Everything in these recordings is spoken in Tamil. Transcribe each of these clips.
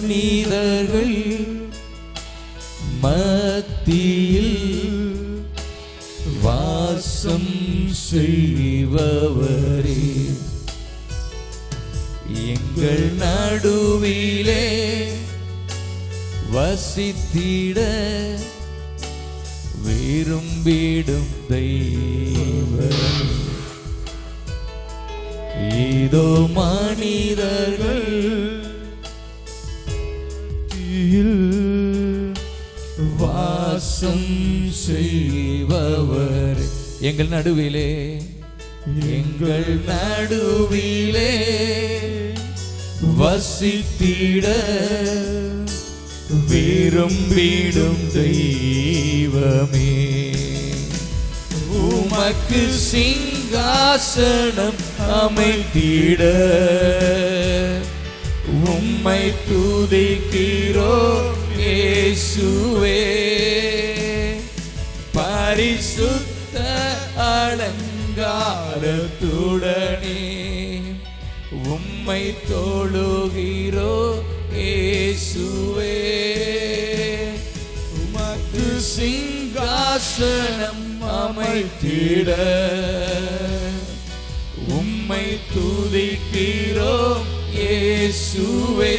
மனிதர்கள் மத்தியில் வாசம் செய்பவரே, எங்கள் நடுவிலே வசித்திட விரும்பிடும் தெய்வம். இதோ மனிதர்கள் வாசம் செய்பவர், எங்கள் நடுவிலே வசித்திட விரும்பிடும் தெய்வமே, உமக்கு சிங்காசனம் அமைத்திட உம்மை துதிக்கிறோம் இயேசுவே. பரிசுத்த அலங்காரத்துடனே உம்மை தொழுகிறோம் இயேசுவே. உமக்கு சிங்காசனம் அமைத்திட உம்மை துதிக்கிறோம் இயேசுவே.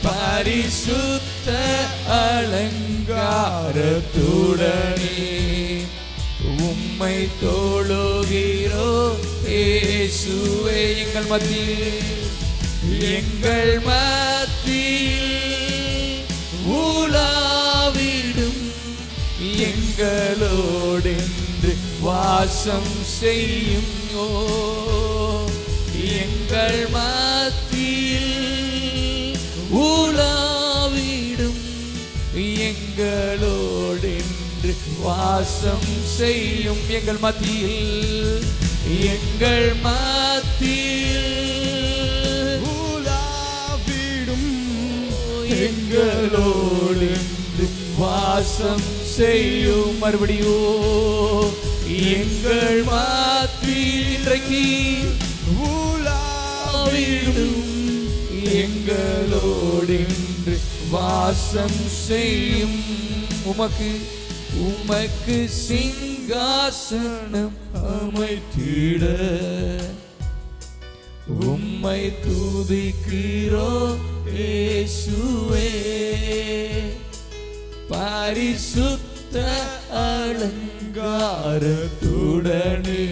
பரிசுத்த அலங்காரத்துடனே உம்மை தொழுகிறோம் இயேசுவே. எங்கள் மத்தியில் உலாவிடும் எங்களோடென்று வாசம் செய்யும். எங்கள் மத்தியில் உலாவிடும் எங்களோடென்று வாசம் செய்யும். எங்கள் மத்தியில் உலாவிடும் எங்களோடென்று வாசம் செய்யும். மறுபடியும் எங்கள் மத்தியில் இன்றைக்கு உலாவிடும் எங்களோடென்று வாசம் செய்யும். உமக்கு சிங்காசனம் அமைத்திட உம்மை துதிக்கிறோம் இயேசுவே. பரிசுத்த அலங்காரத்துடனே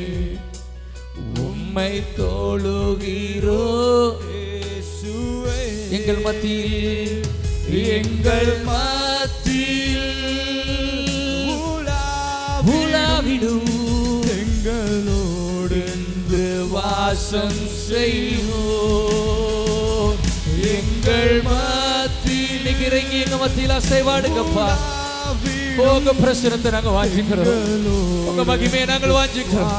உம்மை தொழுகிறோம் இயேசுவே. எங்கள் மத்தியில் உலாவிடும் எங்களோடென்று வாசம் செய்வோம். எங்கள் மத்தியில் இறங்கி எங்க மத்தியில் அசைவாடுங்கப்பா. உங்க பிரசனத்தை நாங்க வாஞ்சிக்கிறோம், உங்க மகிமையை நாங்கள் வாஞ்சிக்கிறோம்.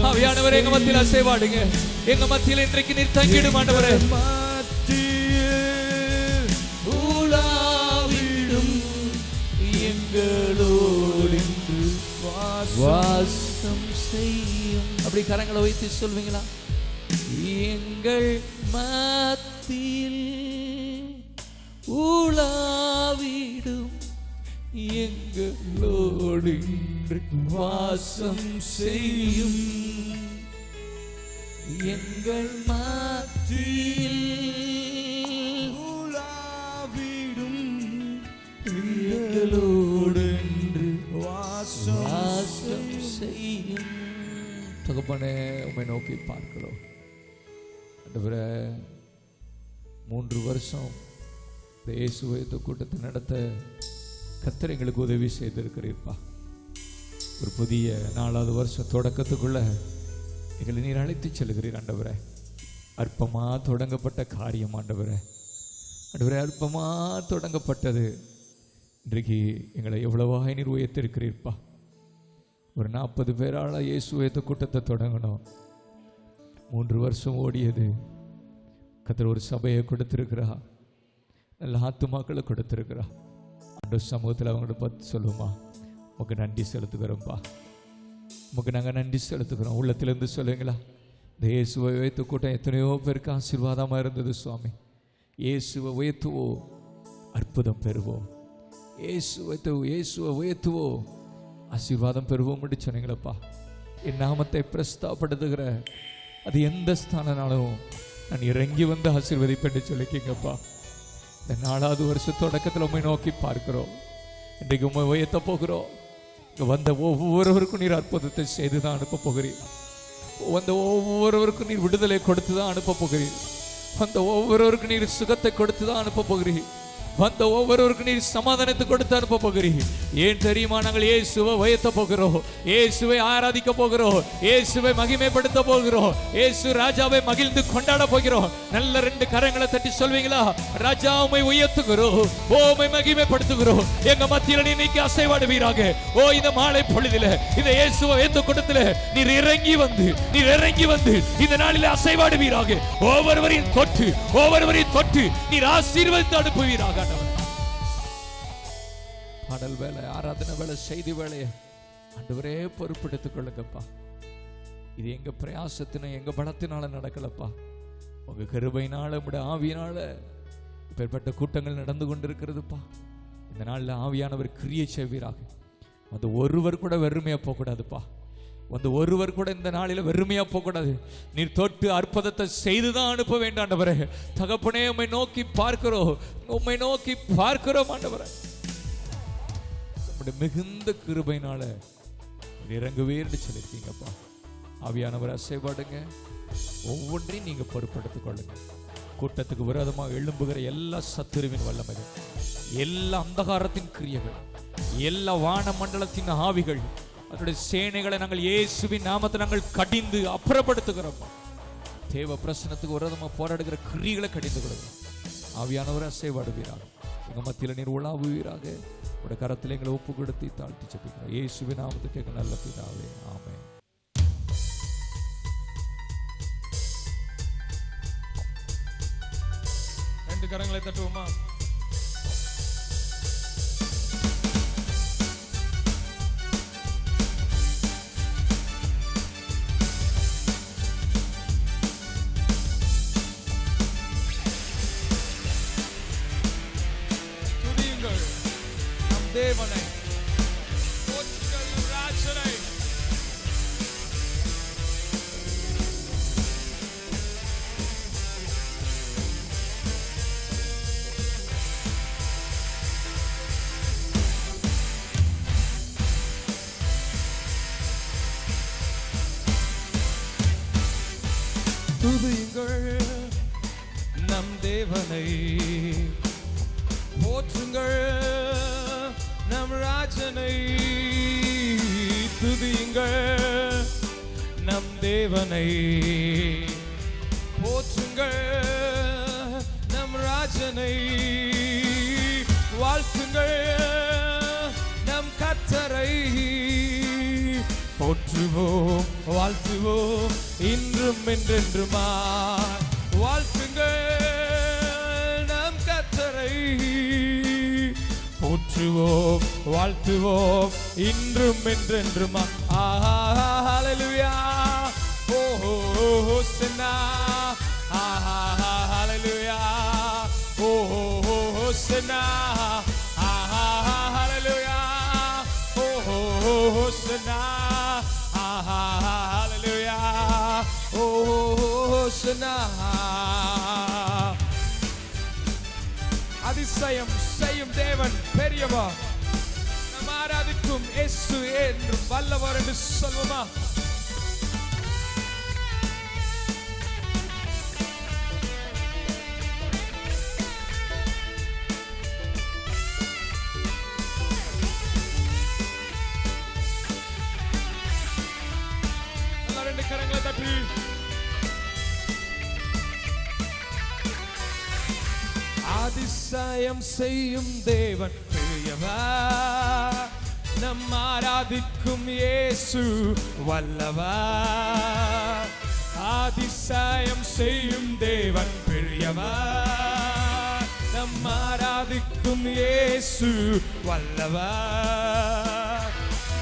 ஆவியானவரே எங்க மத்தியில் அசைவாடுங்க. எங்க மத்தியில் இன்றைக்கு நீர் தங்கிடும் ஆண்டவரே. உலாவிடும் எங்களோடு வாசம் செய்யும். அப்படி கரங்களை வைத்து சொல்வீங்களா? எங்கள் மத்தியில் உலாவிடும் எங்களோடு வாசம் செய்யும். எங்கள் மத்தியில் உலாவிடும் எங்களோடு வாசம் செய்யும். தகப்பனே, உம்மை நோக்கி பார்க்கிறோம் ஆண்டவரே. 3 வருஷம் இந்த இயேசுவை கூட்டத்தை நடத்த கர்த்தர் எங்களுக்கு உதவி செய்திருக்கிறீர்ப்பா. ஒரு புதிய 4வது வருஷம் தொடக்கத்துக்குள்ள எங்களை நீர் அழைத்து செல்கிறீர் ஆண்டவரே. அற்பமா தொடங்கப்பட்ட காரியம் ஆண்டவரே, அற்பமா தொடங்கப்பட்டது இன்றைக்கு எங்களை எவ்வளவாக நீர் உயர்த்திருக்கிறீர்ப்பா. ஒரு 40 பேரால இயேசுவை கூட்டத்தை தொடங்கணும். 3 வருஷம் ஓடியது. கர்த்தர் ஒரு சபையை கொடுத்திருக்கிறா, நல்ல ஆத்துமாக்களை கொடுத்திருக்கிறா. அந்த சமூகத்தில் அவங்களோட பார்த்து சொல்லுமா, உமக்கு நன்றி செலுத்துகிறோம்ப்பா, உமக்கு நாங்கள் நன்றி செலுத்துகிறோம். உள்ளத்திலிருந்து சொல்லுவீங்களா? இந்த இயேசுவை வைத்து கூட்டம் எத்தனையோ பேருக்கு ஆசீர்வாதமாக இருந்தது சுவாமி. இயேசுவை உயர்த்துவோம், அற்புதம் பெறுவோம். இயேசுவை உயர்த்துவோம், ஆசீர்வாதம் பெறுவோம் என்று சொன்னீங்களப்பா. என் நாமத்தை பிரஸ்தாப்படுத்துகிற அது எந்த ஸ்தானனாலும் நான் இறங்கி வந்து ஆசீர்வதிப்பேன் சொல்லிக்கிங்கப்பா. இந்த 4வது வருஷ தொடக்கத்தில் உண்மை நோக்கி பார்க்கிறோம். இன்றைக்கு உண்மை உயர்த்த போகிறோம். இங்கே வந்த ஒவ்வொருவருக்கும் நீர் அற்புதத்தை செய்து தான் அனுப்ப போகிறீர். வந்த ஒவ்வொருவருக்கும் நீர் விடுதலை கொடுத்து தான் அனுப்ப போகிறீர். வந்த ஒவ்வொருவருக்கும் நீர் சுகத்தை கொடுத்து தான் அனுப்ப போகிறீர். வந்த ஒவ்வொருவருக்கும் நீர் சமாதானத்தை கொடுத்து அனுப்ப போகிறீர். ஏன் தெரியுமா? நாங்கள் இயேசுவை உயர்த்த போகிறோம், இயேசுவை ஆராதிக்க போகிறோம், இயேசுவை மகிமைப்படுத்த போகிறோம், இயேசு ராஜாவை மகிழ்ந்து கொண்டாட போகிறோம். நல்ல 2 கரங்களை தட்டி சொல்வீங்களா? ராஜா உம்மை உயர்த்துகிறோம், உம்மை மகிமைப்படுத்துகிறோம், எங்க மத்தியில நீ இன்னைக்கு அசைவாடுவீராக. இந்த மாலை பொழுதில இந்த இயேசுவை உயர்த்த கூட்டத்தில் நீர் இறங்கி வந்து இந்த நாளில் அசைவாடுவீராக. ஒவ்வொருவரையும் தொட்டு நீர் ஆசீர்வதித்து அனுப்புவீராக. பாடல் வேலை, ஆராதனை வேலை, செய்தி வேலையை ஆண்டவரே பொறுப்பெடுத்துக் கொள்ளுங்கப்பா. இது எங்க பிரயாசத்தின எங்க பலத்தினால நடக்கலப்பா, உங்க கிருபையினால உங்களுடைய ஆவியினால இப்பேற்பட்ட கூட்டங்கள் நடந்து கொண்டிருக்கிறதுப்பா. இந்த நாளில் ஆவியானவர் கிரியை செய்வீராக. அந்த ஒருவர் கூட வெறுமையா போகக்கூடாதுப்பா. அந்த ஒருவர் கூட இந்த நாளில் வெறுமையா போகக்கூடாது. நீர் தொட்டு அற்புதத்தை செய்துதான் அனுப்ப வேண்டாம் ஆண்டவரே. தகப்பனே உம்மை நோக்கி பார்க்கிறோம் ஆண்டவரே. மிகுந்த கிருபையினால இறங்குவேன்னு சொல்லிருக்கீங்கப்பா. ஆவியானவர் அசைபாடுங்க, ஒவ்வொன்றையும் நீங்க பொறுப்பெடுத்துக் கொள்ளுங்க. கூட்டத்துக்கு விரோதமாக எழும்புகிற எல்லா சத்துருவின் வல்லமைகள், எல்லா அந்தகாரத்தின் கிரியைகள், எல்லா வான மண்டலத்தின் ஆவிகள், அதனுடைய சேனைகளை நாங்கள் இயேசுவின் நாமத்தை நாங்கள் கடிந்து அப்புறப்படுத்துகிறோம். தேவ பிரசனத்துக்கு விரோதமாக போராடுகிற கிரியைகளை கடிந்து கொடுக்கிறோம். ஆவியானவர் அசைவாடுவீராக, எங்க மத்தியில் நீர் உலாவுவீராக. உடைய கரத்தில் எங்களை ஒப்பு கொடுத்து தாழ்த்தி ஜெபிக்கிறோம் இயேசுவின் நாமத்துக்கு கேட்க நல்ல பிதாவே, ஆமென். ரெண்டு கரங்களை தட்டுவோமா? தேவனை ராஜனை துதியுங்கள் நம் தேவனை, போற்றுங்கள் நம் ராஜனை. துதியுங்கள் நம் தேவனை, போற்றுங்கள் நம் ராஜனை. வாழ்த்துங்கள் நம் கர்த்தரை, போற்றுவோம் வாழ்த்துவோம் இன்றும் என்றென்றுமா. வாழ்த்துங்கள் நம் கர்த்தரை, போற்றுவோம் வாழ்த்துவோம் இன்றும் என்றென்றுமா. ஹல்லேலூயா, ஓ ஹோசன்னா, ஹல்லேலூயா, ஓ ஹோசன்னா, ஹல்லேலூயா, ஓ ஹோசன்னா, ஹல்லேலூயா, ஓ ஹோசன்னா. அதிசயம் செய்யும் தேவன் பெரியவர், நம் ஆராதிக்கும் இயேசு என்றும் வல்லவர் என்று சொல்லுமா? ரெண்டு கரங்களை தட்டி அதிசயம் செய்யும் தேவன் பெரியவர், நம் ஆராதிக்கும் இயேசு வல்லவர். அதிசயம் செய்யும் தேவன் பெரியவர், நம் ஆராதிக்கும் இயேசு வல்லவர்.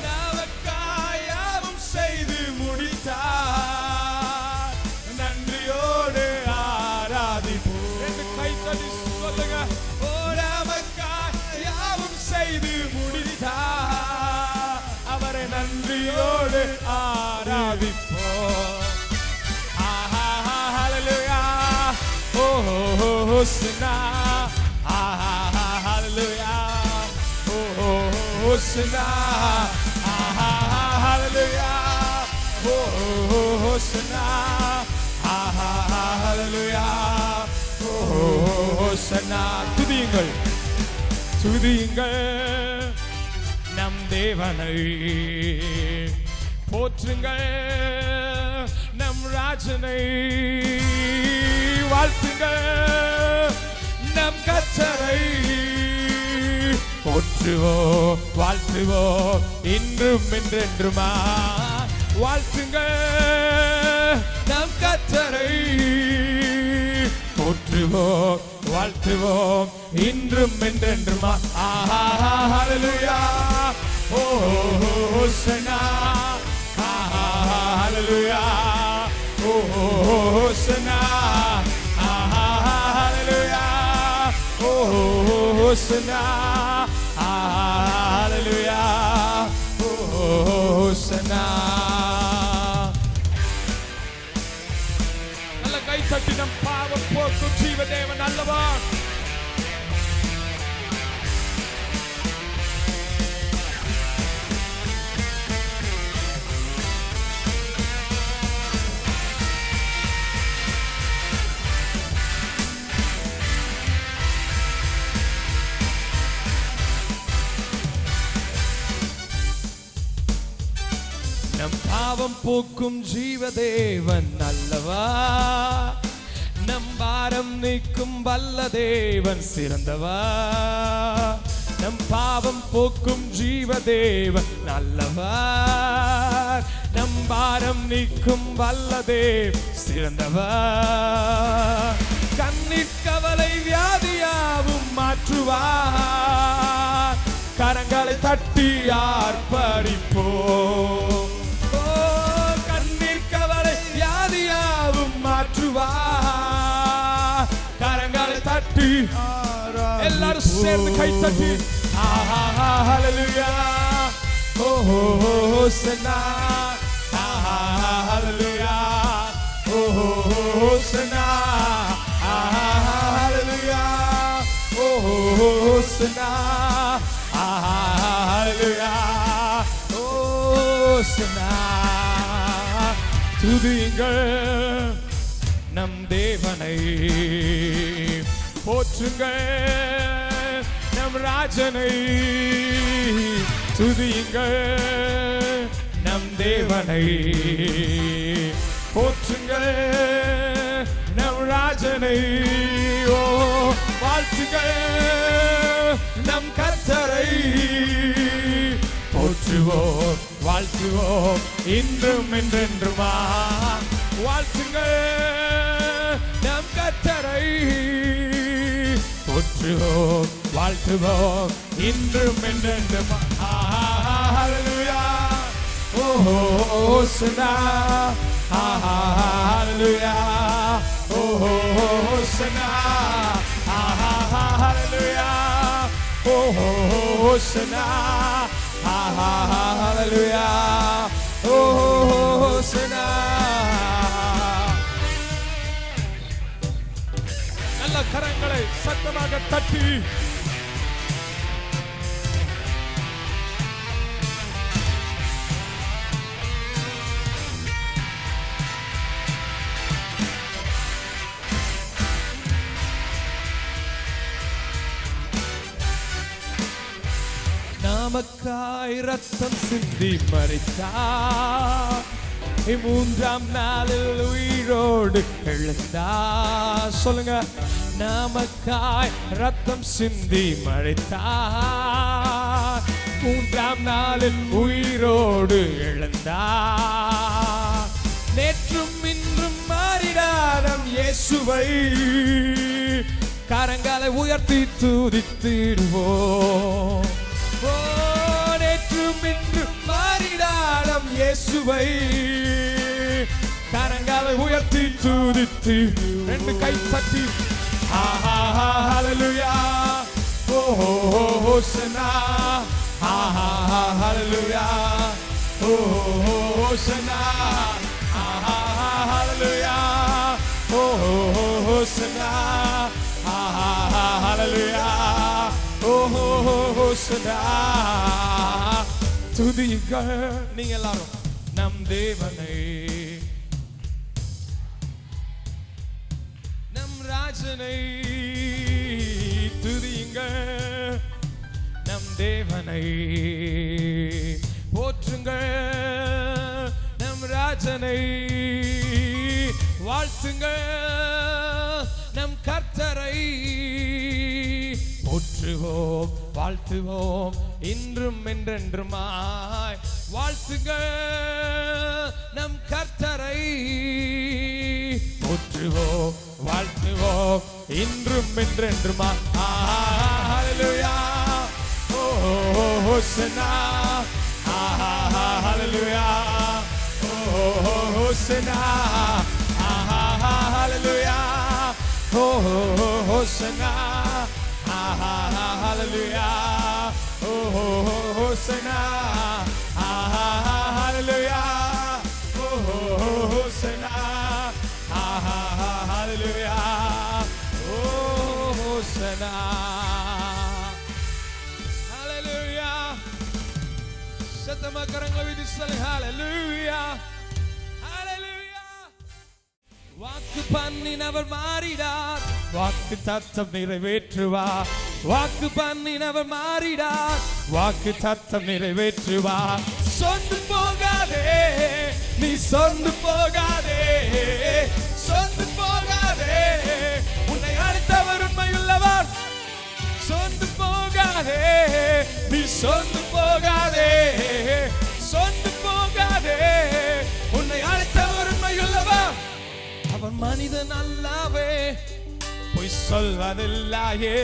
நமக்காயும் செய்து முடித்தார், நன்றியோடு ஆராதிப்போம். கை தட்டி Hosanna, hallelujah. Hosanna, hallelujah. Hosanna, hallelujah. Hosanna. துதியுங்கள், துதியுங்கள் நம் தேவனை, போற்றுங்கள் நம் ராஜனை, வாழ்த்துங்கள் நம் கர்த்தரை, போற்றுவோம் வாழ்த்துவோம் இன்றும் என்றென்றுமா. வாழ்த்துங்கள் நம் கர்த்தரை, போற்றுவோம் வாழ்த்துவோம் இன்றும் என்றென்றுமா. ஹalleluya, ஹோசனா, ஹalleluya, ஹோசனா, ஹalleluya, ஹோசனா, ஹalleluya, ஹோசனா. நல்ல கை தட்டி நம் பாவம் போக்கும் ஜீவதேவன் நல்லவர். நம் பாவம் போக்கும் ஜீவதேவன் அல்லவா, நம் பாரம் நீக்கும் வல்ல தேவன் சிறந்தவா. நம் பாவம் போக்கும் ஜீவதேவன் நல்லவா, நம் பாரம் நீக்கும் வல்ல தேவன் சிறந்தவா. கண்ணீர் கவலை வியாதியாவும் மாற்றுவார், கரங்களை தட்டி ஆர்ப்பரிப்போம். கரங்களை தட்டி எல்லாரும் சேர்ந்து கை தட்டி ஹalleluya, ஹோசனா, ஹalleluya, ஹோசனா, ஹalleluya, ஹோசனா, ஹalleluya, ஹோசனா. துதியுங்கள் நம் தேவனை, போற்றுங்கள் நம் ராஜனை, துதியுங்கள் நம் தேவனை, போற்றுங்கள் நம் ராஜனை. ஓ வாழ்த்துங்கள் நம் கர்த்தரை, போற்றுவோம் வாழ்த்துவோம் இன்றும் என்றென்றுமா. வாழ்த்துங்கள் நம் கர்த்தரை, போற்றுவோம் வாழ்த்துவோம் இன்றும் என்றென்றுமா. ஹalleluya, ஹோசனா, ஹalleluya, ஹோசனா, ஹalleluya, ஹோசனா, ஹalleluya, ஹோசனா. நல்ல கரங்களை சத்தமாக தட்டி நமக்காய் ரத்தம் சிந்தி மரித்தார், மூன்றாம் நாளில் உயிரோடு எழுந்தார். சொல்லுங்க, நமக்காய் ரத்தம் சிந்தி மரித்தார், மூன்றாம் நாளில் உயிரோடு எழுந்தார். நேற்றும் இன்றும் மாறிடாரம் இயேசுவை, கரங்களை உயர்த்தி துதித்திடுவோம். நேற்றும் இன்றும் மாறிடாரம் இயேசுவை, கரங்களை உயர்த்தி துதித்து ரெண்டு கை தட்டி ஹalleluya, ஹோசனா, ஹalleluya, ஹோசனா, ஹalleluya, ஹோசனா, ஓசனா துதியுங்கள். நீங்க எல்லாரும் நம் தேவனை நம் ராஜனை துதியுங்கள். நம் தேவனை போற்றுங்கள். நம் ராஜனை வாழ்த்துங்கள். நம் கர்த்தரை போற்றுவோம் வாழ்த்துவோம் இன்றும் என்றென்றுமாய். வாழ்த்துங்கள் நம் கர்த்தரை போற்றுவோம் வாழ்த்துவோம் இன்றும் என்றென்றுமாய். ஹல்லேலூயா ஓ ஹோசனா ஹல்லேலூயா ஓ ஹோசனா ஹல்லேலூயா ஓ ஹோசனா hallelujah oh hosanna hallelujah oh hosanna hallelujah oh hosanna hallelujah சத்தமா கரங்களை வீசி சொல்லு hallelujah hallelujah. வாக்கு பண்ணினவர் மாறிடார் வாக்கு தத்தம் நிறைவேற்றுவார். வாக்கு பண்ணினவர் மாறிடார் வாக்கு தத்தம் நிறைவேற்றுவார். சொந்து போகாதே நீ சொந்து போகாதே சொந்து போகாதே உன்னை அழைத்தவர் உண்மையுள்ளவர். சொந்து போகாதே நீ சொந்து போகாதே சொந்து போகாதே உன்னை அழைத்தவர் உண்மையுள்ளவர். அவர் மனிதன் அல்லவே பொய் சொல்வதில்லையே.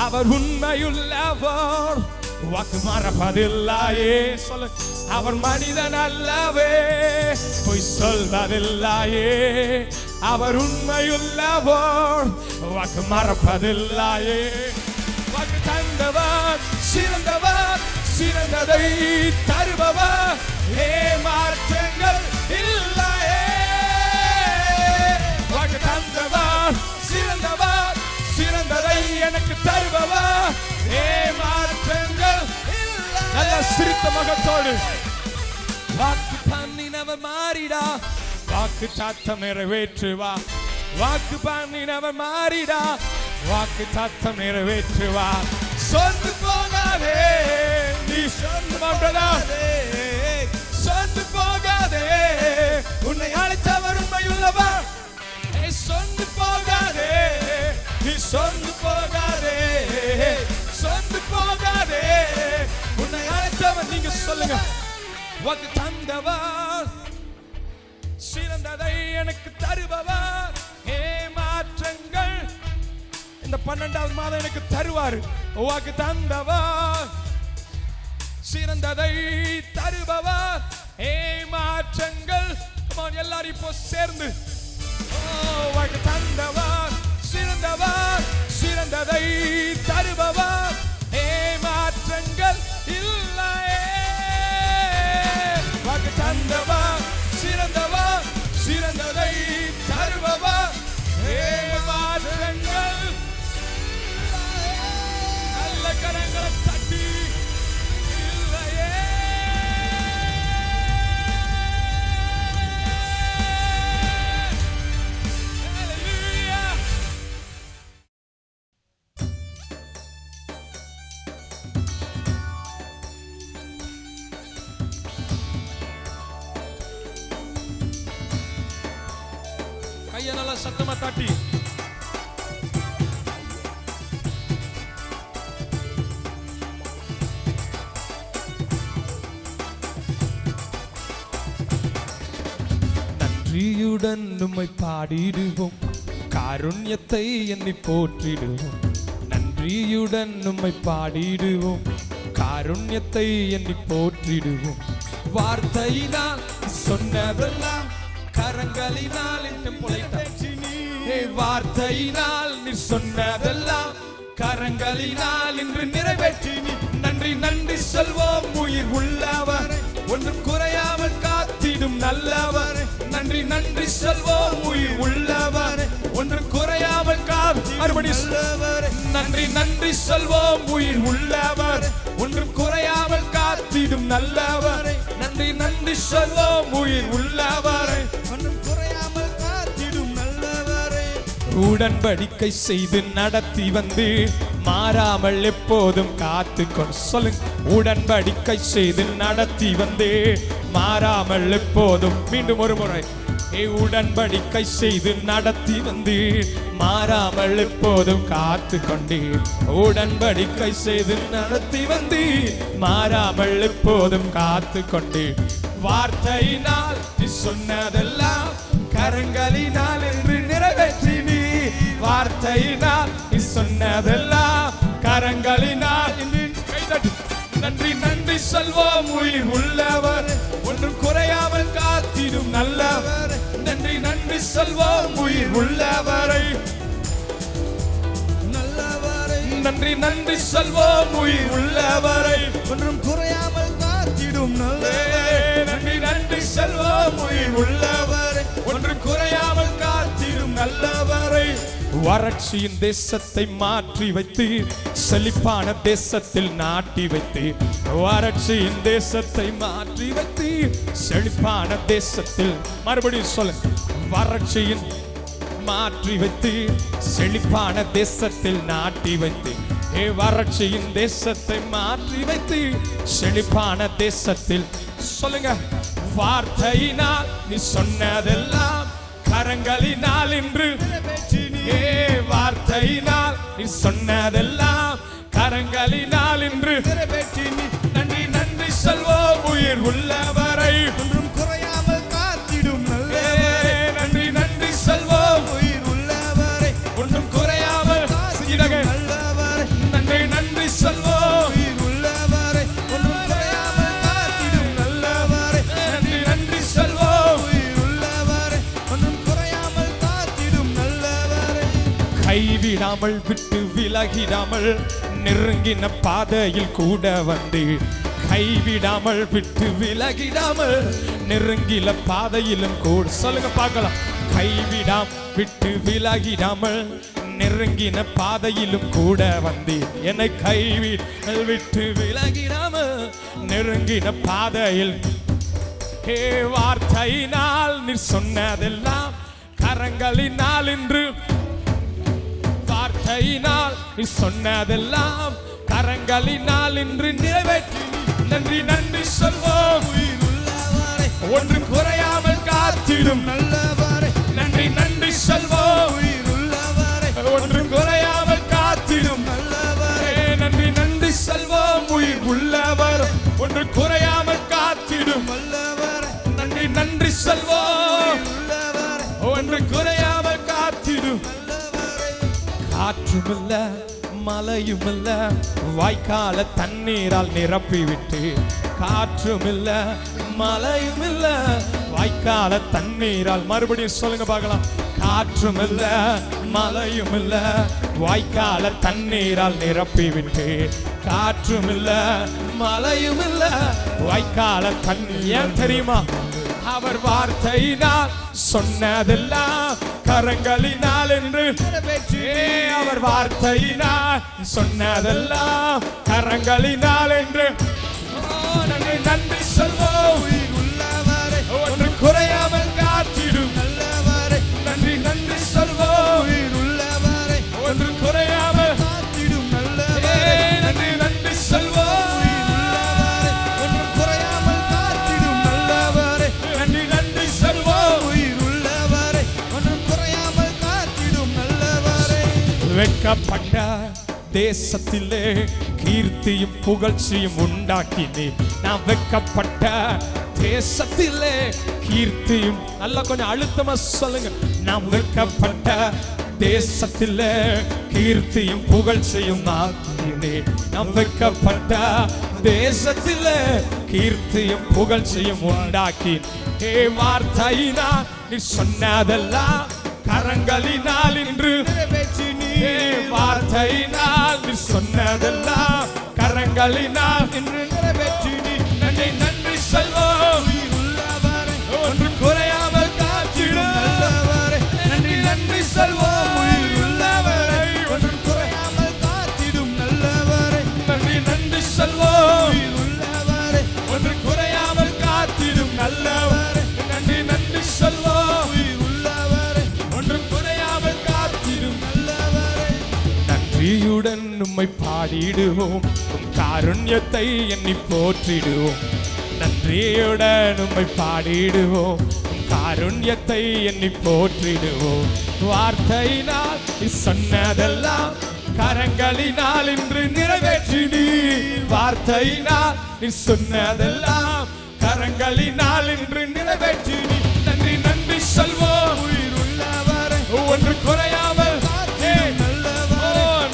அவர் உண்மையுள்ளவர் வாக்கு மறப்பதில்லையே. சொல்ல அவர் மனிதன் அல்லவே பொய் சொல்வதில்லையே. அவர் உண்மையுள்ளவர் வாக்கு மறப்பதில்லையே. வாக்கு தந்தவர் சிறந்தவர் சிறந்ததை தருபவர் ஏமாற்றங்கள் இல்லையே. வாக்கு தந்தவர் சிறந்தவர் சிறந்ததை எனக்கு தருபவர் ஏமாற்றங்கள் இல்லை. நல்ல சிரித்த முகத்தோடு வாக்கு பண்ணினவர் மாறிடா வாக்கு தத்தம் நிறைவேற்றுவா. வாக்கு பண்ணினவர் மாறிடா வாக்கு தத்தம் நிறைவேற்றுவா. சொந்து போகாதே நீ சொந்து போகாதே சொந்து போகாதே உன்னை அழைத்தவர் உண்மையுள்ளவர். சொந்து போகாதே நீ சொந்து போகாதே சொந்து போகாதே உன்னை அழைத்தவர். நீங்க சொல்லுங்க வாக்கு தந்தவர் சிறந்ததை எனக்கு தருபவர் ஏமாற்றங்கள் இந்த 12வது மாதம் எனக்கு தருவார். வாக்கு தந்தவர் சிறந்ததை தருபவர் ஏமாற்றங்கள். எல்லாரும் இப்போ சேர்ந்து வாக்கு தந்தவர் சிறந்தவர் சிறந்ததை தருபவர் ஏமாற்றங்கள் இல்லையே. வாக்கு தந்தவர் சிறந்தவர் சிறந்ததை தருபவர் ஏமாற்றங்கள். நல்ல கரங்களை தட்டி இல்லையே. கையை நல்லா சத்தமா தட்டி நன்றியுடன் உம்மை பாடிடுவோம் காருண்யத்தை எண்ணி போற்றிடுவோம். நன்றியுடன் உம்மை பாடிடுவோம் காருண்யத்தை எண்ணி போற்றிடுவோம். வார்த்தையினால் சொன்னதெல்லாம் கரங்களினால் இன்னும் வார்த்தையினால் நீ சொன்னதெல்லாம் கரங்களினால் இன்று நிறைவேற்றி நீ. நன்றி நன்றி சொல்வோம் உயிர் உள்ளவர் ஒன்றும் குறையாமல் காத்திடும் நல்லவர். நன்றி நன்றி சொல்வோம் உயிர் உள்ளவர் ஒன்றும் குறையாமல் காத்திடும் நல்லவர். நன்றி நன்றி சொல்வோம் உயிர் உள்ளவர் நல்லவரை, நன்றி நன்றி சொல்வோம் உயிர் உள்ளவரை, ஒன்றும் குறையாமல் காத்திடும் நல்லவரை, உடன்படிக்கை செய்து நடத்தி வந்து மாறாமல் எப்போதும் காத்து கொண்டு சொல்லுங்க. உடன்படிக்கை செய்து நடத்தி வந்து மாறாமல் எப்போதும், மீண்டும் ஒரு முறை, உடன்படிக்கை செய்து நடத்தி வந்து மாறாமல் எப்போதும் காத்து கொண்டு, உடன்படிக்கை செய்து நடத்தி வந்து மாறாமல் எப்போதும் காத்து கொண்டு, வார்த்தையினால் நீ சொன்னதெல்லாம் கரங்களினால் என்று நிறைவேற்றினி, வார்த்தையினால் நீ சொன்னதெல்லாம் கரங்களினால் என்று நன்றி நன்றி சொல்வோம் உயிர் உள்ளவர், ஒன்றும் குறையாமல் காத்திடும் நல்லவர், நன்றி நன்றி சொல்வோம் உயிர் உள்ளவரை, நல்லவரை, நன்றி நன்றி சொல்வோம் உயிர் உள்ளவரை, ஒன்றும் குறையாமல் காத்திடும் நல்லவரை, நன்றி நன்றி சொல்வோம் உயிர் உள்ளவரை, ஒன்றும் குறையாமல் காத்திடும் நல்லவரை, வறட்சியின் தேசத்தை மாற்றி வைத்து செழிப்பான தேசத்தில் நாட்டி வைத்து, வறட்சியின் தேசத்தை மாற்றி வைத்து செழிப்பான தேசத்தில், மறுபடியும் சொல்லுங்க, வறட்சியின் மாற்றி வைத்து செழிப்பான தேசத்தில் நாட்டி வைத்து, வறட்சியின் தேசத்தை மாற்றி வைத்து செழிப்பான தேசத்தில், சொல்லுங்க, வார்த்தையினால் நீ சொன்னதெல்லாம் கரங்களினால் இன்று, வார்த்தையினால் நீ சொன்னதெல்லாம் கரங்களினால் இன்று, நன்றி நன்றி சொல்வோம் உயிர் உள்ளவரை, ஒன்றும் குறையாமல் காத்திடும் நல்லவரை, நன்றி நன்றி சொல்வோம் உயிர் உள்ளவரை, ஒன்றும் குறையாமல் நல்லவரை, நன்றி நன்றி சொல்வோம் உயிர் உள்ளவரை, ஒன்றும் குறையாமல் காத்திடும் நல்லவரை, நன்றி நன்றி சொல்வோம் உயிர் உள்ளவரை, ஒன்றும் குறையாமல் காத்திடும் நல்லவரை, கைவிடாமல் விட்டு விலகிடாமல் நெருங்கின பாதையில் கூட வந்து, கைவிடாமல் விட்டு விலகிடாமல் நெருங்கில பாதையிலும் கூட, சொல்லுங்க பார்க்கலாம், கைவிடாம் விட்டு விலகிடாமல் நெருங்கின பாதையிலும் கூட வந்து, என்னை கைவிடாமல் விட்டு விலகிடாமல் நெருங்கின பாதையில், வார்த்தையினால் நீ சொன்னதெல்லாம் கரங்களினால் இன்று, வார்த்தையினால் நீ சொன்னதெல்லாம் கரங்களினால் இன்று நிறைவேற்றி, நன்றி நன்றி சொல்வோம் உயிர் உள்ளவரை, ஒன்றும் குறையாமல் காத்திடும் நல்லவரை, நன்றி நன்றி சொல்வோம் உயிர் உள்ளவரை, ஒன்றும் குறையாமல் காத்திடும் நல்லவரை, நன்றி நன்றி சொல்வோம் உயிர் உள்ளவர், ஒன்று குறையாமல் காத்திடும் நல்லவரை, நன்றி நன்றி சொல்வோம் உள்ளவரை, ஒன்று குறையாமல் காத்திடும், நல்லவரை, காற்றுமில்ல மழையுமில்ல வாய்க்கால தண்ணீரால் நிரப்பிவிட்டு, காற்றுமில்ல மழையுமில்ல வாய்க்கால தண்ணீரால், மறுபடியும் சொல்லுங்க பார்க்கலாம், காற்றுமில்ல மழையுமில்ல வாய்க்கால தண்ணீரால் நிரப்பிவிட்டு, காற்றுமில்ல மழையுமில்ல வாய்க்கால தண்ணீர், ஏன் தெரியுமா, அவர் வார்த்தையினால் சொன்னதெல்லாம் கரங்களினால் என்று, அவர் வார்த்தையினால் சொன்னதெல்லாம் கரங்களினால் என்று, நன்றி நன்றி சொல்வோம் உயிர் உள்ளவரை, ஒன்று குறையாமல் காத்திடும் நல்லவரை, நன்றி நன்றி சொல்வோம் உயிர் உள்ளவரை, ஒன்று குறையாமல் காத்திடும் நல்லவரை, நன்றி நன்றி சொல்வோம் உயிர் உள்ளவரை, ஒன்றும் குறையாமல் காத்திடும் நல்லவரை, நன்றி நன்றி சொல்வோம் உயிர் உள்ளவரை, ஒன்றும் குறையாமல் காத்திடும் நல்லவரை, வெட்கப்பட்ட தேசத்திலே கீர்த்தியும் புகழ்ச்சியும் உண்டாக்கினே, நான் வெட்கப்பட்ட தேசத்திலே கீர்த்தியும், நல்லா கொஞ்சம் அழுத்தமா சொல்லுங்க, நாம் வெட்கப்பட்ட தேசத்திலே கீர்த்தியும் புகழ்ச்சியும் ஆக்கினே, நாம் வெட்கப்பட்ட தேசத்திலே கீர்த்தியும் புகழ்ச்சியும் உண்டாக்கி, வார்த்தையினால் நீ சொன்னதெல்லாம் கரங்களினால் இன்று, வார்த்தையினால் நீ சொன்னதெல்லாம் கரங்களினால் இன்று நிறைவேற்றி, நன்றி நன்றி சொல்வோம் உயிர் உள்ளவரை, ஒன்று குறையாமல் காத்திடும் நல்லவரை, நன்றி நன்றி சொல்வோம் உயிர் உள்ளவரை, ஒன்றும் குறையாமல் காத்திடும் நல்லவரை, நன்றி நன்றி சொல்வோம் உயிர் உள்ளவரை, ஒன்று நன்றியுடன் உம்மை பாடிடுவோம், உம் காருண்யத்தை எண்ணி போற்றிடுவோம். நன்றியுடன் உம்மை பாடிடுவோம், உம் காருண்யத்தை எண்ணி போற்றிடுவோம். வார்த்தையினால் நீ சொன்னதெல்லாம் கரங்களினால் இன்று நிறைவேற்றினி. வார்த்தையினால் நீ சொன்னதெல்லாம் கரங்களினால் இன்று நிறைவேற்றினி. நன்றி நன்றி சொல்வோம், உயிர் உள்ளவரை ஒன்று குறையாமல்.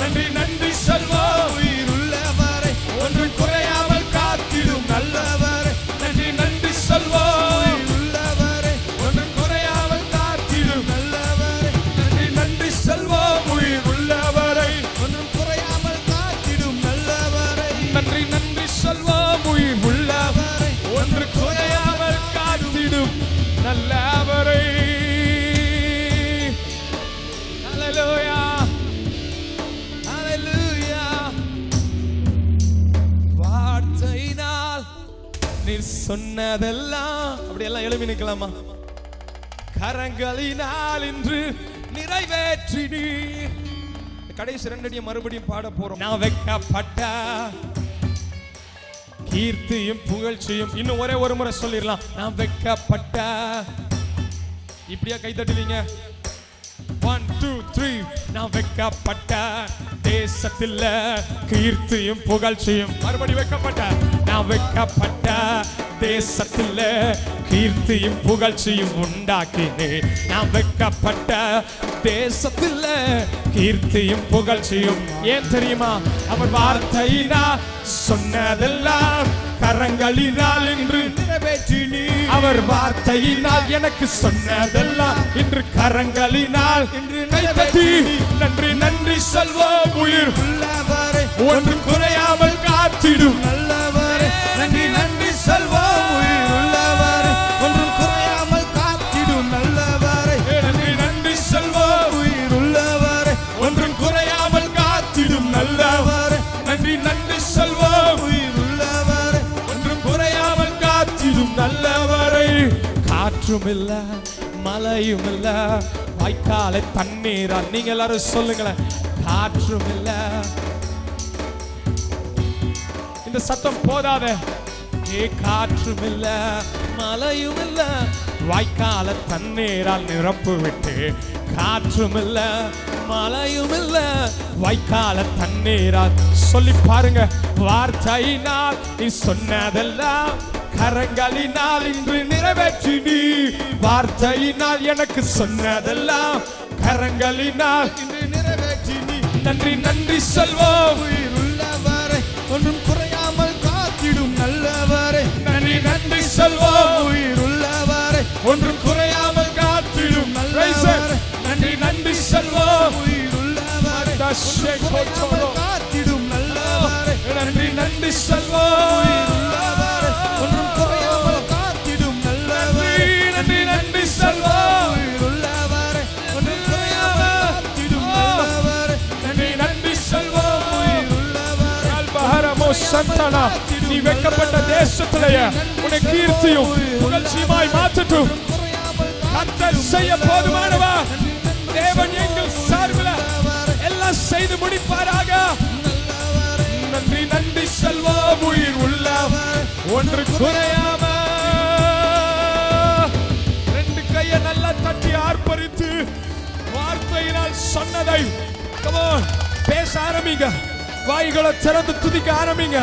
நன்றி நன்றி சொல்வோம், உயிர் உள்ளவரை ஒன்று குறையாமல் காத்திடும் நல்லவரே. நன்றி நன்றி சொல்வோம், உள்ளவரை ஒன்று குறையாமல் காத்திடும் நல்லவரை நன்றி நன்றி சொல்வோம், உயிர் உள்ளவரை. ஒன்றும் குறையாமல் காத்திடும் நல்லவரை நன்றி நன்றி சொல்வோம், உயிர் உள்ளவரை. ஒன்று குறையாமல் காத்திடும் நல்லவரை. ஹல்லேலூயா, ஹல்லேலூயா. வார்த்தையினால் நீர் சொன்னதெல்லாம் அப்படியெல்லாம் எழுப்பி நிற்கலாமா? கரங்களினால் இன்று நிறைவேற்றினீர். கடைசி ரெண்டடியை மறுபடியும் பாட போறோம். நான் வைக்கப்பட்ட கீர்த்தியும் புகழ்ச்சியும். இன்னும் ஒரே ஒரு முறை சொல்லிடலாம். நான் வைக்கப்பட்ட. இப்படியா கை தட்டுவீங்க? 1 2 3. நான் வைக்கப்பட்ட தேசத்தில் கீர்த்தியும் புகழ்ச்சியும். மறுபடி வைக்கப்பட்ட. நான் வைக்கப்பட்ட தேசத்தில் கீர்த்தியும் புகழ்ச்சியும் உண்டாக்கினேன். நான் வைக்கப்பட்ட தேசத்தில் கீர்த்தியும் புகழ்ச்சியும். ஏன் தெரியுமா? அவர் வார்த்தையினால் சொன்னதெல்லாம் கரங்களினால் இன்று நிறைவேற்றினி. அவர் வார்த்தையினால் எனக்கு சொன்னதெல்லாம் இன்று கரங்களினால் இன்று நிறைவேற்றி. நன்றி நன்றி சொல்வோம், உயிர் உள்ளவரை ஒன்று குறையாமல் காத்திடும் நல்லவரை நன்றி நன்றி சொல்வோம், உயிர் உள்ளவரை ஒன்றும் குறையாமல் காத்திடும் நல்லவரை நன்றி நன்றி சொல்வோம், உயிர் உள்ளவரை ஒன்றும் குறையாமல் காத்திடும் நல்லவர். நன்றி நன்றி சொல்வோம், உயிர் உள்ளவரை ஒன்றும் குறையாமல் காத்திடும் நல்லவரை. காற்றும் இல்ல, மழையும் இல்ல, வாய்க்காலை தண்ணீரா. நீங்க எல்லாரும் சொல்லுங்களேன். காற்றும் இல்ல. இந்த சத்தம் போதாத. காற்றும் இல்ல, மழையும் இல்ல, வாய்க்கால தண்ணீரால் நிரப்பு விட்டு. காற்றும் இல்ல, மழையும் இல்ல, வாய்க்கால தண்ணீரால். சொல்லி பாருங்க. வார்த்தையினால் நீ சொன்னதெல்லாம் கரங்களினால் இன்று நிறைவேற்றினி. வார்த்தையினால் எனக்கு சொன்னதெல்லாம் கரங்களினால் இன்று நிறைவேற்றினி. நன்றி நன்றி சொல்வோம், உயிர் உள்ளவரை ஒன்றும் குறையாமல் காத்திடும் நல்லவரை நன்றி நன்றி சொல்வோம், உயிர் உள்ளவரை ஒன்றும் குறையாமல் காத்திடும் நல்லவரே. நன்றி நன்றி சொல்வோம், உயிர் உள்ளவரை குறையாமல் காத்திடும் நல்லவரை நன்றி நன்றி சொல்வோம், உள்ளவரை ஒன்றும் குறையாமல் காத்திடும் நல்லவரை நன்றி நன்றி சொல்வோம், உயிர் உள்ளவரை ஒன்றும் குறையாமல் காத்திடும் நல்லவரை நன்றி நன்றி சொல்வோம். உயிர் உள்ளவரை அல்பஹரமோ சந்தனா. நீ வைக்கப்பட்ட தேசத்திலேயே உன்னை கீர்த்தியும் புகழ்ச்சியுமாய் மாற்றட்டும். கர்த்தர் செய்ய போதுமானவா. தேவன் எங்கள் சார்பில் எல்லாம் செய்து முடிப்பாராக. நன்றி நன்றி செல்வோம், உயிர் உள்ளவர் ஒன்று குறையாம. ரெண்டு கையை நல்லா தட்டி ஆர்ப்பரித்து வார்த்தையினால் சொன்னதை பேச ஆரம்பிங்க. வாய்களை திறந்து துதிக்க ஆரம்பிங்க.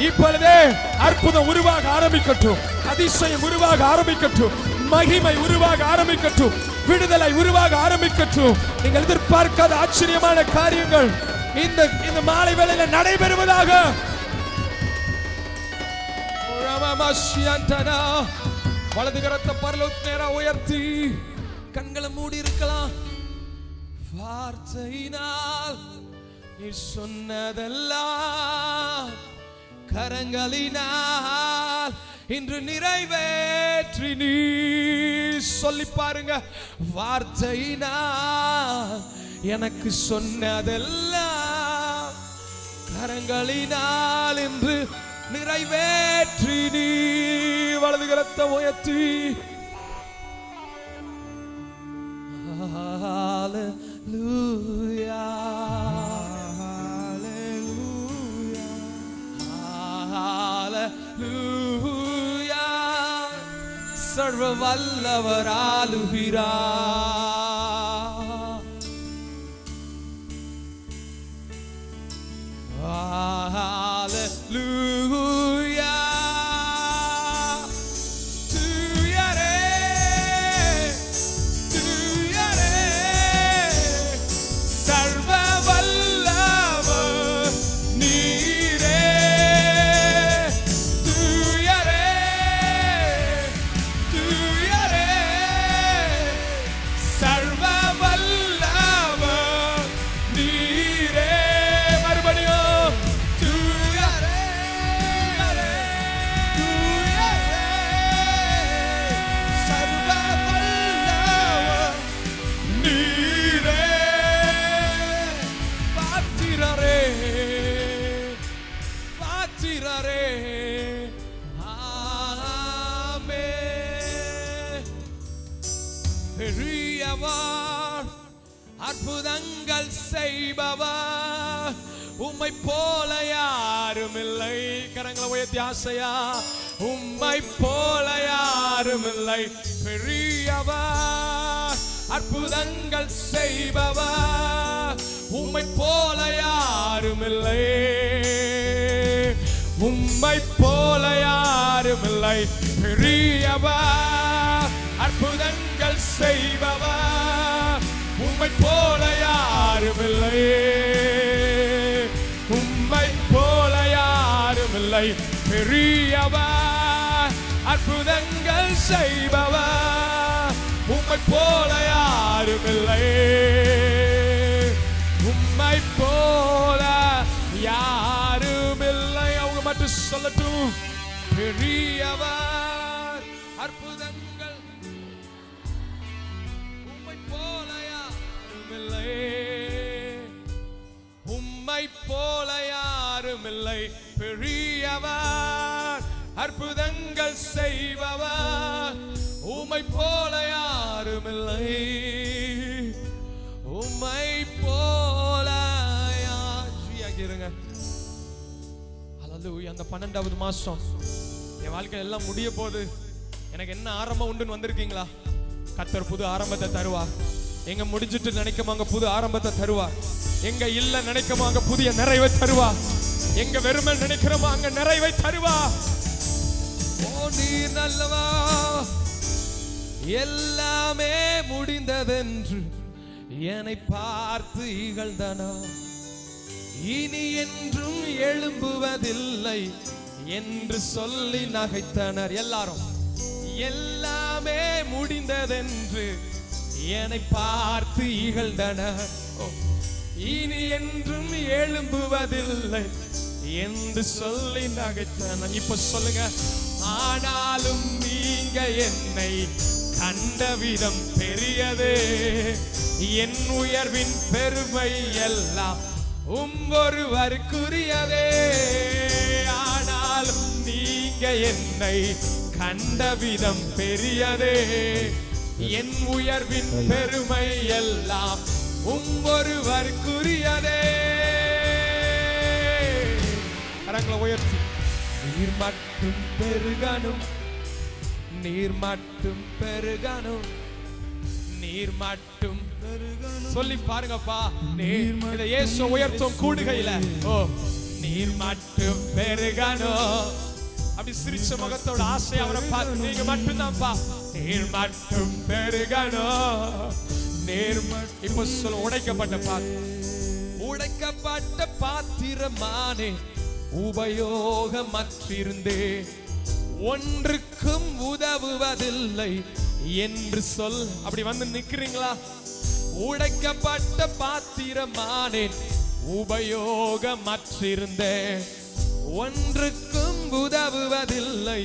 இப்பொழுதே அற்புதம் உருவாக ஆரம்பிக்கட்டும், அதிசயம் உருவாக ஆரம்பிக்கட்டும், மகிமை உருவாக ஆரம்பிக்கட்டும், விடுதலை உருவாக ஆரம்பிக்கட்டும். நீங்கள் எதிர்பார்க்காத ஆச்சரியமான காரியங்கள் இந்த மாலை வேளையில நடைபெறுவதாக. வலது கரத்தை பரலோக நேரா உயர்த்தி கண்களை மூடி இருக்கலாம். வார்த்தையினால் நீ சொன்னதெல்லாம் கரங்களினால் இன்று நிறைவேற்றி. நீ சொல்லி பாருங்க. வார்த்தையினால் எனக்கு சொன்னதெல்லாம் கரங்களினால் இன்று நிறைவேற்றி. நீ வலது கரத்தை உயர்த்தி Hallelujah. சர்வ வல்லவர் ஆளுகிறார். Hallelujah. பெரியவர் அற்புதங்கள் செய்பவர் உம்மை போல யாரும் இல்லை. கரங்களை உயர்த்தி ஆசையா உம்மை போல யாரும் இல்லை. பெரியவர் அற்புதங்கள் செய்பவர் உம்மை போல யாரும் இல்லை. உம்மை போல யாரும் இல்லை. பெரியவர் அற்புதங்கள் செய்பவர் உம்மை போல யாரும் இல்லை. உம்மை போல யாரும் இல்லை. பெரியவர் அற்புதங்கள் செய்பவர் உம்மை போல யாரும் இல்லை. உம்மை போல யாரும் இல்லை. அவங்க மட்டும் சொல்லட்டும். பெரியவர் அற்புதங்கள் உம்மை போல யாரும் இல்லை. உம்மை போல யாரும் இல்லை. பெரியவர் அற்புதங்கள் செய்பவர் உம்மை போல யாரும் இல்லை. உம்மை போல யாருங்க. ஹல்லேலூயா. அந்த 12வது மாசம் என் வாழ்க்கை எல்லாம் முடிய போகுது. எனக்கு என்ன ஆரம்பம் உண்டுன்னு வந்திருக்கீங்களா? கர்த்தர் புது ஆரம்பத்தை தருவார். எங்க முடிஞ்சிட்டு நினைக்கமா அங்க புது ஆரம்பத்தை தருவார். எங்க இல்ல நினைக்கமா அங்க புதிய நிறைவை தருவார். எங்க வெறுமை நினைக்கிறோமா அங்க நிறைவை தருவார். ஓ நீர் நல்லவா, எல்லாமே முடிந்ததென்று என்னை பார்த்து இகழ்ந்தனா, இனி என்றும் எழும்புவதில்லை என்று சொல்லி நகைத்தனர். எல்லாரும் எல்லாமே முடிந்ததென்று என்னை பார்த்து இகழ்ந்தனர், இனி என்றும் எழும்புவதில்லை என்று சொல்லி நகைத்தனர். இப்ப சொல்லுங்க. ஆனாலும் நீங்க என்னை கண்ட விதம் பெரியதே, என் உயர்வின் பெருமை எல்லாம் ஒருவருக்குரியதே. ஆனாலும் நீங்க என்னை கண்ட விதம் பெரியதே, என் உயர்வின் பெருமை எல்லாம் ஒருவருக்குரியதே. கரங்களை உயர்த்தி நீர் மட்டும் பெருகணும், நீர் மட்டும் பெருகணும், நீர் மட்டும் சொல்லி பாருங்கப்பா. நீர் இயேசு உயர்த்தும் கூடுகையில ஓ நீர் மட்டும் பெருகணும். அப்படி சிரிச்ச முகத்தோட ஆசை அவரை பார்த்து நீங்க மட்டும் தான்ப்பா. நீர் மட்டும் பெருகணும். நீர் இப்ப சொல்ல உடைக்கப்பட்ட பாத்திரமானே உபயோகமற்றிருந்தே, ஒன்றுக்கும் உதவுவதில்லை என்று சொல். அப்படி வந்து நிக்கிறீங்களா? உடைக்கப்பட்ட பாத்திரமானேன், உபயோகமற்றிருந்தேன், ஒன்றுக்கும் உதவுவதில்லை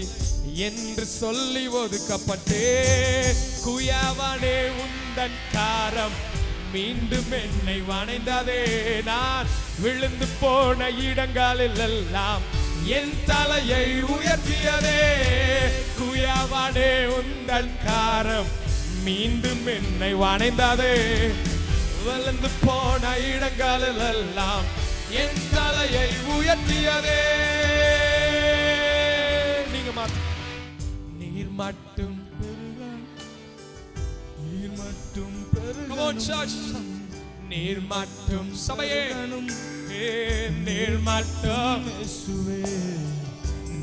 என்று சொல்லி ஒதுக்கப்பட்டே. குயவனே உந்தன் காரம் மீண்டும் என்னை வணைந்ததே, நான் விழுந்து போன இடங்களில் எல்லாம் என் தலையை உயர்த்தியதே. குயவனே உந்தன் காரம் மீண்டும் என்னை வணைந்ததே, விழுந்து போன இடங்களில் எல்லாம் என் தலையை உயர்த்தியதே. நீங்க நீர் மட்டும் Come on church. நீர் மட்டும் சபையே நீர் மட்டும் இயேசுவே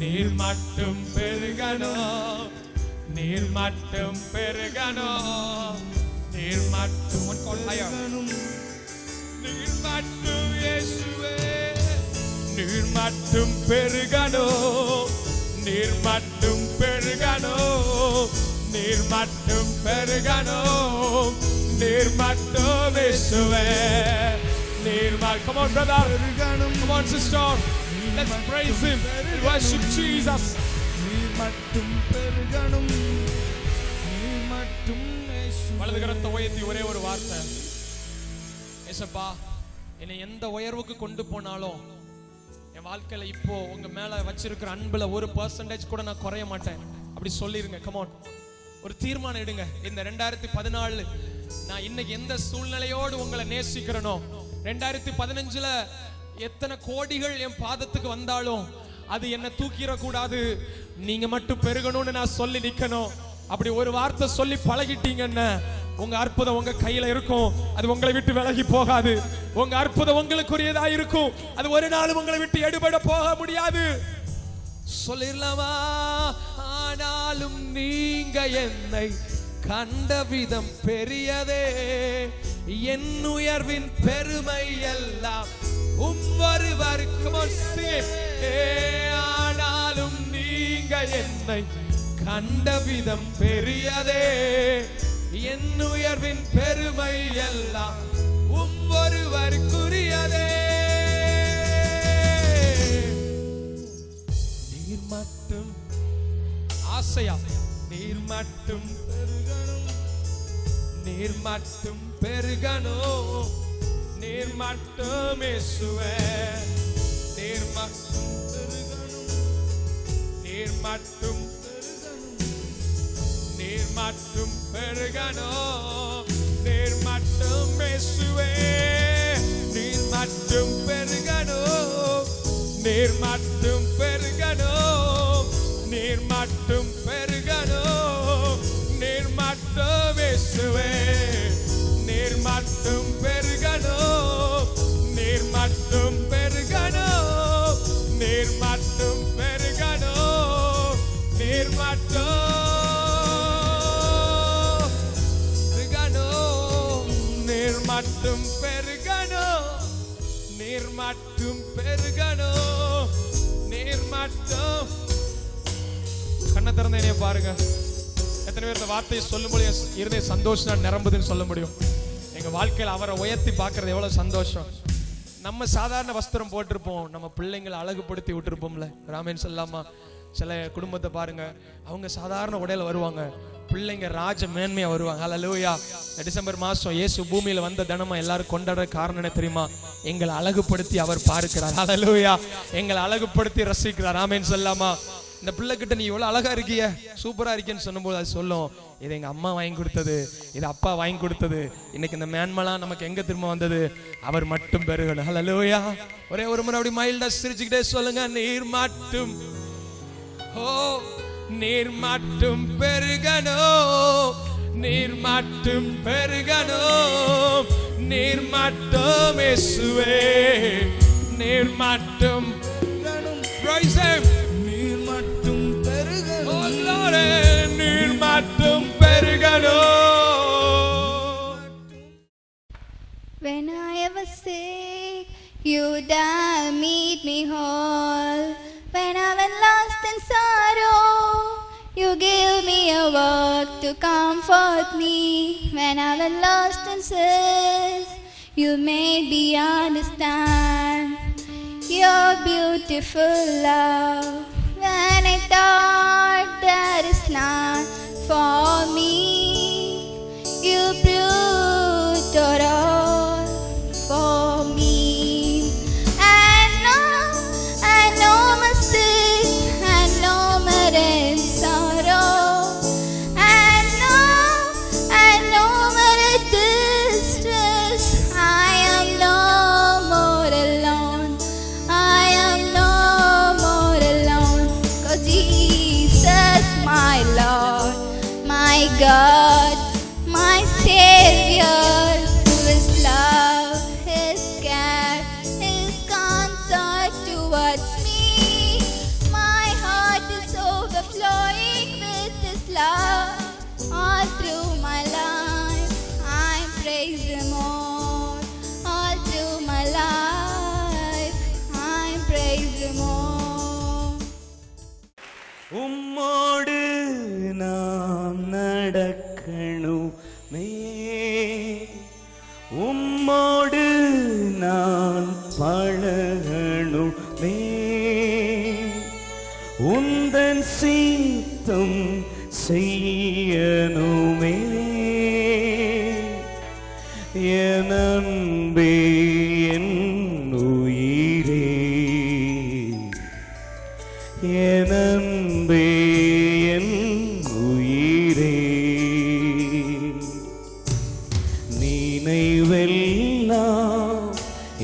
நீர் மட்டும் பெருகணும் நீர் மட்டும் பெருகணும் நீர் மட்டும் நீர் மட்டும் இயேசுவே நீர் மட்டும் பெருகணும் நீர் மட்டும் பெருகணும் நீர் மட்டும் பெருகணும் நீர் மட்டும் இயேசுவே நீர் மட்டும். Come on brother, come on sister, let's praise him, worship Jesus. நீர் மட்டும் பெருகணும் நீர் மட்டும் இயேசுவே. வலது கரத்தை உயர்த்தி ஒரே ஒரு வார்த்தை, ஏசப்பா என்னை எந்த உயர்வுக்கு கொண்டு போனாலும் என் வாழ்க்கையில இப்போ உங்க மேல வச்சிருக்கிற அன்புல 1% கூட நான் குறைய மாட்டேன் அப்படி சொல்லிருங்க. கமான், ஒரு தீர்மானம் எடுங்க. இந்த 2014 நான் இன்னைக்கு எந்த சூழ்நிலையோடு உங்களை நேசிக்கிறனோ, 2015ல எத்தனை கோடிகள் என் பாதத்துக்கு வந்தாலும் அது என்ன தூக்கிட கூடாது, நீங்க மட்டும் பெருகணும்னு நான் சொல்லி நிக்கணும். அப்படி ஒரு வார்த்தை சொல்லி பழகிட்டீங்கன்னா உங்க அற்புதம் உங்க கையில இருக்கும். அது உங்களை விட்டு விலகி போகாது. உங்க அற்புதம் உங்களுக்குரியதா இருக்கும். அது ஒரு நாளும் உங்களை விட்டு எடுபட போக முடியாது. சொல்லிடலாமா? ஆனாலும் நீங்க என்னை கண்ட விதம் பெரியதே, என் உயர்வின் பெருமை எல்லாம் ஒவ்வொருவருக்கும். ஆனாலும் நீங்க என்னை கண்ட விதம் பெரியதே, என் உயர்வின் பெருமை எல்லாம் ஒவ்வொருவருக்குரியதே. நீர் மட்டும் ஆசையா, நீர் மட்டும் பெருகணும், நீர் மட்டும் பெருகணும், நீர் மட்டும் இயேசுவே, நீர் மட்டும் பெருகணும், நீர் மட்டும் நீர் மட்டும் பெருகணும், நீர் மட்டும் இயேசுவே, நீர் மட்டும் பெருகணும், நீர் மட்டும் பெருகணும், நீர் மட்டும் பெருகணும், நீர் மட்டும் இயேசுவே, நீர் மட்டும் பெருகணும், நீர் மட்டும் பெருகணும், நீர் மட்டும் பெருகணும், நீர் மட்டும் மட்டும் பெருகணும், நீர் மட்டும் பெருகணும், நீர் மட்டும். கண்ணை திறந்த என்னைய பாருங்க. எத்தனை பேர் இந்த வார்த்தையை சொல்லும்போது இருந்தே சந்தோஷம் நிரம்புதுன்னு சொல்ல முடியும்? எங்க வாழ்க்கையில் அவரை உயர்த்தி பார்க்கறது எவ்வளவு சந்தோஷம். நம்ம சாதாரண வஸ்திரம் போட்டிருப்போம், நம்ம பிள்ளைங்களை அழகுபடுத்தி விட்டுருப்போம்ல. ராமேன் சொல்லாமா? சில குடும்பத்தை பாருங்க, அவங்க சாதாரண உடையில வருவாங்க, பிள்ளைங்க ராஜ மேன்மையா வருவாங்க. ஹல்லேலூயா. இந்த டிசம்பர் மாசம் இயேசு பூமியில வந்த தினமா எல்லாரும் கொண்டாடுற காரணம் என்ன தெரியுமா? எங்களை அழகுபடுத்தி அவர் பார்க்கிறார். ஹல்லேலூயா. எங்களை அழகுபடுத்தி ரசிக்கிறார். ஆமென் சொல்லாமா? இந்த பிள்ளை கிட்ட நீ எவ்வளவு அழகா இருக்கிய, சூப்பரா இருக்கேன்னு சொன்னும்போது அது சொல்லும், இது எங்க அம்மா வாங்கி கொடுத்தது, இது அப்பா வாங்கி கொடுத்தது. இன்னைக்கு இந்த மேன்மலாம் நமக்கு எங்க திரும்ப வந்தது? அவர் மட்டும் பெருகணும். ஹல்லேலூயா. ஒரே ஒரு முறை அப்படி மைல்டா சிரிச்சுக்கிட்டே சொல்லுங்க, நீர் மட்டும், ஓ நீர் மட்டும் பெருகணும், நீர் மட்டும் பெருகணும், நீர் மட்டும் இயேசுவே, நீர் மட்டும் praise him, நீர் மட்டும் பெருகணும், oh glory, நீர் மட்டும் பெருகணும். When I was sick, you died, made me whole. When I was lost in sorrow, you gave me a word to comfort me. When I was lost in sin, you made me understand your beautiful love. When I thought there is none for me, you proved it all for me. I know my sin, I know my sorrow. I know my distance. I am no more alone. I am no more alone. 'Cause Jesus, my Lord, my God, my Savior. உம்மோடு நான் பழகணுமே, உந்தன் சித்தம் செய்யணுமே. என் அன்பே என் உயிரே, என் அன்பே என் உயிரே, நினைவெல்லாம்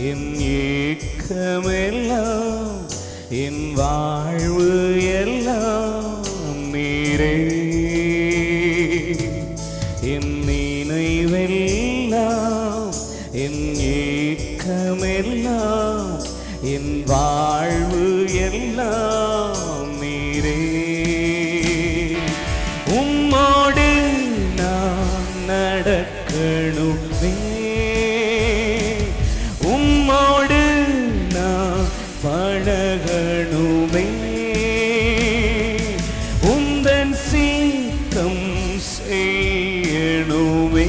என் ஏக்கமெல்லாம் என் வாழ்வு எல்லாம் நீரே. என் நினைவெல்லாம் என் ஏக்கமெல்லாம் என் வாழ்வு எல்லாம் நீரே. உம்மோடு நான் நடக்கணுமே, உம்மோடு நான் பழகணுமே, உந்தன் சித்தம் செய்யணுமே.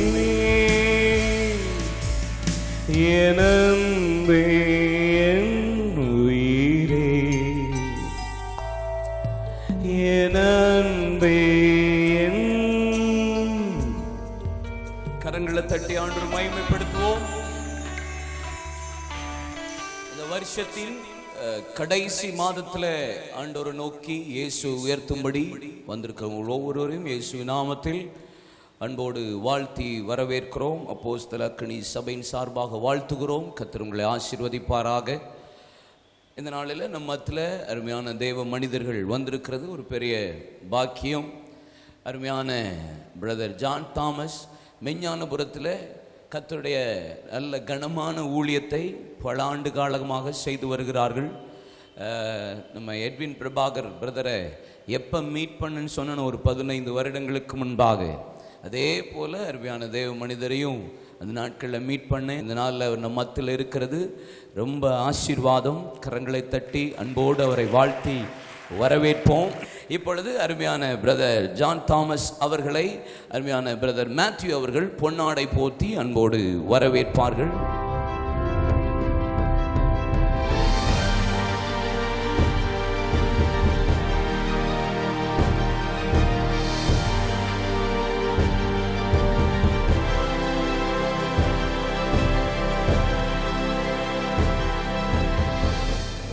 என் அன்பே என் உயிரே, என் அன்பே என். கரங்களை தட்டி ஆண்டவரை மகிமைப்படுத்துவோம். இந்த வருஷத்தின் கடைசி மாதத்துல ஆண்டவரை நோக்கி இயேசு உயர்த்தும்படி வந்திருக்கிறவங்க ஒவ்வொருவரையும் இயேசு நாமத்தில் அன்போடு வாழ்த்தி வரவேற்கிறோம். அப்போஸ்தல அக்கினி சபையின் சார்பாக வாழ்த்துகிறோம். கர்த்தர் உங்களை ஆசீர்வதிப்பாராக. இந்த நாளில் நம்ம மத்தியில் அருமையான தேவ மனிதர்கள் வந்திருக்கிறது ஒரு பெரிய பாக்கியம். அருமையான பிரதர் ஜான் தாமஸ் மெஞ்ஞானபுரத்தில் கர்த்தருடைய நல்ல கனமான ஊழியத்தை பல ஆண்டு காலமாக செய்து வருகிறார்கள். நம்ம எட்வின் பிரபாகர் பிரதரை எப்போ மீட் பண்ணுன்னு சொன்ன ஒரு 15 வருடங்களுக்கு முன்பாக, அதே போல் அருமையான தேவ மனிதரையும் அந்த நாட்களில் மீட் பண்ண இந்த நாளில் அவர் நம்ம மத்தியில் இருக்கிறது ரொம்ப ஆசீர்வாதம். கரங்களை தட்டி அன்போடு அவரை வாழ்த்தி வரவேற்போம். இப்பொழுது அருமையான பிரதர் ஜான் தாமஸ் அவர்களை அருமையான பிரதர் மேத்யூ அவர்கள் பொன்னாடை போத்தி அன்போடு வரவேற்பார்கள்.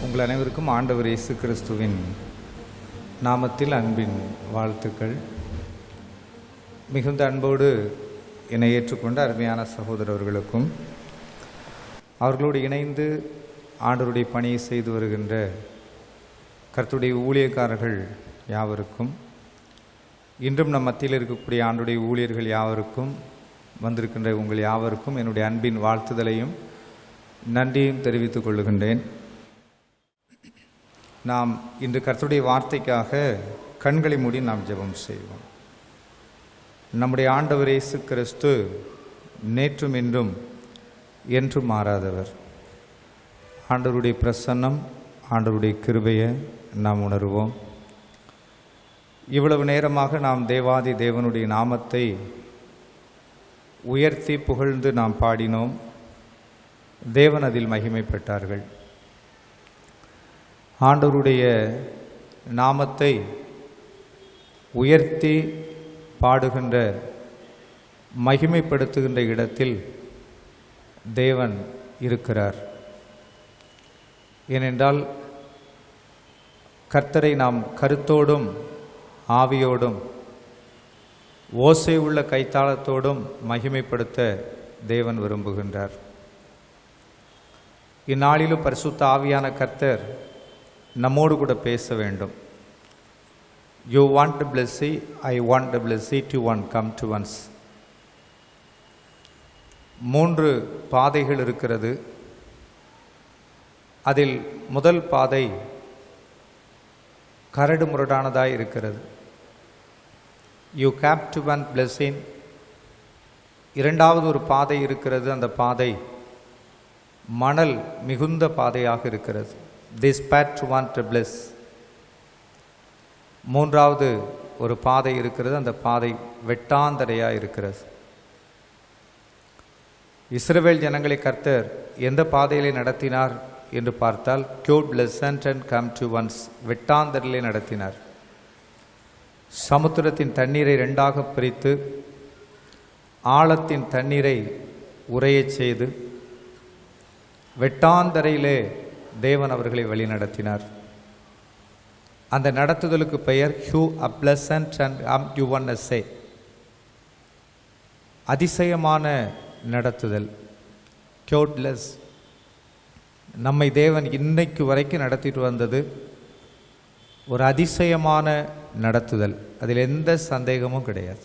உங்கள் அனைவருக்கும் ஆண்டவர் இயேசு கிறிஸ்துவின் நாமத்தில் அன்பின் வாழ்த்துக்கள். மிகுந்த அன்போடு என்னை ஏற்றுக்கொண்ட அருமையான சகோதரர்களுக்கும், அவர்களோடு இணைந்து ஆண்டவருடைய பணியை செய்து வருகின்ற கர்த்தருடைய ஊழியக்காரர்கள் யாவருக்கும், இன்றும் நம் மத்தியில் இருக்கக்கூடிய ஆண்டவருடைய ஊழியர்கள் யாவருக்கும், வந்திருக்கின்ற உங்கள் யாவருக்கும் என்னுடைய அன்பின் வாழ்த்துதலையும் நன்றியும் தெரிவித்துக் கொள்ளுகின்றேன். நாம் இன்று கர்த்தருடைய வார்த்தைக்காக கண்களை மூடி நாம் ஜெபம் செய்வோம். நம்முடைய ஆண்டவர் இயேசு கிறிஸ்து நேற்றும் இன்றும் என்றும் மாறாதவர். ஆண்டவருடைய பிரசன்னம், ஆண்டவருடைய கிருபையை நாம் உணர்வோம். இவ்வளவு நேரமாக நாம் தேவாதி தேவனுடைய நாமத்தை உயர்த்தி புகழ்ந்து நாம் பாடினோம். தேவன் அதில் மகிமைப்பட்டார்கள். ஆண்டவருடைய நாமத்தை உயர்த்தி பாடுகின்ற மகிமைப்படுத்துகின்ற இடத்தில் தேவன் இருக்கிறார். ஏனென்றால் கர்த்தரை நாம் கருத்தோடும் ஆவியோடும் ஓசை உள்ள கைத்தாளத்தோடும் மகிமைப்படுத்த தேவன் விரும்புகின்றார். இந்நாளிலும் பரிசுத்த ஆவியான கர்த்தர் நம்மோடு கூட பேச வேண்டும். You want a blessing, I want a blessing to one, come to once. 3 பாதைகள் இருக்கிறது. அதில் முதல் பாதை கரடு முரடானதாய் இருக்கிறது. You come to one blessing. இரண்டாவது ஒரு பாதை இருக்கிறது. அந்த பாதை மணல் மிகுந்த பாதையாக இருக்கிறது. This path to want to bless. மூன்றாவது ஒரு பாதை இருக்கிறது. அந்த பாதை வெட்டாந்தரையாக இருக்கிறது. இஸ்ரவேல் ஜனங்களை கர்த்தர் எந்த பாதையிலே நடத்தினார் என்று பார்த்தால், cute pleasant and come to once, வெட்டாந்தரிலே நடத்தினார். சமுத்திரத்தின் தண்ணீரை ரெண்டாக பிரித்து ஆழத்தின் தண்ணீரை உறையச் செய்து வெட்டாந்தரையிலே தேவன் அவர்களை வழி நடத்தினார். அந்த நடத்துதலுக்கு பெயர் who a pleasant and come to once, அதிசயமான நடத்துதல், கியூட்லெஸ். நம்மை தேவன் இன்னைக்கு வரைக்கும் நடத்திட்டு வந்தது ஒரு அதிசயமான நடத்துதல், அதில் எந்த சந்தேகமும் கிடையாது.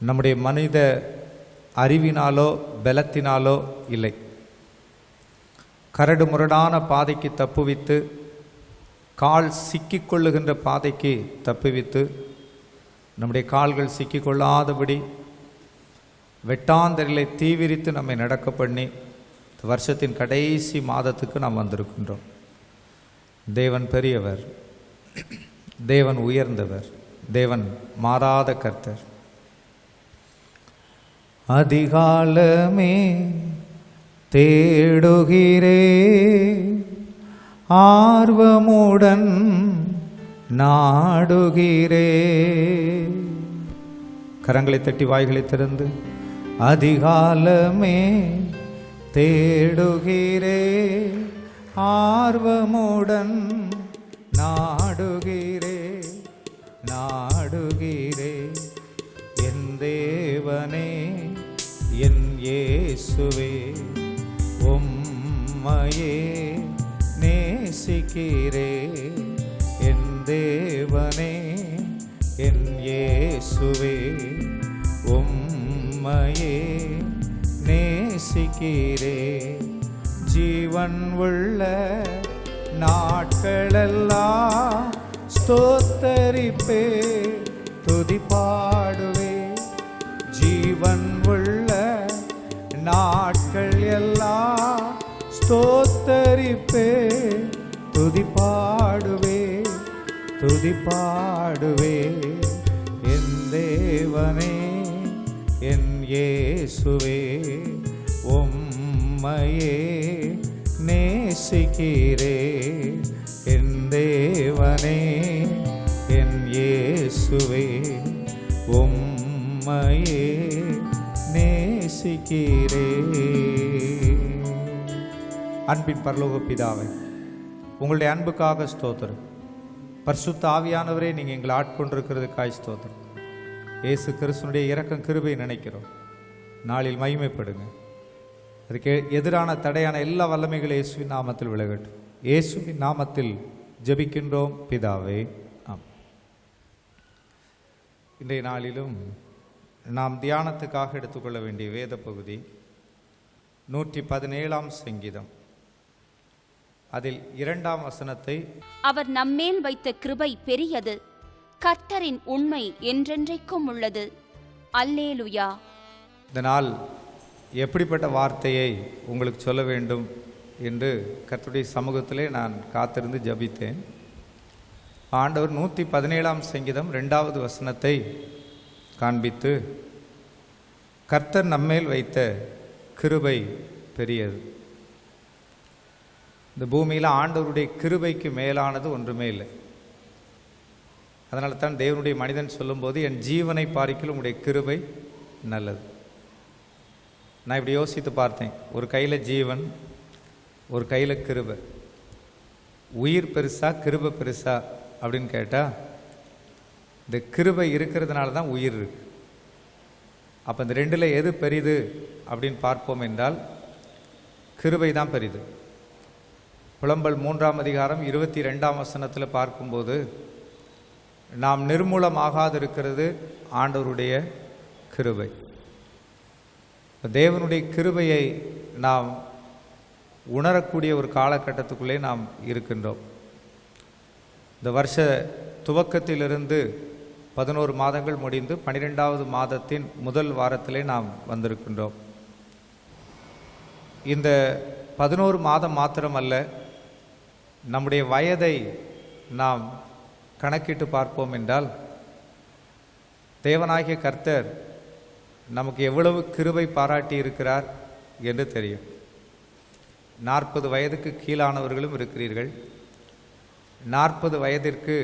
நம்முடைய மனித அறிவினாலோ பலத்தினாலோ இல்லை. கரடு முரடான பாதைக்கு தப்புவித்து, கால் சிக்கிக்கொள்ளுகின்ற பாதைக்கு தப்புவித்து, நம்முடைய கால்கள் சிக்கிக்கொள்ளாதபடி வெட்டாந்தரிலை தீவிரித்து நம்மை நடக்க பண்ணி வருஷத்தின் கடைசி மாதத்துக்கு நாம் வந்திருக்கின்றோம். தேவன் பெரியவர், தேவன் உயர்ந்தவர், தேவன் மாறாத கர்த்தர். அதிகாலமே தேடுகிறே, ஆர்வமுடன் நாடுகிறே. கரங்களை தட்டி வாய்களை திறந்து, அதிகாலமே தேடுகிறே, ஆர்வமுடன் நாடுகிறே, நாடுகிறே. என் தேவனே, என் இயேசுவே, உம்மையே நேசிக்கிறே. என் தேவனே, என் இயேசுவே, உம்மையே நேசிக்கிறே. ஜீவன் உள்ள நாட்களெல்லாம் ஸ்தோத்தரிப்பே, துதி பாடுவே. ஜீவன் உள்ள நாட்கள் எல்லாம் ஸ்தோத்தரிப்பே, துதி பாடுவே, துதி பாடுவே. என் தேவனே, என் இயேசுவே, உம்மையே நேசிக்கிறே. என் தேவனே, என் இயேசுவே, உம்மையே நேசிக்கிறே. அன்பின் பரலோக பிதாவே, உங்களுடைய அன்புக்காக ஸ்தோத்திரம். பரிசுத்த ஆவியானவரே, நீங்கள் எங்களை ஆட்கொண்டிருக்கிறதுக்காய் ஸ்தோத்திரம். இயேசு கிறிஸ்துனுடைய இரக்கம் கிருபை நினைக்கிறோம். நாளில் மகிமைப்படுங்க. அதுக்கு எதிரான தடையான எல்லா வல்லமைகளும் இயேசுவின் நாமத்தில் விலகட்டும். இயேசுவின் நாமத்தில் ஜெபிக்கின்றோம் பிதாவே, ஆம். இன்றைய நாளிலும் நாம் தியானத்துக்காக எடுத்துக்கொள்ள வேண்டிய வேத பகுதி 117ஆம் சங்கீதம். அதில் 2ஆம் வசனத்தை, அவர் நம்மேல் வைத்த கிருபை பெரியது, கர்த்தரின் உண்மை என்றென்றைக்கும் உள்ளது. அல்லேலுயா. இந்த நாள் எப்படிப்பட்ட வார்த்தையை உங்களுக்கு சொல்ல வேண்டும் என்று கர்த்தருடைய சமூகத்திலே நான் காத்திருந்து ஜபித்தேன். ஆண்டவர் 117ஆம் சங்கீதம் 2வது வசனத்தை காண்பித்து, கர்த்தர் நம்மேல் வைத்த கிருபை பெரியது. இந்த பூமியில் ஆண்டவருடைய கிருபைக்கு மேலானது ஒன்றுமே இல்லை. அதனால தான் தேவனுடைய மனிதன் சொல்லும்போது, என் ஜீவனை பாரிக்கிலும் உங்களுடைய கிருபை நல்லது. நான் இப்படி யோசித்து பார்த்தேன். ஒரு கையில் ஜீவன், ஒரு கையில் கிருபை. உயிர் பெருசா கிருபை பெருசா அப்படின்னு கேட்டால், இந்த கிருபை இருக்கிறதுனால தான் உயிர் இருக்கு. அப்போ இந்த ரெண்டில் எது பெரிது அப்படின்னு பார்ப்போம் என்றால், கிருபை தான் பெரிது. புலம்பல் 3ஆம் அதிகாரம் 22ஆம் வசனத்தில் பார்க்கும்போது, நாம் நிர்மூலமாகாதிருக்கிறது ஆண்டவருடைய கிருபை. தேவனுடைய கிருபையை நாம் உணரக்கூடிய ஒரு காலகட்டத்துக்குள்ளே நாம் இருக்கின்றோம். இந்த வருஷ துவக்கத்திலிருந்து 11 மாதங்கள் முடிந்து 12வது மாதத்தின் முதல் வாரத்திலே நாம் வந்திருக்கின்றோம். இந்த 11 மாதம் மாத்திரமல்ல, நம்முடைய வயதை நாம் கணக்கிட்டு பார்ப்போம் என்றால், தேவனாகிய கர்த்தர் நமக்கு எவ்வளவு கிருபை பாராட்டி இருக்கிறார் என்று தெரியும். 40 வயதுக்கு கீழானவர்களும் இருக்கிறீர்கள், 40 வயதிற்கு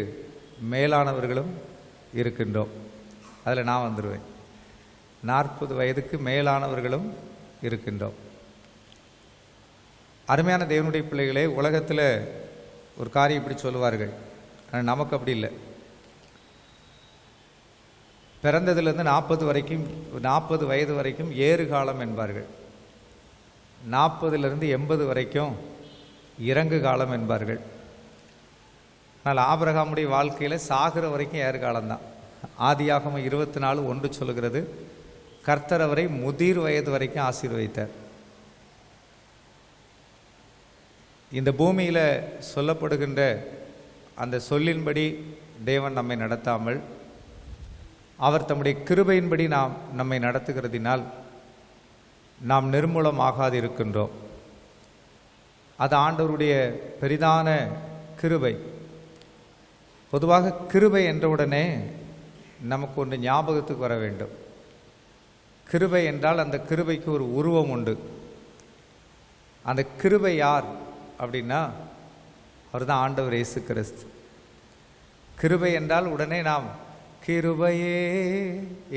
மேலானவர்களும் இருக்கின்றோம். அதில் நான் வந்துடுவேன். 40 வயதுக்கு மேலானவர்களும் இருக்கின்றோம். அருமையான தேவனுடைய பிள்ளைகளே, உலகத்தில் ஒரு காரியம் இப்படி சொல்லுவார்கள், ஆனால் நமக்கு அப்படி இல்லை. பிறந்ததுலேருந்து 40 வயது வரைக்கும் ஏறு காலம் என்பார்கள். 40லிருந்து 80 வரைக்கும் இறங்கு காலம் என்பார்கள். ஆனால் ஆபிரகாமுடைய வாழ்க்கையில் சாகிற வரைக்கும் ஏறு காலம்தான். ஆதியாகமம் 24:1 சொல்லுகிறது, கர்த்தர் அவரை முதிர் வயது வரைக்கும் ஆசீர்வதித்தார். இந்த பூமியில் சொல்லப்படுகின்ற அந்த சொல்லின்படி தேவன் நம்மை நடத்தாமல் அவர் தம்முடைய கிருபையின்படி நம்மை நடத்துகிறதினால் நாம் நிர்மூலமாகாது இருக்கின்றோம். அது ஆண்டவருடைய பெரிதான கிருபை. பொதுவாக கிருபை என்றவுடனே நமக்கு ஒன்று ஞாபகத்துக்கு வர வேண்டும். கிருபை என்றால் அந்த கிருபைக்கு ஒரு உருவம் உண்டு. அந்த கிருபை யார் அப்படின்னா அவர் தான் ஆண்டவர் இயேசு கிறிஸ்து. கிருபை என்றால் உடனே நாம் கிருபையே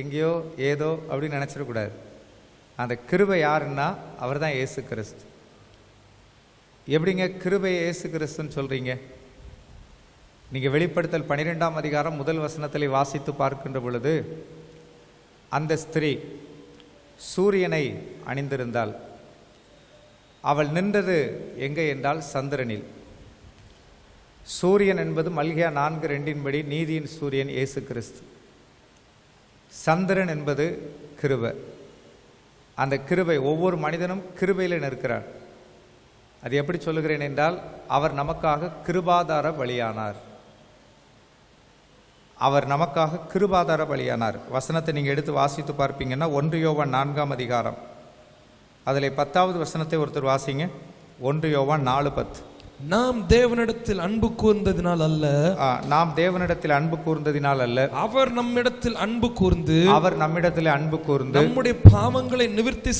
எங்கேயோ ஏதோ அப்படின்னு நினச்சிடக்கூடாது. அந்த கிருபை யாருன்னா அவர் தான் இயேசு கிறிஸ்து. எப்படிங்க கிருபை இயேசு கிறிஸ்துன்னு சொல்கிறீங்க? நீங்கள் வெளிப்படுத்தல் 12ஆம் அதிகாரம் 1 வசனத்தில் வாசித்து பார்க்கின்ற பொழுது, அந்த ஸ்திரீ சூரியனை அணிந்திருந்தாள். அவள் நின்றது எங்கே என்றால் சந்திரனில். சூரியன் என்பது மல்கியா 4:2 நீதியின் சூரியன் இயேசு கிறிஸ்து. சந்திரன் என்பது கிருபை. அந்த கிருபை, ஒவ்வொரு மனிதனும் கிருபையில் நிற்கிறார். அது எப்படி சொல்லுகிறேன் என்றால், அவர் நமக்காக கிருபாதார பலியானார். அவர் நமக்காக கிருபாதார பலியானார். வசனத்தை நீங்கள் எடுத்து வாசித்து பார்ப்பீங்கன்னா 1 யோவான் 4ஆம் அதிகாரம் அதில் 10வது வசனத்தை ஒருத்தர் வாசிங்க. 1 யோவான் 4:10. நாம் தேவனிடத்தில் அன்பு கூர்ந்ததினால் அல்ல, நாம் தேவனிடத்தில் அன்பு கூர்ந்ததினால் அல்ல, அவர் நம்மிடத்தில் அன்பு கூர்ந்து நம்முடைய பாவங்களை நிவிர்த்தி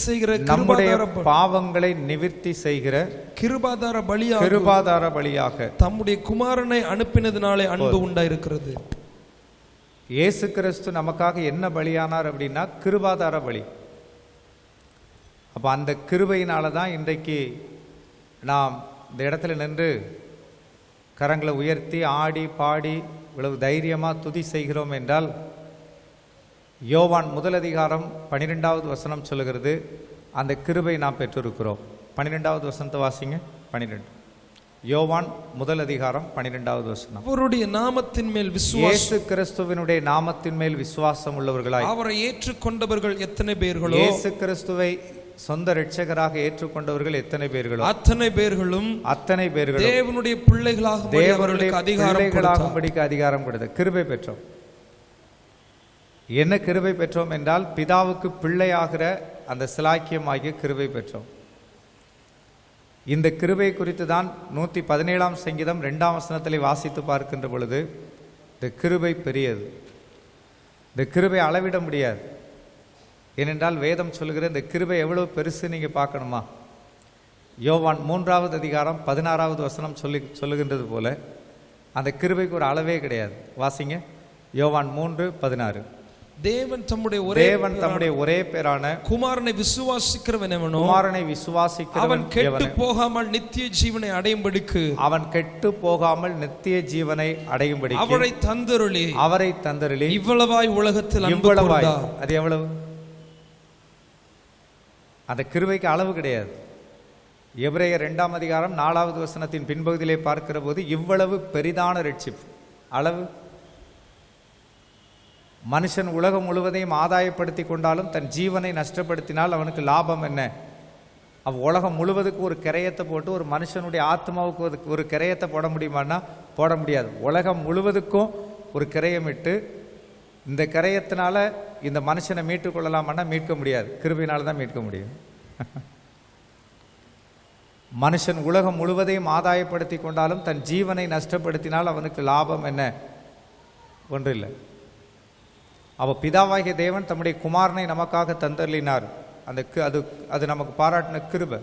செய்கிற கிருபாதார பலியாக தம்முடைய குமாரனை அனுப்பினதினாலே அன்பு உண்டாயிருக்கிறது. இயேசு கிறிஸ்து நமக்காக என்ன பலியானார் அப்படின்னா கிருபாதார பலி. அப்போ அந்த கிருபையினால தான் இன்றைக்கு நாம் இந்த இடத்துல நின்று கரங்களை உயர்த்தி ஆடி பாடி இவ்வளவு தைரியமாக துதி செய்கிறோம் என்றால், யோவான் 1 அதிகாரம் 12வது வசனம் சொல்லுகிறது, அந்த கிருபை நாம் பெற்றிருக்கிறோம். 12வது வசனத்தை வாசிங்க. 12 யோவான் 1 அதிகாரம் 12வது வசனம். அவருடைய நாமத்தின் மேல் இயேசு கிறிஸ்துவினுடைய நாமத்தின் மேல் விசுவாசம் உள்ளவர்களாய் அவரை ஏற்றுக்கொண்டவர்கள் எத்தனை பேர்களோ, இயேசு கிறிஸ்துவை சொந்த இரட்சகராக ஏற்றுக்கொண்டவர்கள் எத்தனை பேர்களோ அத்தனை பேர்களும் தேவனுடைய பிள்ளைகளாகும்படிக்கு அதிகாரம் கொடுத்த கிருபை பெற்றோம். என்ன கிருபை பெற்றோம் என்றால், பிதாவுக்கு பிள்ளையாகிற அந்த சிலாக்கியமாகிய கிருபை பெற்றோம். இந்த கிருபை குறித்து தான் 117ஆம் சங்கீதம் 2ஆம் வசனத்திலே வாசித்து பார்க்கின்ற பொழுது, இந்த கிருபை பெரியது, இந்த கிருபை அளவிட முடியாது. ஏனென்றால் வேதம் சொல்லுகிற இந்த கிருபை எவ்வளவு பெருசு நீங்கள் பார்க்கணுமா? யோவான் 3ஆவது அதிகாரம் 16வது வசனம் சொல்லுகின்றது போல அந்த கிருபைக்கு ஒரு அளவே கிடையாது. வாசிங்க. யோவான் 3:16. தேவன் தம்முடைய ஒரே பேரான குமாரனை விசுவாசிக்கிறவன் அவன் கெட்டு போகாமல் நித்திய ஜீவனை அடையும்படி அவரை தந்தருளி இவ்வளவாய் உலகத்தில் அது எவ்வளவு? அந்த கிருபைக்கு அளவு கிடையாது. எபிரேயர் 2ஆம் அதிகாரம் 4வது வசனத்தின் பின்பகுதியிலே பார்க்கிற போது, இவ்வளவு பெரிதான ரட்சிப்பு அளவு. மனுஷன் உலகம் முழுவதையும் ஆதாயப்படுத்தி கொண்டாலும் தன் ஜீவனை நஷ்டப்படுத்தினால் அவனுக்கு லாபம் என்ன? உலகம் முழுவதுக்கு ஒரு கிரயத்தை போட்டு ஒரு மனுஷனுடைய ஆத்மாவுக்கு ஒரு கிரயத்தை போட முடியுமான்னா போட முடியாது. உலகம் முழுவதுக்கும் ஒரு கிரயமிட்டு இந்த கிரயத்தினால இந்த மனுஷனை மீட்டு கொள்ளலாமான்னா மீட்க முடியாது. கிருபையினால தான் மீட்க முடியும். மனுஷன் உலகம் முழுவதையும் ஆதாயப்படுத்தி கொண்டாலும் தன் ஜீவனை நஷ்டப்படுத்தினால் அவனுக்கு லாபம் என்ன? ஒன்றில்லை. அவ பிதாவாகிய தேவன் தம்முடைய குமாரனை நமக்காக தந்தருளினார். அது நமக்கு பாராட்டின கிருபை.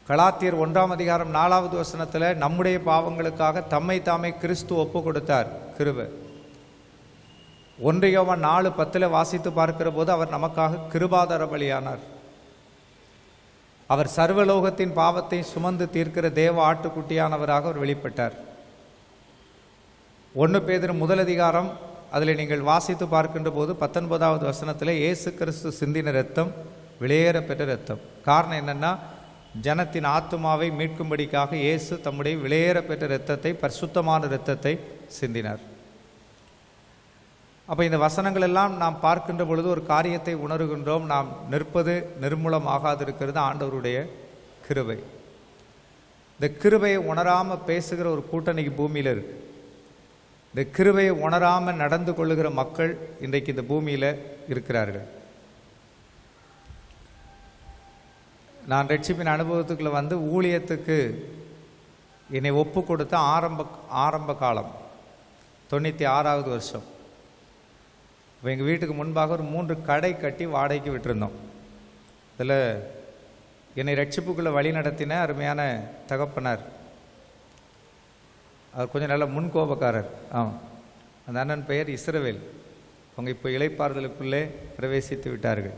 கலாத்தியர் 1:4 நம்முடைய பாவங்களுக்காக தம்மை தாமே கிறிஸ்து ஒப்பு கொடுத்தார், கிருபை. 1 யோவான் 4:10 வாசித்து பார்க்கிற போது அவர் நமக்காக கிருபாதார பலியானார். அவர் சர்வலோகத்தின் பாவத்தை சுமந்து தீர்க்கிற தேவ ஆட்டுக்குட்டியானவராக அவர் வெளிப்பட்டார். 1 பேதுரு 1 அதில் நீங்கள் வாசித்து பார்க்கின்ற போது 19வது வசனத்தில் இயேசு கிறிஸ்து சிந்தின இரத்தம் விலையேற பெற்ற இரத்தம். காரணம் என்னன்னா, ஜனத்தின் ஆத்துமாவை மீட்கும்படிக்காக இயேசு தம்முடைய விலையேற பெற்ற இரத்தத்தை, பரிசுத்தமான இரத்தத்தை சிந்தினார். அப்போ இந்த வசனங்கள் எல்லாம் நாம் பார்க்கின்ற பொழுது ஒரு காரியத்தை உணர்கின்றோம். நாம் நிற்பது நிர்மூலமாகாதிருக்கிறது ஆண்டவருடைய கிருபை. இந்த கிருபையை உணராமல் பேசுகிற ஒரு கூட்டணிக்கு பூமியில் இருக்கு. இந்த கிருபையை உணராமல் நடந்து கொள்ளுகிற மக்கள் இன்றைக்கு இந்த பூமியில் இருக்கிறார்கள். நான் ரட்சிப்பின் அனுபவத்துக்குள்ள வந்து ஊழியத்துக்கு என்னை ஒப்பு கொடுத்த ஆரம்ப காலம் 96வது வருஷம். எங்கள் வீட்டுக்கு முன்பாக ஒரு 3 கடை கட்டி வாடகைக்கு விட்டுருந்தோம். இதில் என்னை ரட்சிப்புக்குள்ளே வழி நடத்தின அருமையான தகப்பனார். அவர் கொஞ்சம் நல்ல முன்கோபக்காரர். அந்த அண்ணன் பெயர் இஸ்ரவேல். அவங்க இப்போ இளைப்பாறுதலுக்குள்ளே பிரவேசித்து விட்டார்கள்.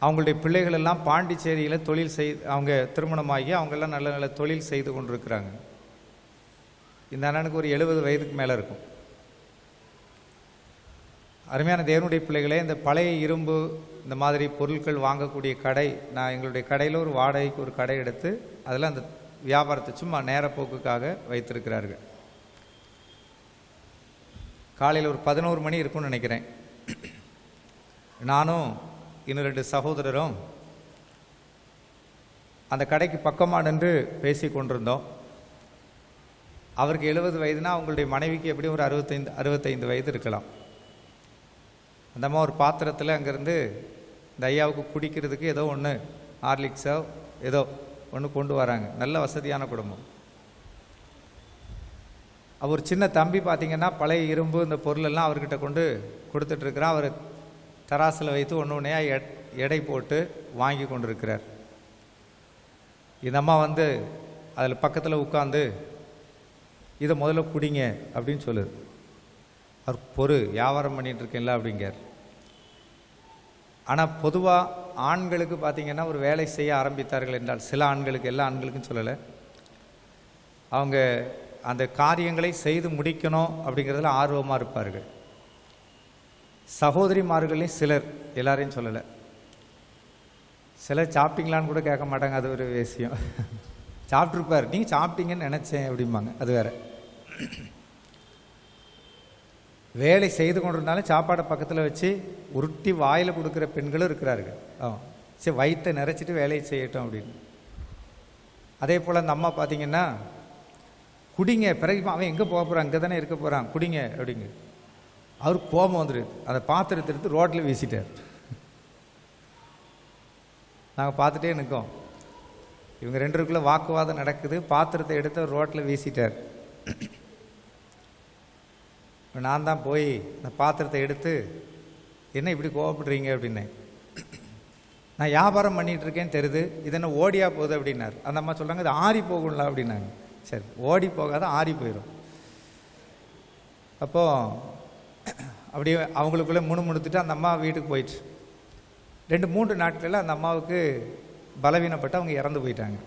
அவங்களுடைய பிள்ளைகள் எல்லாம் பாண்டிச்சேரியில் தொழில் அவங்க திருமணமாகி அவங்கெல்லாம் நல்ல நல்ல தொழில் செய்து கொண்டிருக்கிறாங்க. இந்த அண்ணனுக்கு ஒரு 70 வயதுக்கு மேலே இருக்கும். அருமையான தேவனுடைய பிள்ளைகளே, இந்த பழைய இரும்பு இந்த மாதிரி பொருட்கள் வாங்கக்கூடிய கடை, நான் எங்களுடைய கடையில் ஒரு வாடகைக்கு ஒரு கடை எடுத்து அதில் அந்த வியாபாரத்தை சும்மா நேரப்போக்குக்காக வைத்திருக்கிறார்கள். காலையில் ஒரு 11 மணி இருக்கும்னு நினைக்கிறேன். நானும் இன்னும் 2 சகோதரரும் அந்த கடைக்கு பக்கமாக நின்று பேசி கொண்டிருந்தோம். அவருக்கு 70 வயதுனா அவங்களுடைய மனைவிக்கு எப்படியும் ஒரு 65 வயது இருக்கலாம். அந்த அம்மா ஒரு பாத்திரத்தில் அங்கேருந்து இந்த ஐயாவுக்கு குடிக்கிறதுக்கு ஏதோ ஒன்று ஹார்லிக்ஸோ ஏதோ ஒன்று கொண்டு வராங்க. நல்ல வசதியான குடும்பம். அவர் சின்ன தம்பி பார்த்திங்கன்னா பழைய இரும்பு இந்த பொருளெல்லாம் அவர்கிட்ட கொண்டு கொடுத்துட்ருக்கிறான். அவர் தராசில் வைத்து ஒன்றையா எடை போட்டு வாங்கி கொண்டிருக்கிறார். இந்த அம்மா வந்து அதில் பக்கத்தில் உட்காந்து இதை முதல்ல குடிங்க அப்படின்னு சொல்லுது. அவர் வியாபாரம் பண்ணிகிட்டு இருக்கேன்ல அப்படிங்கார். ஆனால் பொதுவாக ஆண்களுக்கு பார்த்திங்கன்னா ஒரு வேலை செய்ய ஆரம்பித்தார்கள் என்றால், சில ஆண்களுக்கு, எல்லா ஆண்களுக்கும் சொல்லலை, அவங்க அந்த காரியங்களை செய்து முடிக்கணும் அப்படிங்கிறதுல ஆர்வமாக இருப்பார்கள். சகோதரிமார்களையும் சிலர், எல்லாரையும் சொல்லலை, சிலர் சாப்பிட்டீங்களான்னு கூட கேட்க மாட்டாங்க. அது ஒரு விஷயம். சாப்பிட்ருப்பார், நீங்கள் சாப்பிட்டீங்கன்னு நினச்சேன் அப்படிம்பாங்க. அது வேறு. வேலை செய்து கொண்டிருந்தாலும் சாப்பாடை பக்கத்தில் வச்சு உருட்டி வாயில் கொடுக்குற பெண்களும் இருக்கிறார்கள். சரி, வயிற்றை நிறைச்சிட்டு வேலையை செய்யட்டும் அப்படின்னு. அதே போல் அந்த அம்மா பார்த்திங்கன்னா, குடிங்க, பிறகு அவன் எங்கே போக போகிறான், அங்கே தானே இருக்க போகிறான், குடிங்க அப்படிங்க. அவர் கோபம் வந்துடுது. அந்த பாத்திரத்தை எடுத்து ரோட்டில் வீசிட்டார். நாங்கள் பார்த்துட்டே நிற்கோம். இவங்க 2 பேருக்குள்ள வாக்குவாதம் நடக்குது. பாத்திரத்தை எடுத்து ரோட்டில் வீசிட்டார். நான் தான் போய் இந்த பாத்திரத்தை எடுத்து, என்ன இப்படி கோவப்படுறீங்க அப்படின்னேன். நான் வியாபாரம் பண்ணிகிட்ருக்கேன்னு தெரியுது, இது என்ன ஓடியா போகுது அப்படின்னார். அந்த அம்மா சொல்கிறாங்க, இது ஆறி போகும்ல அப்படின்னாங்க. சரி, ஓடி போகாத, ஆறி போயிடும். அப்போது அப்படியே அவங்களுக்குள்ளே முணுமுணுத்துட்டு அந்த அம்மா வீட்டுக்கு போயிடுச்சு. 2-3 நாட்களில் அந்த அம்மாவுக்கு பலவீனப்பட்டு அவங்க இறந்து போயிட்டாங்க.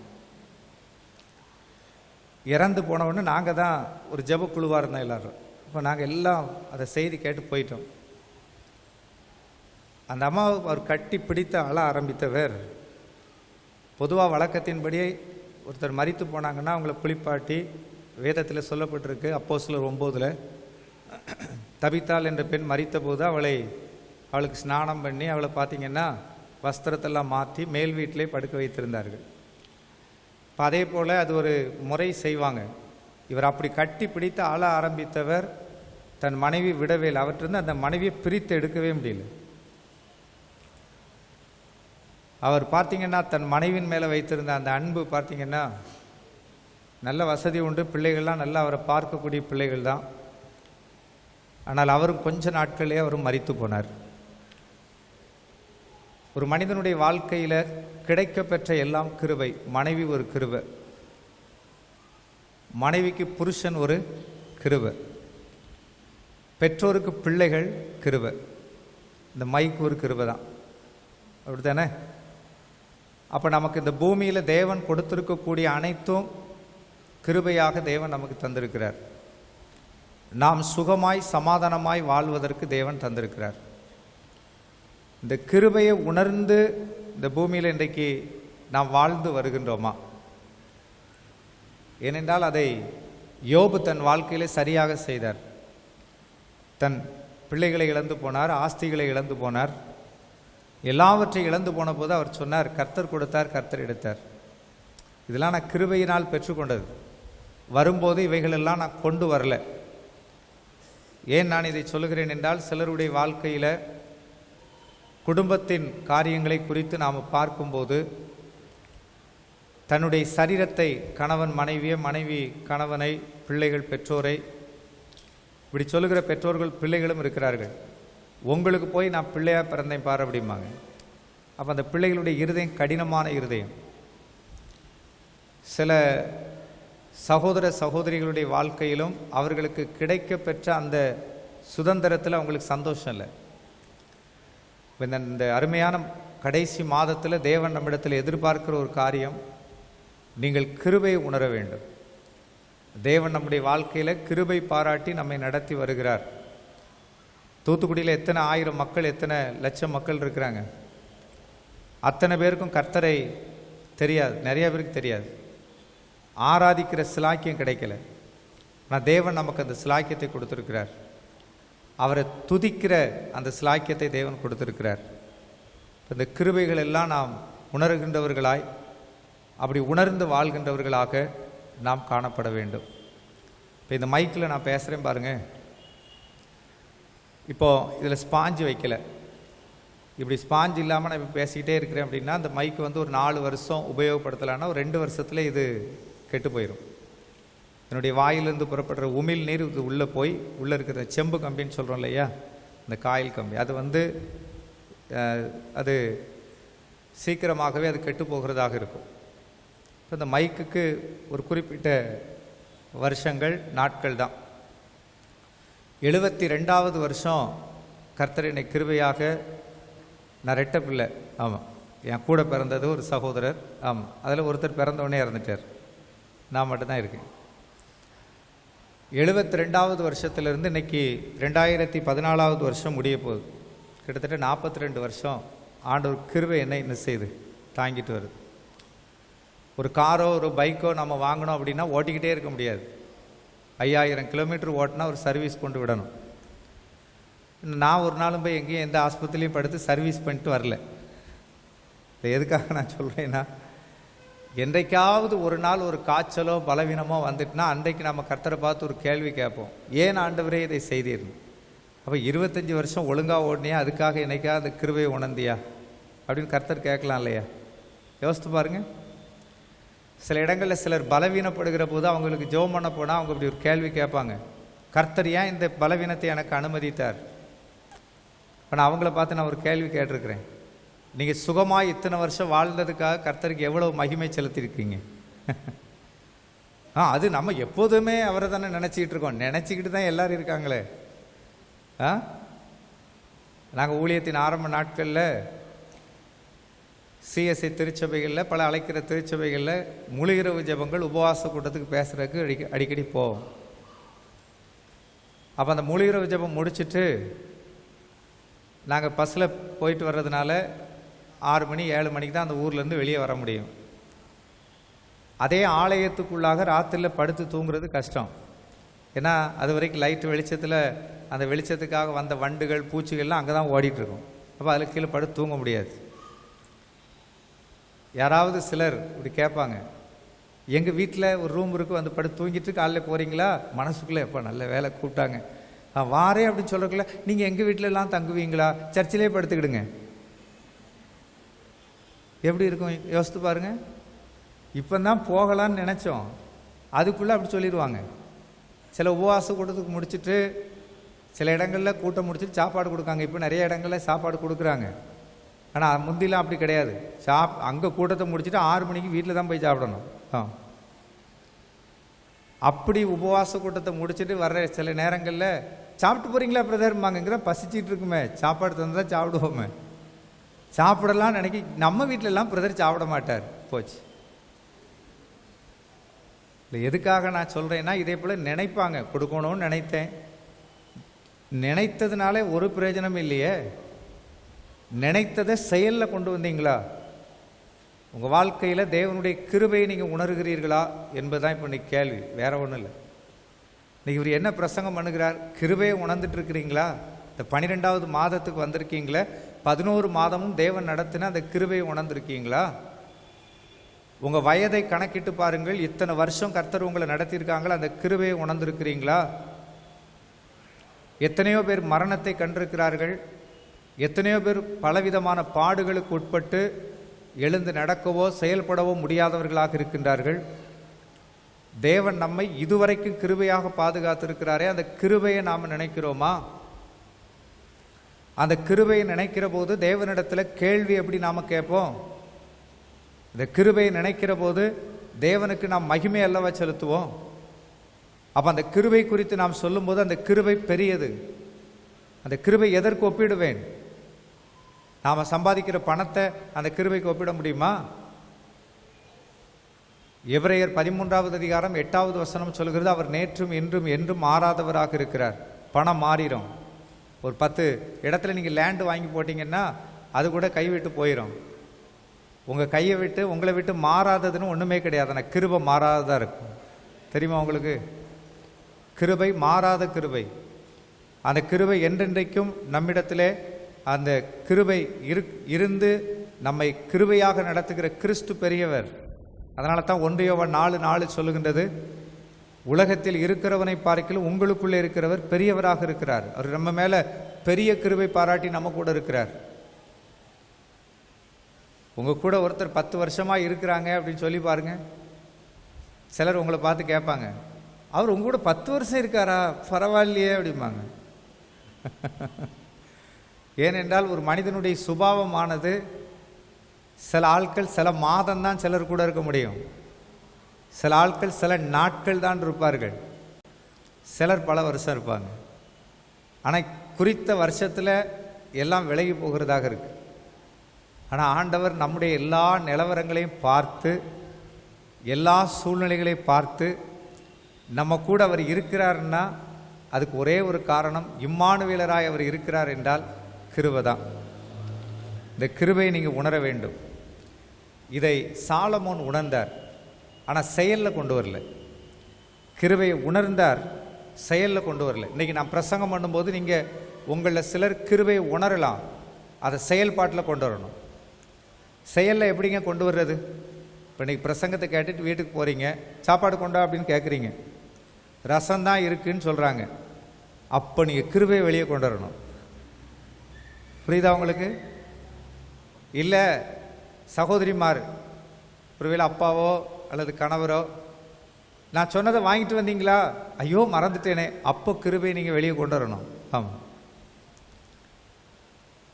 இறந்து போனவுடனே நாங்கள் தான் ஒரு ஜெபக்குழுவாக இருந்தோம் எல்லோரும். இப்போ நாங்கள் எல்லாம் அதை செய்தி கேட்டு போயிட்டோம். அந்த அம்மாவை அவர் கட்டி பிடித்து அழ ஆரம்பித்தவர். பொதுவாக வழக்கத்தின்படியே ஒருத்தர் மரித்து போனாங்கன்னா அவங்கள குளிப்பாட்டி, வேதத்தில் சொல்லப்பட்டிருக்கு அப்போஸ்தலர் 9 தபித்தாள் என்ற பெண் மரித்த போது அவளுக்கு ஸ்நானம் பண்ணி அவளை பார்த்திங்கன்னா வஸ்திரத்தெல்லாம் மாற்றி மேல் வீட்டிலே படுக்க வைத்திருந்தார்கள். இப்போ அதே போல் அது ஒரு முறை செய்வாங்க. இவர் அப்படி கட்டி பிடித்து ஆள ஆரம்பித்தவர் தன் மனைவி விடவே இல்லை. அவற்றிருந்து அந்த மனைவியை பிரித்து எடுக்கவே முடியல. அவர் பார்த்திங்கன்னா தன் மனைவின் மேலே வைத்திருந்த அந்த அன்பு பார்த்திங்கன்னா, நல்ல வசதி உண்டு, பிள்ளைகள்லாம் நல்லா அவரை பார்க்கக்கூடிய பிள்ளைகள் தான். ஆனால் அவரும் கொஞ்ச நாட்களே அவரும் மரித்து போனார். ஒரு மனிதனுடைய வாழ்க்கையில் கிடைக்கப்பெற்ற எல்லாம் கிருபை. மனைவி ஒரு கிருபை, மனைவிக்கு புருஷன் ஒரு கிருபை, பெற்றோருக்கு பிள்ளைகள் கிருபை, இந்த மைக்கு ஒரு கிருபை தான். அப்படித்தானே? அப்போ நமக்கு இந்த பூமியில் தேவன் கொடுத்திருக்கக்கூடிய அனைத்தும் கிருபையாக தேவன் நமக்கு தந்திருக்கிறார். நாம் சுகமாய் சமாதானமாய் வாழ்வதற்கு தேவன் தந்திருக்கிறார். இந்த கிருபையை உணர்ந்து இந்த பூமியில் இன்றைக்கு நாம் வாழ்ந்து வருகின்றோமா? ஏனென்றால் அதை யோபு தன் வாழ்க்கையிலே சரியாக செய்தார். தன் பிள்ளைகளை இழந்து போனார், ஆஸ்திகளை இழந்து போனார், எல்லாவற்றையும் இழந்து போன போது அவர் சொன்னார், கர்த்தர் கொடுத்தார், கர்த்தர் எடுத்தார். இதெல்லாம் நான் கிருபையினால் பெற்றுக்கொண்டது. வரும்போது இவைகளெல்லாம் நான் கொண்டு வரல. ஏன் நான் இதை சொல்லுகிறேன் என்றால், சிலருடைய வாழ்க்கையில் குடும்பத்தின் காரியங்களை குறித்து நாம் பார்க்கும்போது தன்னுடைய சரீரத்தை, கணவன் மனைவியை, மனைவி கணவனை, பிள்ளைகள் பெற்றோரை, இப்படி சொல்லுகிற பெற்றோர்கள் பிள்ளைகளும் இருக்கிறார்கள். உங்களுக்கு போய் நான் பிள்ளையா பிறந்தேன் பாரு அப்படிம்பாங்க. அப்போ அந்த பிள்ளைகளுடைய இருதயம் கடினமான இருதயம். சில சகோதர சகோதரிகளுடைய வாழ்க்கையிலும் அவர்களுக்கு கிடைக்க பெற்ற அந்த சுதந்திரத்தில் அவங்களுக்கு சந்தோஷம் இல்லை. இந்த அருமையான கடைசி மாதத்தில் தேவன் நம்மிடத்தில் எதிர்பார்க்கிற ஒரு காரியம், நீங்கள் கிருபையை உணர வேண்டும். தேவன் நம்முடைய வாழ்க்கையில் கிருபை பாராட்டி நம்மை நடத்தி வருகிறார். தூத்துக்குடியில் எத்தனை ஆயிரம் மக்கள், எத்தனை லட்சம் மக்கள் இருக்கிறாங்க. அத்தனை பேருக்கும் கர்த்தரை தெரியாது, நிறைய பேருக்கு தெரியாது. ஆராதிக்கிற சிலாக்கியம் கிடைக்கல. ஆனால் தேவன் நமக்கு அந்த சிலாக்கியத்தை கொடுத்துருக்கிறார். அவரை துதிக்கிற அந்த சிலாக்கியத்தை தேவன் கொடுத்திருக்கிறார். இந்த கிருபைகள் எல்லாம் நாம் உணர்கின்றவர்களாய், அப்படி உணர்ந்து வாழ்கின்றவர்களாக நாம் காணப்பட வேண்டும். இப்போ இந்த மைக்கில் நான் பேசுகிறேன் பாருங்க. இப்போது இதில் ஸ்பாஞ்சு வைக்கலை. இப்படி ஸ்பாஞ்சு இல்லாமல் நான் இப்போ பேசிக்கிட்டே இருக்கிறேன் அப்படின்னா, அந்த மைக்கு ஒரு 4 வருஷம் உபயோகப்படுத்தலான்னா ஒரு 2 வருஷத்தில் இது கெட்டு போயிடும். என்னுடைய வாயிலிருந்து புறப்படுற உமிழ் நீர் இது உள்ளே போய், உள்ளே இருக்கிற செம்பு கம்பின்னு சொல்கிறோம் இல்லையா, இந்த காயில் கம்பி, அது அது சீக்கிரமாகவே அது கெட்டு போகிறதாக இருக்கும். இப்போ இந்த மைக்குக்கு ஒரு குறிப்பிட்ட வருஷங்கள், நாட்கள் தான். 72வது வருஷம் கர்த்தர் என்னை கிருபையாக, நான் ரெட்ட பிள்ளை, ஆமாம், என் கூட பிறந்தது ஒரு சகோதரர், ஆமாம், அதில் ஒருத்தர் பிறந்தவொடனே இறந்துட்டார், நான் மட்டும்தான் இருக்கேன். 72வது வருஷத்துலேருந்து இன்னைக்கு 2014வது வருஷம் முடிய போகுது. கிட்டத்தட்ட 42 வருஷம் ஆண்டவர் கிருபை என்னை என்ன செய்து தாங்கிட்டு வருது. ஒரு காரோ ஒரு பைக்கோ நம்ம வாங்கினோம் அப்படின்னா ஓட்டிக்கிட்டே இருக்க முடியாது. 5000 கிலோமீட்டர் ஓட்டினா ஒரு சர்வீஸ் கொண்டு விடணும். நான் ஒரு நாளும் போய் எங்கேயும் எந்த ஆஸ்பத்திரிலையும் படுத்து சர்வீஸ் பண்ணிட்டு வரல. எதுக்காக நான் சொல்கிறேன்னா, என்றைக்காவது ஒரு நாள் ஒரு காய்ச்சலோ பலவீனமோ வந்துட்டுனா அன்றைக்கு நம்ம கர்த்தரை பார்த்து ஒரு கேள்வி கேட்போம், ஏன் ஆண்டவரே இதை செய்தீர்னு. அப்போ 25 வருஷம் ஒழுங்காக ஓடினியா, அதுக்காக என்னைக்காவது அந்த கிருபையை உணர்ந்தியா அப்படின்னு கர்த்தர் கேட்கலாம் இல்லையா? யோசித்து பாருங்க. சில இடங்களில் சிலர் பலவீனப்படுகிற போது அவங்களுக்கு ஜெபம் பண்ண போனால் அவங்க இப்படி ஒரு கேள்வி கேட்பாங்க, கர்த்தர் ஏன் இந்த பலவீனத்தை எனக்கு அனுமதித்தார்? ஆனால் அவங்கள பார்த்து நான் ஒரு கேள்வி கேட்டிருக்கிறேன், நீங்கள் சுகமாக இத்தனை வருஷம் வாழ்ந்ததுக்காக கர்த்தருக்கு எவ்வளோ மகிமை செலுத்தியிருக்கீங்க? அது நம்ம எப்போதுமே அவரை தானே நினச்சிக்கிட்டு இருக்கோம். நினச்சிக்கிட்டு தான் எல்லோரும் இருக்காங்களே. நாங்கள் ஊழியத்தின் ஆரம்ப நாட்களில் சிஎஸ்ஐ திருச்சபைகளில், பல அழைக்கிற திருச்சபைகளில் முழுகிரவு ஜெபங்கள், உபவாச கூட்டத்துக்கு பேசுகிறதுக்கு அடிக்கடி போவோம். அப்போ அந்த முழுகிரவு ஜெபம் முடிச்சுட்டு நாங்கள் பஸ்ஸில் போயிட்டு வர்றதுனால 6 மணி 7 மணிக்கு தான் அந்த ஊர்லேருந்து வெளியே வர முடியும். அதே ஆலயத்துக்குள்ளாக ராத்திரியில் படுத்து தூங்குறது கஷ்டம். ஏன்னா அது வரைக்கும் லைட்டு வெளிச்சத்தில், அந்த வெளிச்சத்துக்காக வந்த வண்டுகள் பூச்சிகள்லாம் அங்கே தான் ஓடிட்டுருக்கும். அப்போ அதில் கீழே படுத்து தூங்க முடியாது. யாராவது சிலர் இப்படி கேட்பாங்க, எங்கள் வீட்டில் ஒரு ரூம் இருக்குது, வந்து படுத்து தூங்கிட்டு காலையில் போகிறீங்களா? மனசுக்குள்ளே எப்போ நல்ல வேலை கூப்பிட்டாங்க, வாரே அப்படின்னு சொல்கிறக்குள்ள, நீங்கள் எங்கள் வீட்டிலலாம் தங்குவீங்களா? சர்ச்சிலே படுத்துக்கிடுங்க. எப்படி இருக்கும் யோசித்து பாருங்க. இப்போ தான் போகலான்னு நினச்சோம், அதுக்குள்ளே அப்படி சொல்லிடுவாங்க. சில உபவாச கூட்டத்துக்கு முடிச்சுட்டு சில இடங்களில் கூட்டம் முடிச்சுட்டு சாப்பாடு கொடுக்காங்க. இப்போ நிறைய இடங்களில் சாப்பாடு கொடுக்குறாங்க. ஆனால் முந்திலாம் அப்படி கிடையாது. அங்கே கூட்டத்தை முடிச்சுட்டு 6 மணிக்கு வீட்டில் தான் போய் சாப்பிடணும். அப்படி உபவாச கூட்டத்தை முடிச்சுட்டு வர்ற சில நேரங்களில் சாப்பிட்டு போகிறீங்களா பிரதர்மாங்கிற, பசிச்சிட்டு இருக்குமே, சாப்பாடு தந்தால் சாப்பிடுவோமே, சாப்பிடலாம் நினைக்கி நம்ம வீட்டிலலாம் பிரதர் சாப்பிட மாட்டார். போச்சு. இல்லை, எதுக்காக நான் சொல்கிறேன்னா, இதே போல் நினைப்பாங்க, கொடுக்கணும்னு நினைத்தேன், நினைத்ததுனால ஒரு பிரயோஜனம் இல்லையே. நினைத்ததை செயலில் கொண்டு வந்தீங்களா? உங்கள் வாழ்க்கையில் தேவனுடைய கிருபையை நீங்கள் உணர்கிறீர்களா என்பதுதான் இப்போ இன்னைக்கு கேள்வி, வேற ஒன்றும் இல்லை. இன்னைக்கு இவர் என்ன பிரசங்கம் பண்ணுகிறார்? கிருபையை உணர்ந்துட்டு இருக்கிறீங்களா? இந்த 12வது மாதத்துக்கு வந்திருக்கீங்களே, 11 மாதமும் தேவன் நடத்தின அந்த கிருபையை உணர்ந்திருக்கீங்களா? உங்கள் வயதை கணக்கிட்டு பாருங்கள், இத்தனை வருஷம் கர்த்தர் உங்களை நடத்தியிருக்காங்களா, அந்த கிருபையை உணர்ந்திருக்கிறீங்களா? எத்தனையோ பேர் மரணத்தை கண்டிருக்கிறார்கள், எத்தனையோ பேர் பலவிதமான பாடுகளுக்கு உட்பட்டு எழுந்து நடக்கவோ செயல்படவோ முடியாதவர்களாக இருக்கின்றார்கள். தேவன் நம்மை இதுவரைக்கும் கிருபையாக பாதுகாத்திருக்கிறாரே, அந்த கிருபையை நாம் நினைக்கிறோமா? அந்த கிருபையை நினைக்கிற போது தேவனிடத்தில் கேள்வி எப்படி நாம் கேட்போம்? இந்த கிருபையை நினைக்கிற போது தேவனுக்கு நாம் மகிமை அல்லவா செலுத்துவோம்? அப்போ அந்த கிருபை குறித்து நாம் சொல்லும்போது அந்த கிருபை பெரியது. அந்த கிருபை எதற்கு ஒப்பிடுவேன்? நாம் சம்பாதிக்கிற பணத்தை அந்த கிருபைக்கு ஒப்பிட முடியுமா? எபிரேயர் 13வது அதிகாரம் 8வது வசனம் சொல்கிறது, அவர் நேற்றும் இன்றும் என்றும் மாறாதவராக இருக்கிறார். பணம் மாறிடும். ஒரு 10 இடத்துல நீங்கள் லேண்டு வாங்கி போட்டிங்கன்னா அது கூட கைவிட்டு போயிடும். உங்கள் கையை விட்டு உங்களை விட்டு மாறாததுன்னு ஒன்றுமே கிடையாது. ஆனால் கிருபை மாறாததாக இருக்கும். தெரியுமா உங்களுக்கு? கிருபை மாறாத கிருபை. அந்த கிருபை என்றென்றைக்கும் நம்மிடத்திலே அந்த கிருபை இருந்து நம்மை கிருபையாக நடத்துகிற கிறிஸ்து பெரியவர். அதனால தான் 1 யோவான் 4:4 சொல்லுகின்றது, உலகத்தில் இருக்கிறவனை பார்க்கிலும் உங்களுக்குள்ளே இருக்கிறவர் பெரியவராக இருக்கிறார். அவர் நம்ம மேலே பெரிய கிருபை பாராட்டி நம்ம கூட இருக்கிறார். உங்கள் கூட ஒருத்தர் 10 வருஷமாக இருக்கிறாங்க அப்படின்னு சொல்லி பாருங்க. சிலர் உங்களை பார்த்து கேட்பாங்க, அவர் உங்க கூட 10 வருஷம் இருக்காரா, பரவாயில்லையே அப்படிம்பாங்க. ஏனென்றால் ஒரு மனிதனுடைய சுபாவமானது, சில ஆட்கள் சில மாதம்தான் சிலர் கூட இருக்க முடியும், சில ஆட்கள் சில நாட்கள் தான் இருப்பார்கள், சிலர் பல வருஷம் இருப்பாங்க. ஆனால் குறித்த வருஷத்தில் எல்லாம் விலகி போகிறதாக இருக்கு. ஆனால் ஆண்டவர் நம்முடைய எல்லா நிலவரங்களையும் பார்த்து, எல்லா சூழ்நிலைகளையும் பார்த்து நம்ம கூட அவர் இருக்கிறார்னா அதுக்கு ஒரே ஒரு காரணம், இம்மானுவேலராய் அவர் இருக்கிறார் என்றால் கிருபை தான். இந்த கிருபையை நீங்கள் உணர வேண்டும். இதை சாலமோன் உணர்ந்தார், ஆனால் செயலில் கொண்டு வரல. கிருபையை உணர்ந்தார், செயலில் கொண்டு வரல. இன்றைக்கி நான் பிரசங்கம் பண்ணும்போது நீங்கள் உங்களில் சிலர் கிருபையை உணரலாம், அதை செயல்பாட்டில் கொண்டு வரணும். செயலில் எப்படிங்க கொண்டு வர்றது? இப்போ இன்றைக்கி பிரசங்கத்தை கேட்டுட்டு வீட்டுக்கு போகிறீங்க, சாப்பாடு கொண்டா அப்படின்னு கேட்குறீங்க, ரசம்தான் இருக்குன்னு சொல்கிறாங்க. அப்போ நீங்கள் கிருபையை வெளியே கொண்டு வரணும். புரியுதா உங்களுக்கு? இல்லை சகோதரிமார், ஒருவேளை அப்பாவோ அல்லது கணவரோ, நான் சொன்னதை வாங்கிட்டு வந்தீங்களா, ஐயோ மறந்துட்டேனே, அப்போ கிருபையை நீங்கள் வெளியே கொண்டு வரணும். ஆமாம்.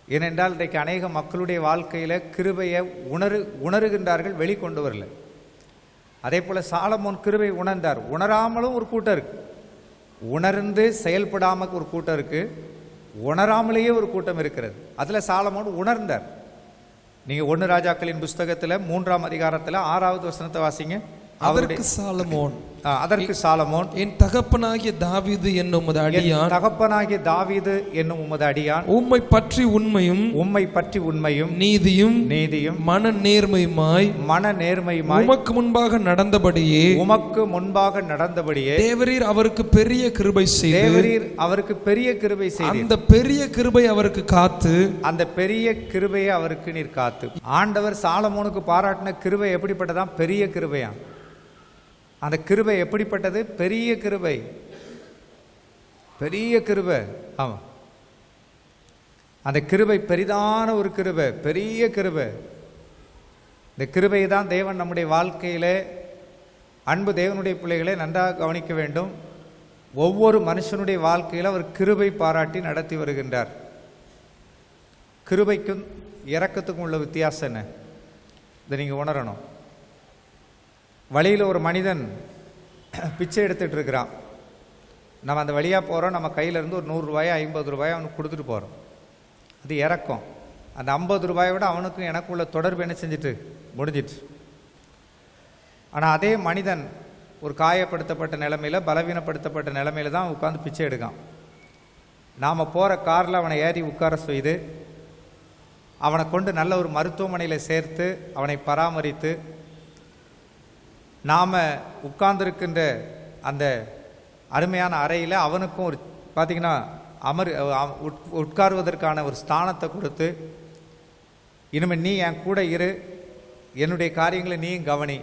ஏனென்றால் இன்றைக்கு அநேக மக்களுடைய வாழ்க்கையில் கிருபையை உணருகின்றார்கள், வெளிக்கொண்டு வரல. அதே போல் சாலமோன் கிருபை உணர்ந்தார். உணராமலும் ஒரு கூட்டம் இருக்கு, உணர்ந்து செயல்படாமல் ஒரு கூட்டம் இருக்கு, உணராமலேயே ஒரு கூட்டம் இருக்கிறது. அதில் சாலமோன் உணர்ந்தார். நீங்கள் 1 ராஜாக்களின் புஸ்தகத்தில் 3ஆம் அதிகாரத்தில் 6வது வசனத்தை வாசிங்க. அதற்கு சாலமோன், அதற்கு சாலமோன், என் தகப்பனாகிய தாவீது என்னும் உமது அடியான், தகப்பனாகிய தாவீது என்னும் உமது அடியான், உம்மை பற்றி உண்மையும் நீதியும் மன நேர்மையுமாய் உமக்கு முன்பாக நடந்தபடியே தேவரீர் அவருக்கு பெரிய கிருபை செய்து, அந்த பெரிய கிருபை அவருக்கு காத்து, அந்த பெரிய கிருபையை அவருக்கு நீர் காத்து. ஆண்டவர் சாலமோனுக்கு பாராட்டின கிருபை எப்படிப்பட்டதான்? பெரிய கிருபையா. அந்த கிருபை எப்படிப்பட்டது? பெரிய கிருபை, பெரிய கிருபை. ஆமாம், அந்த கிருபை பெரிதான ஒரு கிருபை, பெரிய கிருபை. இந்த கிருபை தான் தேவன் நம்முடைய வாழ்க்கையிலே, அன்பு தேவனுடைய பிள்ளைகளை நன்றாக கவனிக்க வேண்டும். ஒவ்வொரு மனுஷனுடைய வாழ்க்கையில் அவர் கிருபை பாராட்டி நடத்தி வருகின்றார். கிருபைக்கும் இரக்கத்துக்கும் உள்ள வித்தியாசம் என்ன, இதை நீங்கள் உணரணும். வழியில் ஒரு மனிதன் பிச்சை எடுத்துகிட்டு இருக்கிறான். நம்ம அந்த வழியாக போகிறோம், நம்ம கையிலேருந்து ஒரு 100 ரூபாயோ 50 ரூபாயோ அவனுக்கு கொடுத்துட்டு போகிறோம். அது இறக்கம். அந்த 50 ரூபாயை விட அவனுக்கும் எனக்கும் உள்ள தொடர்பு என்ன செஞ்சுட்டு முடிஞ்சிட்டு. ஆனால் அதே மனிதன் ஒரு காயப்படுத்தப்பட்ட நிலைமையில், பலவீனப்படுத்தப்பட்ட நிலைமையில் தான் உட்காந்து பிச்சை எடுக்கான். நாம் போகிற காரில் அவனை ஏறி உட்கார செய்து அவனை கொண்டு நல்ல ஒரு மருத்துவமனையில் சேர்த்து அவனை பராமரித்து நாம் உட்கார்ந்துருக்கின்ற அந்த அருமையான அறையில் அவனுக்கும் ஒரு பார்த்திங்கன்னா உட்காருவதற்கான ஒரு ஸ்தானத்தை கொடுத்து, இனிமேல் நீ என் கூட இரு, என்னுடைய காரியங்களை நீயும் கவனி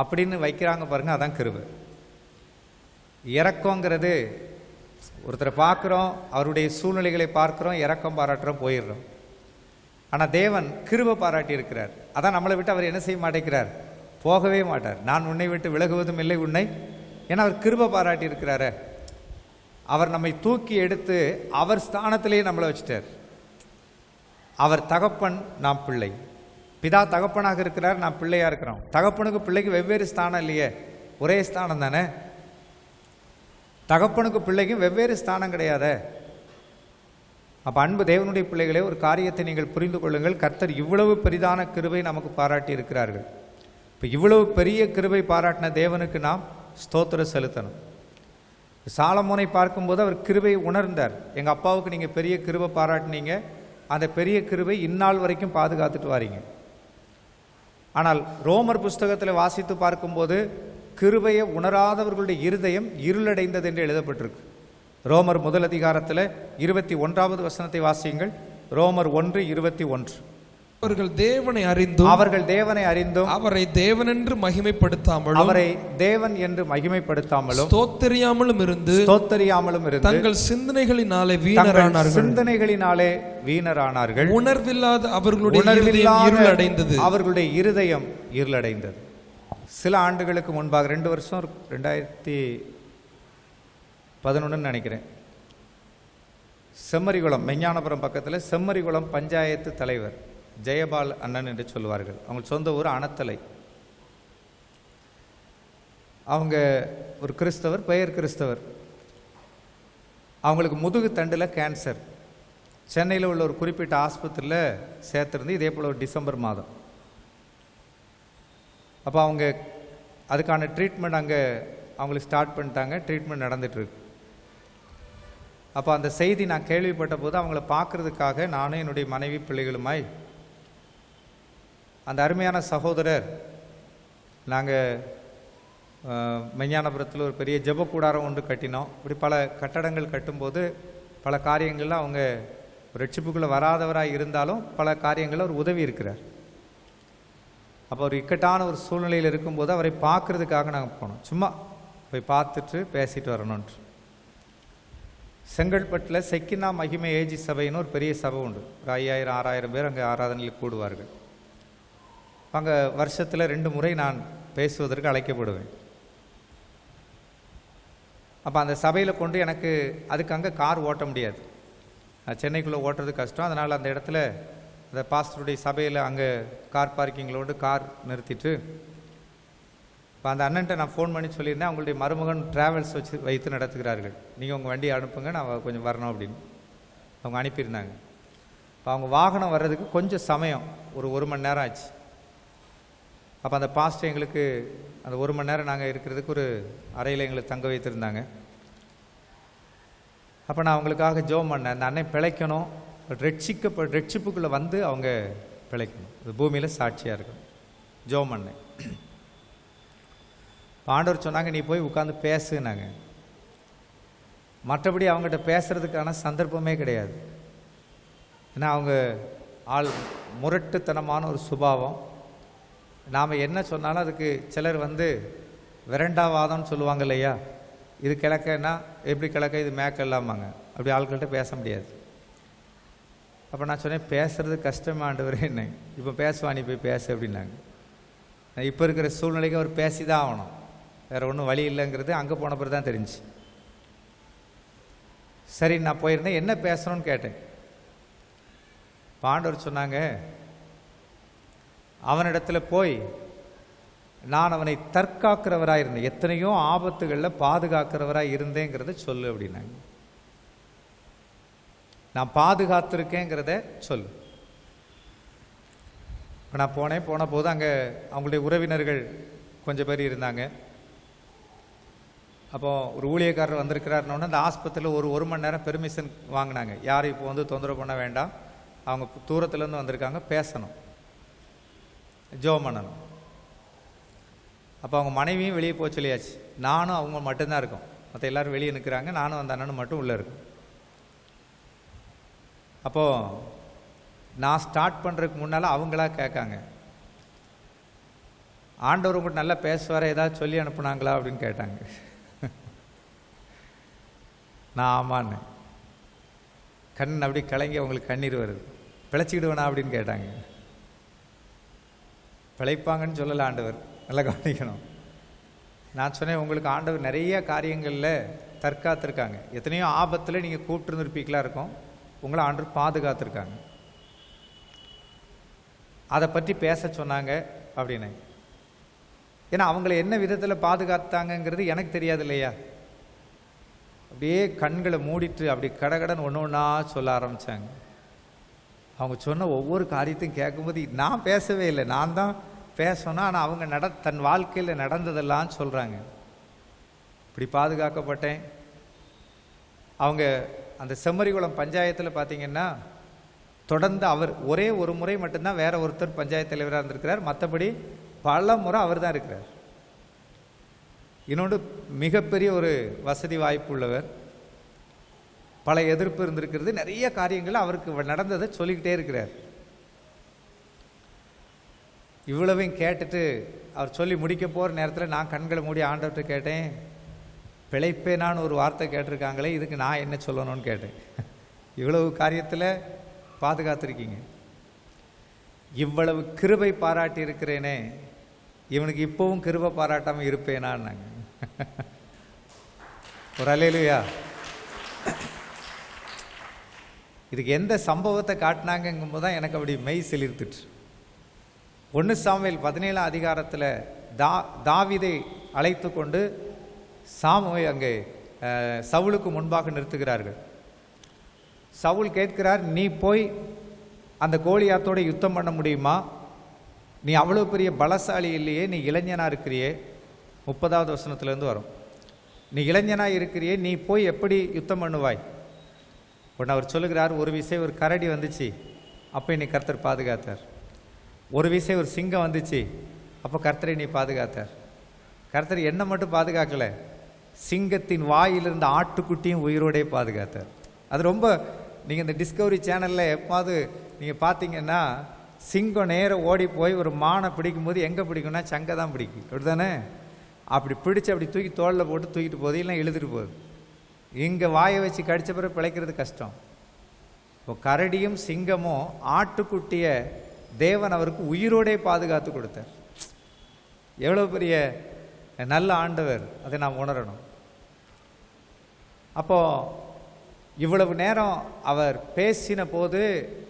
அப்படின்னு வைக்கிறாங்க பாருங்க. அதான் கிருபை. இரக்கங்கிறது ஒருத்தரை பார்க்குறோம், அவருடைய சூழ்நிலைகளை பார்க்குறோம், இரக்கம் பாராட்டுறோம், போயிடுறோம். ஆனால் தேவன் கிருபை பாராட்டி இருக்கிறார். அதான் நம்மளை விட்டு அவர் என்ன செய்ய மாட்டேங்கிறார், போகவே மாட்டார். நான் உன்னை விட்டு விலகுவதும் இல்லை உன்னை, ஏன்னா அவர் கிருபை பாராட்டி இருக்கிறாரு. அவர் நம்மை தூக்கி எடுத்து அவர் ஸ்தானத்திலேயே நம்மளை வச்சுட்டார். அவர் தகப்பன், நாம் பிள்ளை. பிதா தகப்பனாக இருக்கிறார், நாம் பிள்ளையாக இருக்கிறோம். தகப்பனுக்கு பிள்ளைக்கு வெவ்வேறு ஸ்தானம் இல்லையே, ஒரே ஸ்தானம் தானே. தகப்பனுக்கு பிள்ளைக்கும் வெவ்வேறு ஸ்தானம் கிடையாது. அப்போ அன்பு தேவனுடைய பிள்ளைகளே, ஒரு காரியத்தை நீங்கள் புரிந்து கொள்ளுங்கள். கர்த்தர் இவ்வளவு பெரிதான கிருபை நமக்கு பாராட்டி இருக்கிறார்கள். இப்போ இவ்வளவு பெரிய கிருபை பாராட்டின தேவனுக்கு நாம் ஸ்தோத்திரம் செலுத்தணும். சாலமோனை பார்க்கும்போது அவர் கிருபையை உணர்ந்தார். எங்கள் அப்பாவுக்கு நீங்கள் பெரிய கிருபை பாராட்டினீங்க, அந்த பெரிய கிருபை இந்நாள் வரைக்கும் பாதுகாத்துட்டு வாரீங்க. ஆனால் ரோமர் புஸ்தகத்தில் வாசித்து பார்க்கும்போது கிருபையை உணராதவர்களுடைய இருதயம் இருளடைந்தது என்று எழுதப்பட்டிருக்கு. ரோமர் 1 அதிகாரத்தில் 21வது வசனத்தை வாசியுங்கள். ரோமர் 1:21. அவர்கள் தேவனை அறிந்தும் அவரை தேவன் என்று மகிமைப்படுத்தாமலும் ஸ்தோத்திரியாமலும் இருந்து தங்கள் சிந்தனைகளினாலே வீணரானார்கள். உணர்வில்லாத அவர்களுடைய இருதயம் இருளடைந்தது. சில ஆண்டுகளுக்கு முன்பாக 2 வருஷம் 2011 நினைக்கிறேன், செம்மரிகுளம், மெஞ்ஞானபுரம் பக்கத்தில் செம்மரிகுளம் பஞ்சாயத்து தலைவர் ஜெயபால் அண்ணன் என்று சொல்லுவார்கள். அவங்க சொந்த ஊர் அனத்தலை. அவங்க ஒரு கிறிஸ்தவர், பெயர் கிறிஸ்தவர். அவங்களுக்கு முதுகு தண்டில் கேன்சர். சென்னையில் உள்ள ஒரு குறிப்பிட்ட ஆஸ்பத்திரியில் சேர்த்துருந்து, இதே போல் ஒரு டிசம்பர் மாதம். அப்போ அவங்க அதுக்கான ட்ரீட்மெண்ட் அங்கே அவங்களுக்கு ஸ்டார்ட் பண்ணிட்டாங்க. ட்ரீட்மெண்ட் நடந்துகிட்ருக்கு. அப்போ அந்த செய்தி நான் கேள்விப்பட்ட போது அவங்கள பார்க்குறதுக்காக நானும் என்னுடைய மனைவி பிள்ளைகளுமாய் அந்த அருமையான சகோதரர், நாங்கள் மெஞ்ஞானபுரத்தில் ஒரு பெரிய ஜெப கூடாரம் ஒன்று கட்டினோம். இப்படி பல கட்டடங்கள் கட்டும்போது பல காரியங்களில் அவங்க ரட்சிப்புக்குள்ளே வராதவராக இருந்தாலும் பல காரியங்களில் ஒரு உதவி இருக்கிறார். அப்போ ஒரு இக்கட்டான ஒரு சூழ்நிலையில் இருக்கும்போது அவரை பார்க்குறதுக்காக நாங்கள் போனோம். சும்மா போய் பார்த்துட்டு பேசிட்டு வரணுன்ட்டு. செங்கல்பட்டில் செக்கினா மகிமை ஏஜி சபைன்னு ஒரு பெரிய சபை உண்டு. ஒரு 5000-6000 பேர் அங்கே ஆராதனையில் கூடுவார்கள். அங்கே வருஷத்தில் 2 முறை நான் பேசுவதற்கு அழைக்கப்படுவேன். அப்போ அந்த சபையில் கொண்டு எனக்கு அதுக்கு அங்கே கார் ஓட்ட முடியாது, சென்னைக்குள்ளே ஓட்டுறது கஷ்டம். அதனால் அந்த இடத்துல அந்த பாஸ்டருடைய சபையில் அங்கே கார் பார்க்கிங்களோடு கார் நிறுத்திட்டு, இப்போ அந்த அண்ணன்ட்ட நான் ஃபோன் பண்ணி சொல்லியிருந்தேன், அவங்களுடைய மருமகன் ட்ராவல்ஸ் வைத்து நடத்துகிறார்கள், நீங்கள் உங்கள் வண்டியை அனுப்புங்க, நான் கொஞ்சம் வரணும் அப்படின்னு. அவங்க அனுப்பியிருந்தாங்க. இப்போ அவங்க வாகனம் வர்றதுக்கு கொஞ்சம் சமயம், ஒரு 1 மணி நேரம் ஆச்சு. அப்போ அந்த பாஸ்டர் எங்களுக்கு அந்த 1 மணி நேரம் நாங்கள் இருக்கிறதுக்கு ஒரு அறையில் எங்களை தங்க வைத்திருந்தாங்க. அப்போ நான் அவங்களுக்காக ஜெபம் பண்ணேன். அந்த அன்னை பிழைக்கணும், ரட்சிப்புக்குள்ளே வந்து அவங்க பிழைக்கணும், அது பூமியில் சாட்சியாக இருக்கணும். ஜெபம் பண்ணேன். ஆண்டவர் சொன்னாங்க, நீ போய் உட்காந்து பேசுனாங்க. மற்றபடி அவங்ககிட்ட பேசுகிறதுக்கான சந்தர்ப்பமே கிடையாது. ஏன்னா அவங்க ஆள் முரட்டுத்தனமான ஒரு சுபாவம். நாம் என்ன சொன்னாலும் அதுக்கு சிலர் வந்து விரண்டாவாதம்னு சொல்லுவாங்க இல்லையா, இது கிழக்கன்னா எப்படி கிழக்க, இது மேக்க இல்லாமாங்க. அப்படி ஆட்கள்கிட்ட பேச முடியாது. அப்போ நான் சொன்னேன், பேசுறது கஷ்டமாண்டவர் என்ன, இப்போ பேசுவா, நீ போய் பேசு அப்படின்னாங்க. இப்போ இருக்கிற சூழ்நிலைக்கு அவர் பேசி தான் ஆகணும், வேறு ஒன்றும் வழி இல்லைங்கிறது அங்கே போன பிறகு தான் தெரிஞ்சு. சரி, நான் போயிருந்தேன், என்ன பேசணும்னு கேட்டேன். ஆண்டவர் சொன்னாங்க, அவனிடத்துல போய் நான் அவனை தற்காக்கிறவராக இருந்தேன், எத்தனையோ ஆபத்துகளில் பாதுகாக்கிறவராக இருந்தேங்கிறத சொல்லு அப்படின்னாங்க. நான் பாதுகாத்திருக்கேங்கிறத சொல்லு. இப்போ நான் போன போது அங்கே அவங்களுடைய உறவினர்கள் கொஞ்சம் பேர் இருந்தாங்க. அப்போது ஒரு ஊழியக்காரர் வந்திருக்கிறாருன்னு அந்த ஆஸ்பத்திரியில் ஒரு மணி நேரம் பெர்மிஷன் வாங்கினாங்க. யாரும் இப்போ வந்து தொந்தரவு பண்ண வேண்டாம், அவங்க தூரத்துலேருந்து வந்திருக்காங்க, பேசணும், ஜெபம் பண்ணணும். அப்போ அவங்க மனைவியும் வெளியே போக சொல்லியாச்சு. நானும் அவங்க மட்டும்தான் இருக்கோம், மற்ற எல்லோரும் வெளியே நிற்கிறாங்க, நானும் அந்த அண்ணனும் மட்டும் உள்ளே இருக்கும். அப்போது நான் ஸ்டார்ட் பண்ணுறதுக்கு முன்னால் அவங்களா கேட்காங்க, ஆண்டவர் உங்கள்கிட்ட நல்லா பேசுவார, ஏதாவது சொல்லி அனுப்புனாங்களா அப்படின்னு கேட்டாங்க. நான் ஆமான்னு. கண் அப்படி கலங்கி அவங்களுக்கு கண்ணீர் வருது. பிழைச்சிக்கிடுவேனா அப்படின்னு கேட்டாங்க. பிழைப்பாங்கன்னு சொல்லலை ஆண்டவர், நல்லா கவனிக்கணும். நான் சொன்னேன், உங்களுக்கு ஆண்டவர் நிறைய காரியங்களில் தற்காத்திருக்காங்க, எத்தனையோ ஆபத்தில் நீங்கள் கூப்பிட்டுருந்துருப்பீங்களா இருக்கும், உங்களை ஆண்டவர் பாதுகாத்திருக்காங்க, அதை பற்றி பேச சொன்னாங்க அப்படின்னு. ஏன்னா அவங்கள என்ன விதத்தில் பாதுகாத்தாங்கங்கிறது எனக்கு தெரியாது இல்லையா. அப்படியே கண்களை மூடிட்டு அப்படி கடகடன் ஒன்று ஒன்றா சொல்ல ஆரம்பித்தாங்க. அவங்க சொன்ன ஒவ்வொரு காரியத்தையும் கேட்கும்போது நான் பேசவே இல்லை, நான் தான் பேசணும். ஆனால் அவங்க தன் வாழ்க்கையில் நடந்ததெல்லாம் சொல்கிறாங்க. இப்படி பாதுகாக்கப்பட்டேன். அவங்க அந்த செம்மறிகுளம் பஞ்சாயத்தில் பார்த்தீங்கன்னா தொடர்ந்து அவர் ஒரே ஒரு முறை மட்டும்தான் வேற ஒருத்தர் பஞ்சாயத்து தலைவராக இருந்திருக்கிறார், மற்றபடி பல முறை அவர் தான் இருக்கிறார். இன்னொன்று மிகப்பெரிய ஒரு வசதி வாய்ப்பு உள்ளவர், பல எதிர்ப்பு இருந்திருக்கிறது, நிறைய காரியங்கள் அவருக்கு நடந்ததை சொல்லிக்கிட்டே இருக்கிறார். இவ்வளவையும் கேட்டுட்டு அவர் சொல்லி முடிக்க போகிற நேரத்தில் நான் கண்களை மூடி ஆண்டவர்கிட்ட கேட்டேன், பிழைப்பேனான்னு ஒரு வார்த்தை கேட்டிருக்காங்களே, இதுக்கு நான் என்ன சொல்லணும்னு கேட்டேன். இவ்வளவு காரியத்தில் பாதுகாத்திருக்கீங்க, இவ்வளவு கிருபை பாராட்டி இருக்கிறேனே, இவனுக்கு இப்போவும் கிருபை பாராட்டாமல் இருப்பேனான்னாங்க. ஒரு அல்லேலூயா. இதுக்கு எந்த சம்பவத்தை காட்டினாங்கும்போது தான் எனக்கு அப்படி மெய் சிலிர்த்துட்டு. 1 சாமுவேல் 17 அதிகாரத்தில் தாவீதை அழைத்து கொண்டு சாமுவை அங்கே சவுலுக்கு முன்பாக நிறுத்துகிறார்கள். சவுல் கேட்கிறார், நீ போய் அந்த கோலியாத்தோட யுத்தம் பண்ண முடியுமா? நீ அவ்வளோ பெரிய பலசாலி இல்லையே, நீ இளைஞனாக இருக்கிறியே. 30வது வசனத்துலேருந்து வரும். நீ இளைஞனாக இருக்கிறியே, நீ போய் எப்படி யுத்தம் பண்ணுவாய்? உடனே அவர் சொல்லுகிறார், ஒரு விசை ஒரு கரடி வந்துச்சு, அப்போ என்னை கர்த்தர் பாதுகாத்தார். ஒரு விசை ஒரு சிங்கம் வந்துச்சு, அப்போ கர்த்தரை நீ பாதுகாத்தார். கர்த்தர் என்னை மட்டும் பாதுகாக்கலை, சிங்கத்தின் வாயிலிருந்த ஆட்டுக்குட்டியும் உயிரோடே பாதுகாத்தார். அது ரொம்ப, நீங்கள் இந்த டிஸ்கவரி சேனலில் எப்போது நீங்கள் பார்த்தீங்கன்னா சிங்கம் நேரம் ஓடி போய் ஒரு மானை பிடிக்கும்போது எங்கே பிடிக்கும்னா சங்கை தான் பிடிக்கும், அப்படி தானே? அப்படி பிடிச்சி அப்படி தூக்கி தோளில் போட்டு தூக்கிட்டு போகுது, இல்லைன்னா இழுத்துட்டு போகுது. இங்கே வாயை வச்சு கடித்த பிறகு பிழைக்கிறது கஷ்டம். இப்போ கரடியும் சிங்கமும் ஆட்டுக்குட்டியை தேவன் அவருக்கு உயிரோடே பாதுகாத்து கொடுத்தார். எவ்வளோ பெரிய நல்ல ஆண்டவர், அதை நாம் உணரணும். அப்போது இவ்வளவு நேரம் அவர் பேசின போது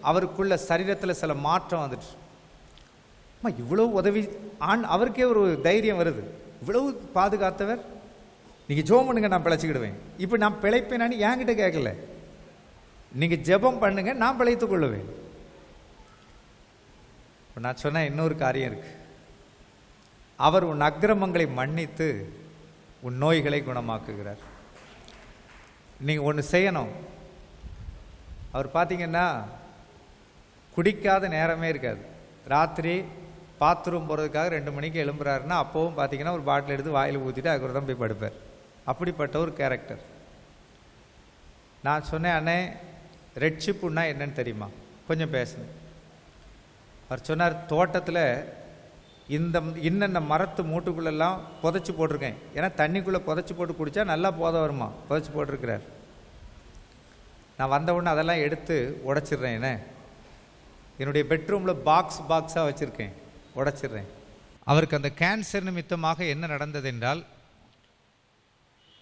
அவருக்குள்ள சரீரத்தில் சில மாற்றம் வந்துட்டு, இவ்வளவு உதவி அவருக்கே ஒரு தைரியம் வருது. இவ்வளவு பாதுகாத்தவர், நீங்கள் ஜெபம் பண்ணுங்க நான் பிழைச்சிக்கிடுவேன். இப்போ நான் பிழைப்பேனான்னு என்கிட்ட கேட்கல, நீங்கள் ஜெபம் பண்ணுங்க நான் பிழைத்து கொள்ளுவேன். இப்போ நான் சொன்ன இன்னொரு காரியம் இருக்கு. அவர் உன் அக்கிரமங்களை மன்னித்து உன் நோய்களை குணமாக்குகிறார். நீங்கள் ஒன்று செய்யணும். அவர் பார்த்தீங்கன்னா குடிக்காத நேரமே இருக்காது. ராத்திரி பாத்ரூம் போகிறதுக்காக 2 மணிக்கு எழும்புறாருன்னா அப்போவும் பார்த்தீங்கன்னா ஒரு பாட்டில் எடுத்து வாயில் ஊற்றிட்டு அதுக்கு தான் போய் படுப்பார். அப்படிப்பட்ட ஒரு கேரக்டர். நான் சொன்னேன், அண்ணே ரெட்ஷிப்புன்னா என்னன்னு தெரியுமா? கொஞ்சம் பேசுனேன். அவர் சொன்னார், தோட்டத்தில் இன்னென்ன மரத்து மூட்டுக்குள்ளெல்லாம் புதைச்சி போட்டிருக்கேன், ஏன்னா தண்ணிக்குள்ளே புதைச்சி போட்டு குடித்தா நல்லா போத வருமா, புதைச்சி போட்டிருக்கிறார். நான் வந்த உடனே அதெல்லாம் எடுத்து உடைச்சிட்றேன். என்ன, என்னுடைய பெட்ரூமில் பாக்ஸாக வச்சுருக்கேன், உடைச்சிட்றேன். அவருக்கு அந்த கேன்சர் நிமித்தமாக என்ன நடந்தது என்றால்,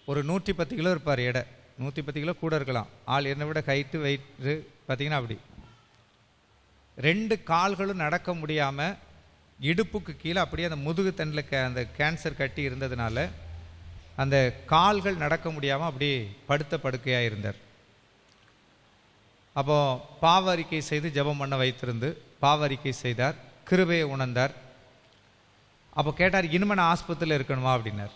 ஒரு 110 கிலோ இருப்பார் எடை. 110 கிலோ கூட இருக்கலாம். ஆள் என்னை விட ஹைட்டு வெயிட்டு பார்த்தீங்கன்னா அப்படி 2 கால்களும் நடக்க முடியாமல் இடுப்புக்கு கீழே அப்படியே அந்த முதுகு தண்டில் அந்த கேன்சர் கட்டி இருந்ததுனால அந்த கால்கள் நடக்க முடியாமல் அப்படி படுத்த படுக்கையாக இருந்தார். அப்போது பாவ அறிக்கை செய்து ஜெபம் பண்ண வைத்திருந்து பாவ அறிக்கை செய்தார், கிருபையை உணர்ந்தார். அப்போ கேட்டார், இனிமேல் நான் ஆஸ்பத்திரியில் இருக்கணுமா அப்படின்னார்.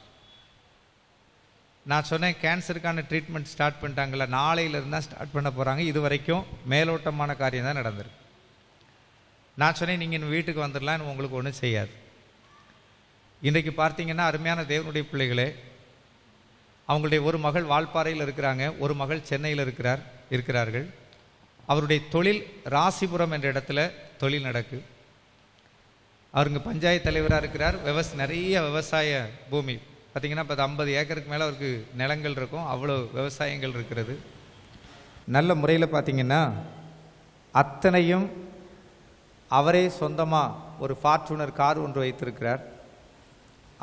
நான் சொன்னேன், கேன்சருக்கான ட்ரீட்மெண்ட் ஸ்டார்ட் பண்ணிட்டாங்களா, நாளையிலிருந்து தான் ஸ்டார்ட் பண்ண போகிறாங்க, இது வரைக்கும் மேலோட்டமான காரியம் தான் நடந்திருக்கு. நான் சொன்னேன், நீங்கள் இன்னும் வீட்டுக்கு வந்துடலாம், உங்களுக்கு ஒன்றும் செய்யாது. இன்றைக்கு பார்த்தீங்கன்னா அருமையான தேவனுடைய பிள்ளைகளே, அவங்களுடைய ஒரு மகள் வால்பாறையில் இருக்கிறாங்க, ஒரு மகள் சென்னையில் இருக்கிறார்கள். அவருடைய தொழில் ராசிபுரம் என்ற இடத்துல தொழில் நடக்கு. அவருங்க பஞ்சாயத்து தலைவராக இருக்கிறார். நிறைய விவசாய பூமி பார்த்திங்கன்னா இப்போ 50 ஏக்கருக்கு மேலே அவருக்கு நிலங்கள் இருக்கும், அவ்வளோ விவசாயங்கள் இருக்கிறது. நல்ல முறையில் பார்த்திங்கன்னா அத்தனையும் அவரே சொந்தமாக ஒரு ஃபார்ச்சூனர் கார் ஒன்று வைத்திருக்கிறார்.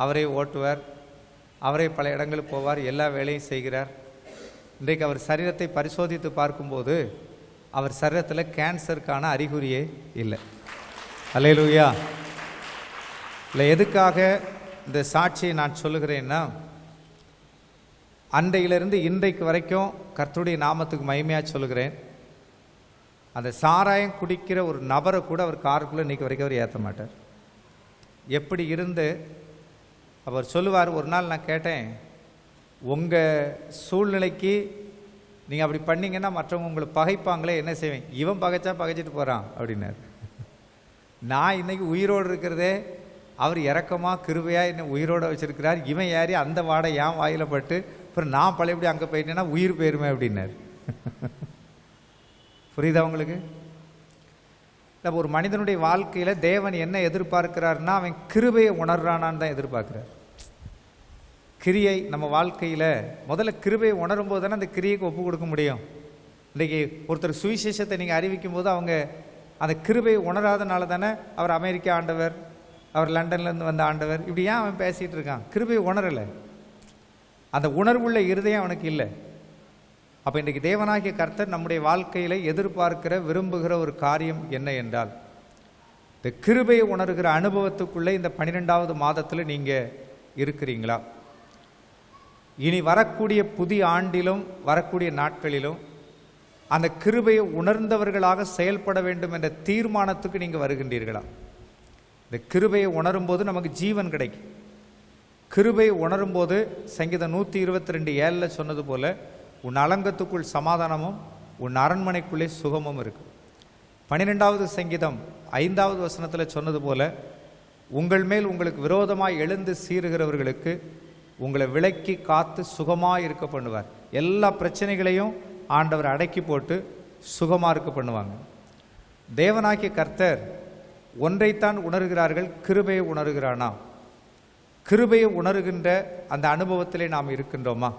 அவரே ஓட்டுவார், அவரே பல இடங்களுக்கு போவார், எல்லா வேலையும் செய்கிறார். இன்றைக்கு அவர் சரீரத்தை பரிசோதித்து பார்க்கும்போது அவர் சரீரத்தில் கேன்சருக்கான அறிகுறியே இல்லை. அல்லேலூயா. இல்லை, எதுக்காக இந்த சாட்சியை நான் சொல்லுகிறேன்னா, அன்றையிலிருந்து இன்றைக்கு வரைக்கும் கர்த்தருடைய நாமத்துக்கு மகிமையாக சொல்லுகிறேன், அந்த சாராயம் குடிக்கிற ஒரு நபரை கூட அவர் காருக்குள்ளே இன்றைக்கு வரைக்கும் அவர் ஏற்ற மாட்டார். எப்படி இருந்து அவர் சொல்லுவார், ஒரு நாள் நான் கேட்டேன், உங்கள் சூழ்நிலைக்கு நீங்கள் அப்படி பண்ணிங்கன்னா மற்றவங்க உங்களை பகைப்பாங்களே, என்ன செய்வேன்? இவன் பகைச்சா பகைச்சிட்டு போகிறான் அப்படின்னார். நான் இன்றைக்கி உயிரோடு இருக்கிறதே அவர் இறக்கமாக கிருபையாக என்னை உயிரோடு வச்சுருக்கிறார். இவன் ஏறி அந்த வாடை என் வாயில் பட்டு அப்புறம் நான் பழையபடி அங்கே போயிட்டேன்னா உயிர் போயிருமே அப்படின்னார். புரியுதா உங்களுக்கு? இல்லை, ஒரு மனிதனுடைய வாழ்க்கையில் தேவன் என்ன எதிர்பார்க்கிறாருன்னா, அவன் கிருபையை உணர்றானான்னு தான் எதிர்பார்க்குறார். கிரியை நம்ம வாழ்க்கையில் முதல்ல கிருபையை உணரும் போது தானே அந்த கிரியைக்கு ஒப்பு கொடுக்க முடியும். இன்றைக்கி ஒருத்தர் சுவிசேஷத்தை நீங்கள் அறிவிக்கும் போது அவங்க அந்த கிருபையை உணராதனால தானே அவர் அமெரிக்கா ஆண்டவர், அவர் லண்டன்லேருந்து வந்த ஆண்டவர், இப்படி ஏன் அவன் பேசிகிட்டு இருக்கான்? கிருபையை உணரலை, அந்த உணர்வுள்ள இருதயம் அவனுக்கு இல்லை. அப்போ இன்றைக்கு தேவனாகிய கர்த்தர் நம்முடைய வாழ்க்கையில் எதிர்பார்க்கிற விரும்புகிற ஒரு காரியம் என்ன என்றால், இந்த கிருபையை உணர்கிற அனுபவத்துக்குள்ளே இந்த 12வது மாதத்தில் நீங்கள் இருக்கிறீங்களா? இனி வரக்கூடிய புதிய ஆண்டிலும் வரக்கூடிய நாட்களிலும் அந்த கிருபையை உணர்ந்தவர்களாக செயல்பட வேண்டும் என்ற தீர்மானத்துக்கு நீங்கள் வருகின்றீர்களா? இந்த கிருபையை உணரும் போது நமக்கு ஜீவன் கிடைக்கும். கிருபையை உணரும் போது சங்கீதம் 122:7 சொன்னது போல, உன் அலங்கத்துக்குள் சமாதானமும் உன் அரண்மனைக்குள்ளே சுகமும் இருக்கு. 12வது சங்கீதம் 5வது வசனத்தில் சொன்னது போல, உங்கள் மேல் உங்களுக்கு விரோதமாய் எழுந்து சீறுகிறவர்களுக்கு உங்களை விலக்கி காத்து சுகமாக இருக்க பண்ணுவார். எல்லா பிரச்சனைகளையும் ஆண்டவர் அடக்கி போட்டு சுகமாக இருக்க பண்ணுவாங்க. தேவனாகிய கர்த்தர் ஒன்றைத்தான் உணர்கிறார்கள், கிருபையை உணர்கிறானா? கிருபையை உணர்கின்ற அந்த அனுபவத்திலே நாம் இருக்கின்றோமா?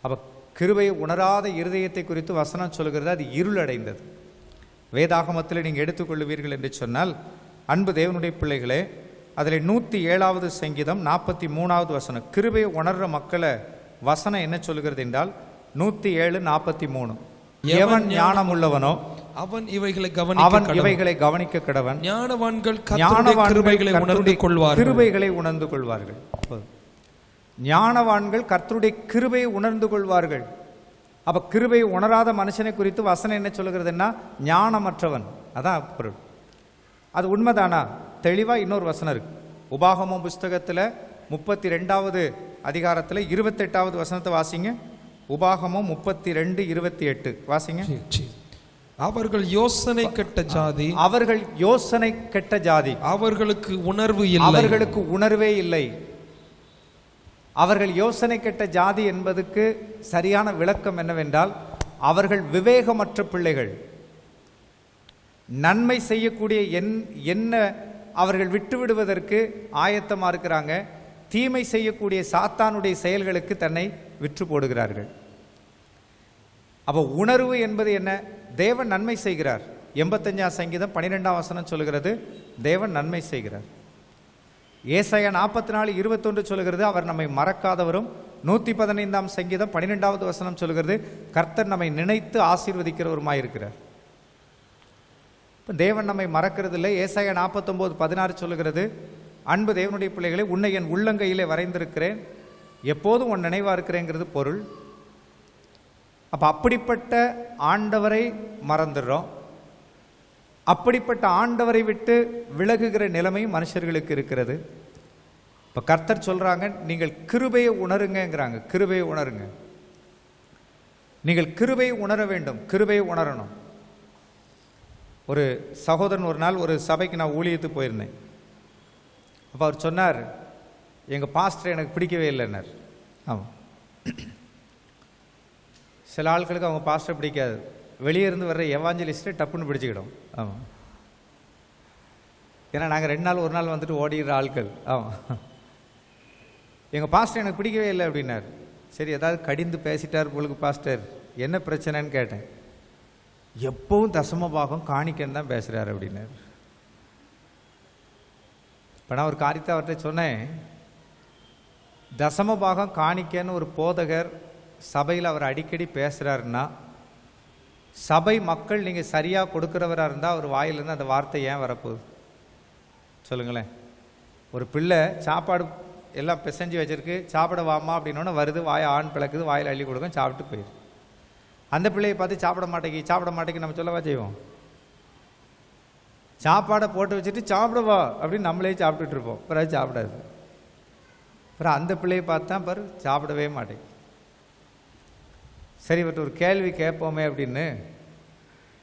அப்போ கிருபையை உணராத இருதயத்தை குறித்து வசனம் சொல்கிறது, அது இருளடைந்தது. வேதாகமத்தில் நீங்கள் எடுத்துக்கொள்ளுவீர்கள் என்று சொன்னால், அன்பு தேவனுடைய பிள்ளைகளே, அதில் 107வது சங்கீதம் 43வது வசனம், கிருபையை உணர்ற மக்களை வசனம் என்ன சொல்கிறது என்றால் 107:43, எவன் ஞானம் உள்ளவனோ அவன் இவைகளை கவனிக்க கடவன். ஞானவான்கள் கிருபைகளை உணர்ந்து கொள்வார்கள். ஞானவான்கள் கர்த்தருடைய கிருபையை உணர்ந்து கொள்வார்கள். அப்ப கிருபையை உணராத மனுஷனை குறித்து வசனம் என்ன சொல்லுகிறதுன்னா, ஞானமற்றவன். அதான் பொருள். அது உண்மைதானா? தெளிவா இன்னொரு வசனம் இருக்கு. உபாகமம் புஸ்தகத்துல 32வது அதிகாரத்துல 28வது வசனத்தை வாசிங்க. உபாகமம் 32:28 வாசிங்க. அவர்கள் யோசனை கெட்ட ஜாதி, அவர்களுக்கு உணர்வே இல்லை. அவர்கள் யோசனை கெட்ட ஜாதி என்பதுக்கு சரியான விளக்கம் என்னவென்றால், அவர்கள் விவேகமற்ற பிள்ளைகள். நன்மை செய்யக்கூடிய என்ன அவர்கள் விட்டுவிடுவதற்கு ஆயத்தமாக இருக்கிறாங்க. தீமை செய்யக்கூடிய சாத்தானுடைய செயல்களுக்கு தன்னை விற்று போடுகிறார்கள். அப்போ உணர்வு என்பது என்ன? தேவன் நன்மை செய்கிறார். 85 சங்கீதம் 12ஆம் வசனம் சொல்லுகிறது, தேவன் நன்மை செய்கிறார். ஏசாயா 44:21 சொல்லுகிறது, அவர் நம்மை மறக்காதவரும் 115 சங்கீதம் 12வது வசனம் சொல்கிறது, கர்த்தர் நம்மை நினைத்து ஆசீர்வதிக்கிறவருமாயிருக்கிறார். இப்போ தேவன் நம்மை மறக்கிறது இல்லை. ஏசாயா 49:16 சொல்லுகிறது, அன்பு தேவனுடைய பிள்ளைகளை, உன்னை என் உள்ளங்கையிலே வரைந்திருக்கிறேன், எப்போதும் உன் நினைவா இருக்கிறேங்கிறது பொருள். அப்போ அப்படிப்பட்ட ஆண்டவரை மறந்துடுறோம். அப்படிப்பட்ட ஆண்டவரை விட்டு விலகுகிற நிலைமையும் மனுஷர்களுக்கு இருக்கிறது. இப்போ கர்த்தர் சொல்றாங்க, நீங்கள் கிருபையை உணருங்கிறாங்க. கிருபையை உணருங்க. நீங்கள் கிருபையை உணர வேண்டும், கிருபையை உணரணும். ஒரு சகோதரன் ஒரு நாள் ஒரு சபைக்கு நான் ஊழியத்துக்கு போயிருந்தேன். அப்போ அவர் சொன்னார், எங்கள் பாஸ்டர் எனக்கு பிடிக்கவே இல்லைன்னார். ஆமாம், சில ஆட்களுக்கு அவங்க பாஸ்டர் பிடிக்காது, வெளியே இருந்து வர்ற எவாஞ்சலிஸ்ட்டை டப்புன்னு பிடிச்சிக்கிடும். ஆமாம், ஏன்னா நாங்கள் 2 நாள் 1 நாள் வந்துட்டு ஓடிடுற ஆட்கள். ஆமாம், எங்கள் பாஸ்டர் எனக்கு பிடிக்கவே இல்லை அப்படின்னார். சரி, ஏதாவது கடிந்து பேசிட்டார் உங்களுக்கு பாஸ்டர், என்ன பிரச்சனைன்னு கேட்டேன். எப்பவும் தசம பாகம் காணிக்கன்னு தான் பேசுகிறார் அப்படின்னார். இப்போ நான் ஒரு காரியத்தை அவர்கிட்ட சொன்னேன், தசம பாகம் காணிக்கன்னு ஒரு போதகர் சபையில் அவர் அடிக்கடி பேசுகிறாருன்னா, சபை மக்கள் நீங்கள் சரியாக கொடுக்குறவராக இருந்தால் அவர் வாயிலிருந்து அந்த வார்த்தை ஏன் வரப்போகுது சொல்லுங்களேன். ஒரு பிள்ளை சாப்பாடு எல்லாம் பிசைஞ்சு வச்சிருக்கு, சாப்பிட வாமா அப்படின்னோடனே வருது, வாயை ஆண் பிளக்குது, வாயில் அள்ளி கொடுக்கும், சாப்பிட்டு போயிரு. அந்த பிள்ளையை பார்த்து சாப்பிட மாட்டேங்கி நம்ம சொல்லவா செய்வோம்? சாப்பாடை போட்டு வச்சுட்டு சாப்பிடவா அப்படின்னு நம்மளே சாப்பிட்டுட்டு இருப்போம். பிறகு சாப்பிடாது. அப்புறம் அந்த பிள்ளையை பார்த்தா பாரு சாப்பிடவே மாட்டேங்க. சரி, இவர்கிட்ட ஒரு கேள்வி கேட்போமே அப்படின்னு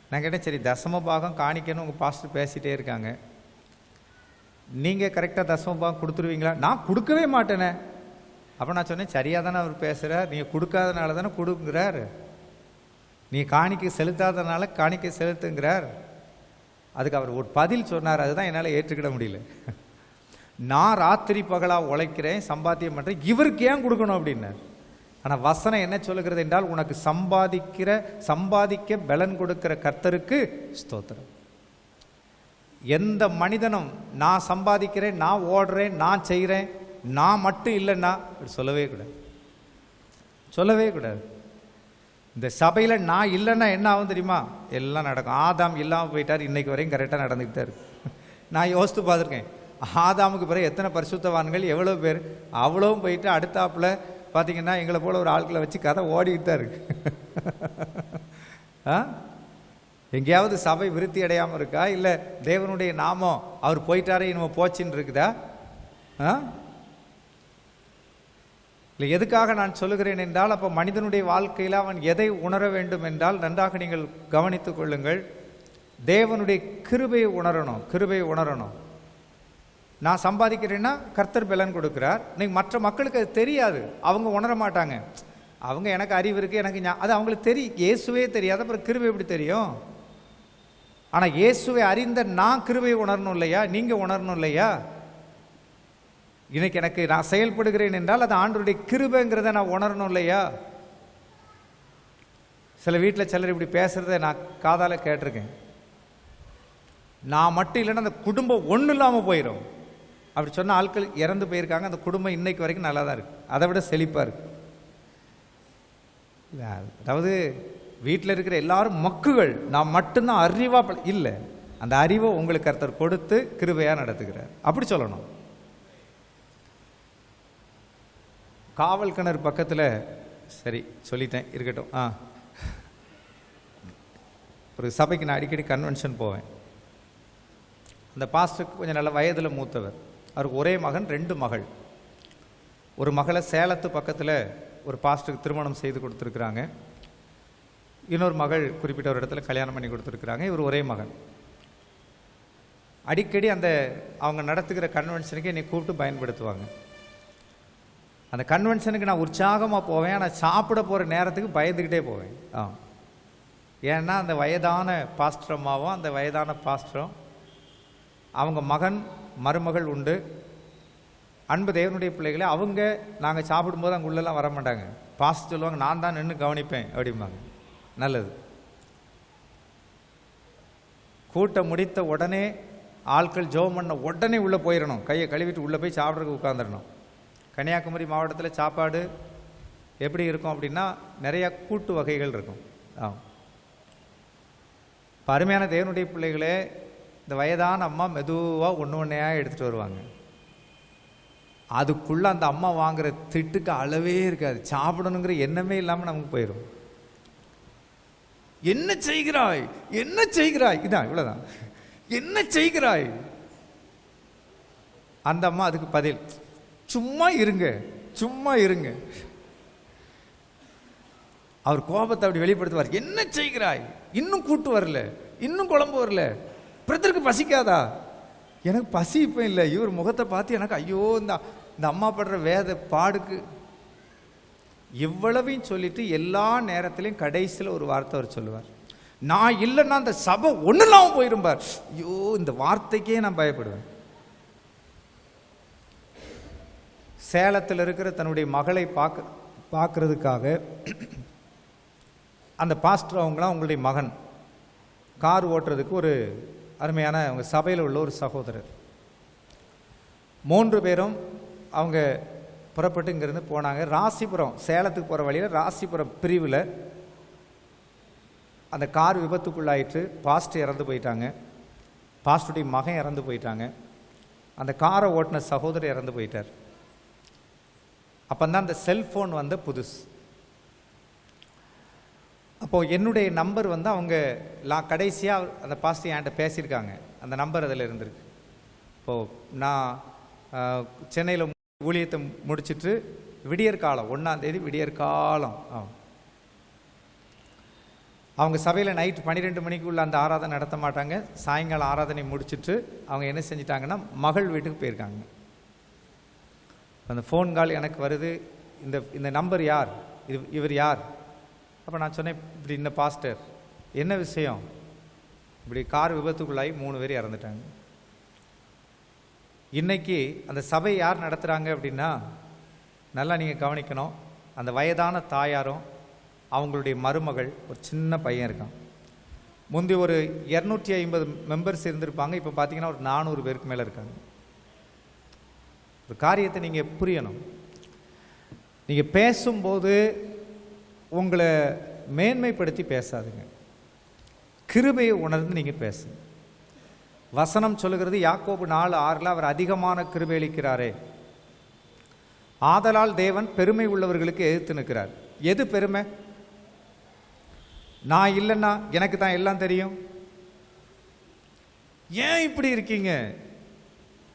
நான் கேட்டேன். சரி, தசம பாகம் காணிக்கன்னு உங்கள் பாஸ்டர் பேசிகிட்டே இருக்காங்க, நீங்கள் கரெக்டாக தசம பாகம் கொடுத்துருவீங்களா? நான் கொடுக்கவே மாட்டேனே. அப்போ நான் சொன்னேன், சரியாக தானே அவர் பேசுகிறார், நீங்கள் கொடுக்காதனால தானே கொடுங்கிறார், நீ காணிக்கை செலுத்தாதனால காணிக்கை செலுத்துங்கிறார். அதுக்கு அவர் ஒரு பதில் சொன்னார், அதுதான் என்னால் ஏற்றுக்கிட முடியல. நான் ராத்திரி பகலாக உழைக்கிறேன், சம்பாத்தியம் பண்ணுறேன், இவருக்கு ஏன் கொடுக்கணும் அப்படின்னார். ஆனால் வசனம் என்ன சொல்லுகிறது என்றால், உனக்கு சம்பாதிக்க பலன் கொடுக்கிற கர்த்தருக்கு ஸ்தோத்திரம். எந்த மனிதனும் நான் சம்பாதிக்கிறேன், நான் ஓடுறேன், நான் செய்கிறேன், நான் மட்டும் இல்லைன்னா சொல்லவே கூடாது. இந்த சபையில் நான் இல்லைன்னா என்ன ஆகும் தெரியுமா? எல்லாம் நடக்கும். ஆதாம் இல்லாமல் போயிட்டார், இன்னைக்கு வரையும் கரெக்டாக நடந்துக்கிட்டு தான் இருக்கு. நான் யோசித்து பார்த்துருக்கேன், ஆதாமுக்கு பிறகு எத்தனை பரிசுத்தவான்கள், எவ்வளோ பேர், அவ்வளவும் போயிட்டு அடுத்தாப்புல பார்த்தீங்கன்னா எங்களை போல ஒரு ஆட்களை வச்சு கதை ஓடிக்கிட்டு தான் இருக்கு. எங்கேயாவது சபை விருத்தி அடையாமல் இருக்கா? இல்லை தேவனுடைய நாமம் அவர் போயிட்டாரே இன்னும் போச்சின்னு இருக்குதா? இல்லை, எதுக்காக நான் சொல்லுகிறேன் என்றால், அப்போ மனிதனுடைய வாழ்க்கையில் அவன் எதை உணர வேண்டும் என்றால், நன்றாக நீங்கள் கவனித்துக் கொள்ளுங்கள், தேவனுடைய கிருபையை உணரணும். நான் சம்பாதிக்கிறேன்னா கர்த்தர் பலன் கொடுக்கிறார். நீங்கள் மற்ற மக்களுக்கு அது தெரியாது, அவங்க உணர மாட்டாங்க. அவங்க எனக்கு அறிவு இருக்குது, எனக்கு அது அவங்களுக்கு தெரியும். இயேசுவே தெரியாது, அப்புறம் கிருபை எப்படி தெரியும்? ஆனால் இயேசுவை அறிந்த நான் கிருபையை உணரணும் இல்லையா? நீங்கள் உணரணும் இல்லையா? இன்னைக்கு எனக்கு நான் செயல்படுகிறேன் என்றால் அது ஆண்டவருடைய கிருபைங்கிறத நான் உணரணும் இல்லையா? சில வீட்டில் சிலர் இப்படி பேசுகிறத நான் காதால கேட்டிருக்கேன். நான் மட்டும் இல்லைன்னா அந்த குடும்பம் ஒன்றும் இல்லாமல் போயிடும் அப்படி சொன்ன ஆட்கள் இறந்து போயிருக்காங்க. அந்த குடும்பம் இன்னைக்கு வரைக்கும் நல்லா தான் இருக்குது, அதை விட செழிப்பாக இருக்குது. அதாவது வீட்டில் இருக்கிற எல்லாரும் மக்குகள், நான் மட்டும்தான் அறிவாக இல்லை, அந்த அறிவை உங்களுக்கு கர்த்தர் கொடுத்து கிருபையாக நடத்துகிறார், அப்படி சொல்லணும். காவல் கிணறு பக்கத்தில், சரி சொல்லிட்டேன் இருக்கட்டும். ஒரு சபைக்கு நான் அடிக்கடி கன்வென்ஷன் போவேன். அந்த பாஸ்டருக்கு கொஞ்சம் நல்ல வயதில் மூத்தவர், அவருக்கு ஒரே மகன் 2 மகள். ஒரு மகளை சேலத்து பக்கத்தில் ஒரு பாஸ்டருக்கு திருமணம் செய்து கொடுத்துருக்குறாங்க, இன்னொரு மகள் குறிப்பிட்ட ஒரு இடத்துல கல்யாணம் பண்ணி கொடுத்துருக்குறாங்க. இவர் ஒரே மகன். அடிக்கடி அந்த அவங்க நடத்துகிற கன்வென்ஷனுக்கு என்னை கூப்பிட்டு பயன்படுத்துவாங்க. அந்த கன்வென்ஷனுக்கு நான் உற்சாகமாக போவேன், ஆனால் சாப்பிட போகிற நேரத்துக்கு பயந்துக்கிட்டே போவேன். ஏன்னா அந்த வயதான பாஸ்டர் அம்மாவும் அந்த வயதான பாஸ்டரும் அவங்க மகன் மருமகள் உண்டு. அன்பு தேவனுடைய பிள்ளைகளே, அவங்க நாங்கள் சாப்பிடும்போது அங்கே உள்ளெல்லாம் வர மாட்டாங்க. பாஸ்டர் சொல்லுவாங்க, நான் தான் நின்று கவனிப்பேன் அப்படிம்பாங்க. நல்லது. கூட்டம் முடித்த உடனே ஆட்கள் ஜெபம் பண்ண உடனே உள்ளே போயிடணும், கையை கழுவிட்டு உள்ளே போய் சாப்பிட்றதுக்கு உட்காந்துடணும். கன்னியாகுமரி மாவட்டத்தில் சாப்பாடு எப்படி இருக்கும் அப்படின்னா நிறையா கூட்டு வகைகள் இருக்கும். இப்போ அருமையான தேவனுடைய பிள்ளைகளே, இந்த வயதான அம்மா மெதுவாக ஒன்று ஒன்றையாக எடுத்துகிட்டு வருவாங்க. அதுக்குள்ளே அந்த அம்மா வாங்குகிற திட்டுக்கு அளவே இருக்காது. சாப்பிடணுங்கிற எண்ணமே இல்லாமல் நமக்கு போயிடும். என்ன செய்கிறாய், என்ன செய்கிறாய், இதான் இவ்வளோதான், என்ன செய்கிறாய். அந்த அம்மா அதுக்கு பதில், சும்மா இருங்க, சும்மா இருங்க. அவர் கோபத்தை அப்படி வெளிப்படுத்துவார். என்ன செய்கிறாய், இன்னும் கூட்டு வரல, இன்னும் குழம்பு வரல, பிரதருக்கு பசிக்காதா? எனக்கு பசி இப்போ இல்லை. இவர் முகத்தை பார்த்து எனக்கு ஐயோ இந்த அம்மா படுற வேத பாடுக்கு. இவ்வளவையும் சொல்லிட்டு எல்லா நேரத்திலையும் கடைசியில் ஒரு வார்த்தை அவர் சொல்லுவார், நான் இல்லைன்னா அந்த சபை ஒன்றும் இல்லாமல் போயிருப்பார். ஐயோ, இந்த வார்த்தைக்கே நான் பயப்படுவேன். சேலத்தில் இருக்கிற தன்னுடைய மகளை பார்க்கறதுக்காக அந்த பாஸ்டர் அவங்களாம் அவங்களுடைய மகன் கார் ஓட்டுறதுக்கு ஒரு அருமையான அவங்க சபையில் உள்ள ஒரு சகோதரர் 3 பேரும் அவங்க புறப்பட்டு இங்கேருந்து போனாங்க. ராசிபுரம், சேலத்துக்கு போகிற வழியில் ராசிபுரம் பிரிவில் அந்த கார் விபத்துக்குள்ளாயிற்று. பாஸ்டர் இறந்து போயிட்டாங்க, பாஸ்டருடைய மகன் இறந்து போயிட்டாங்க, அந்த காரை ஓட்டின சகோதரர் இறந்து போயிட்டார். அப்போ தான் அந்த செல்ஃபோன் வந்து புதுசு. அப்போது என்னுடைய நம்பர் வந்து அவங்க கடைசியாக அந்த பாஸ்டர் என்கிட்ட பேசியிருக்காங்க. அந்த நம்பர் அதில் இருந்திருக்கு. இப்போது நான் சென்னையில் ஊழியத்தை முடிச்சுட்டு விடியற்காலம் 1ஆம் தேதி விடியற்காலம் அவங்க சபையில் நைட்டு 12 மணிக்குள்ள அந்த ஆராதனை நடத்த மாட்டாங்க. சாயங்காலம் ஆராதனை முடிச்சுட்டு அவங்க என்ன செஞ்சிட்டாங்கன்னா மகள் வீட்டுக்கு போயிருக்காங்க. அந்த ஃபோன் கால் எனக்கு வருது. இந்த நம்பர் யார், இவர் யார்? அப்போ நான் சொன்னேன், இப்படி இந்த பாஸ்டர். என்ன விஷயம்? இப்படி கார் விபத்துக்குள்ளாகி 3 பேர் இறந்துட்டாங்க. இன்றைக்கி அந்த சபை யார் நடத்துகிறாங்க அப்படின்னா, நல்லா நீங்கள் கவனிக்கணும், அந்த வயதான தாயாரும் அவங்களுடைய மருமகள் ஒரு சின்ன பையன் இருக்கான். முந்தி ஒரு 250 மெம்பர்ஸ் இருந்திருப்பாங்க, இப்போ பார்த்தீங்கன்னா ஒரு 400 பேருக்கு மேலே இருக்காங்க. ஒரு காரியத்தை நீங்கள் புரியணும். நீங்கள் பேசும்போது உங்களை மேன்மைப்படுத்தி பேசாதுங்க, கிருபையை உணர்ந்து நீங்கள் பேசுங்க. வசனம் சொல்லுகிறது யாக்கோபு 4:6 அவர் அதிகமான கிருபை அளிக்கிறாரே, ஆதலால் தேவன் பெருமை உள்ளவர்களுக்கு எதிர்த்து நிற்கிறார். எது பெருமை? நான் இல்லைன்னா எனக்கு தான் எல்லாம் தெரியும், ஏன் இப்படி இருக்கீங்க?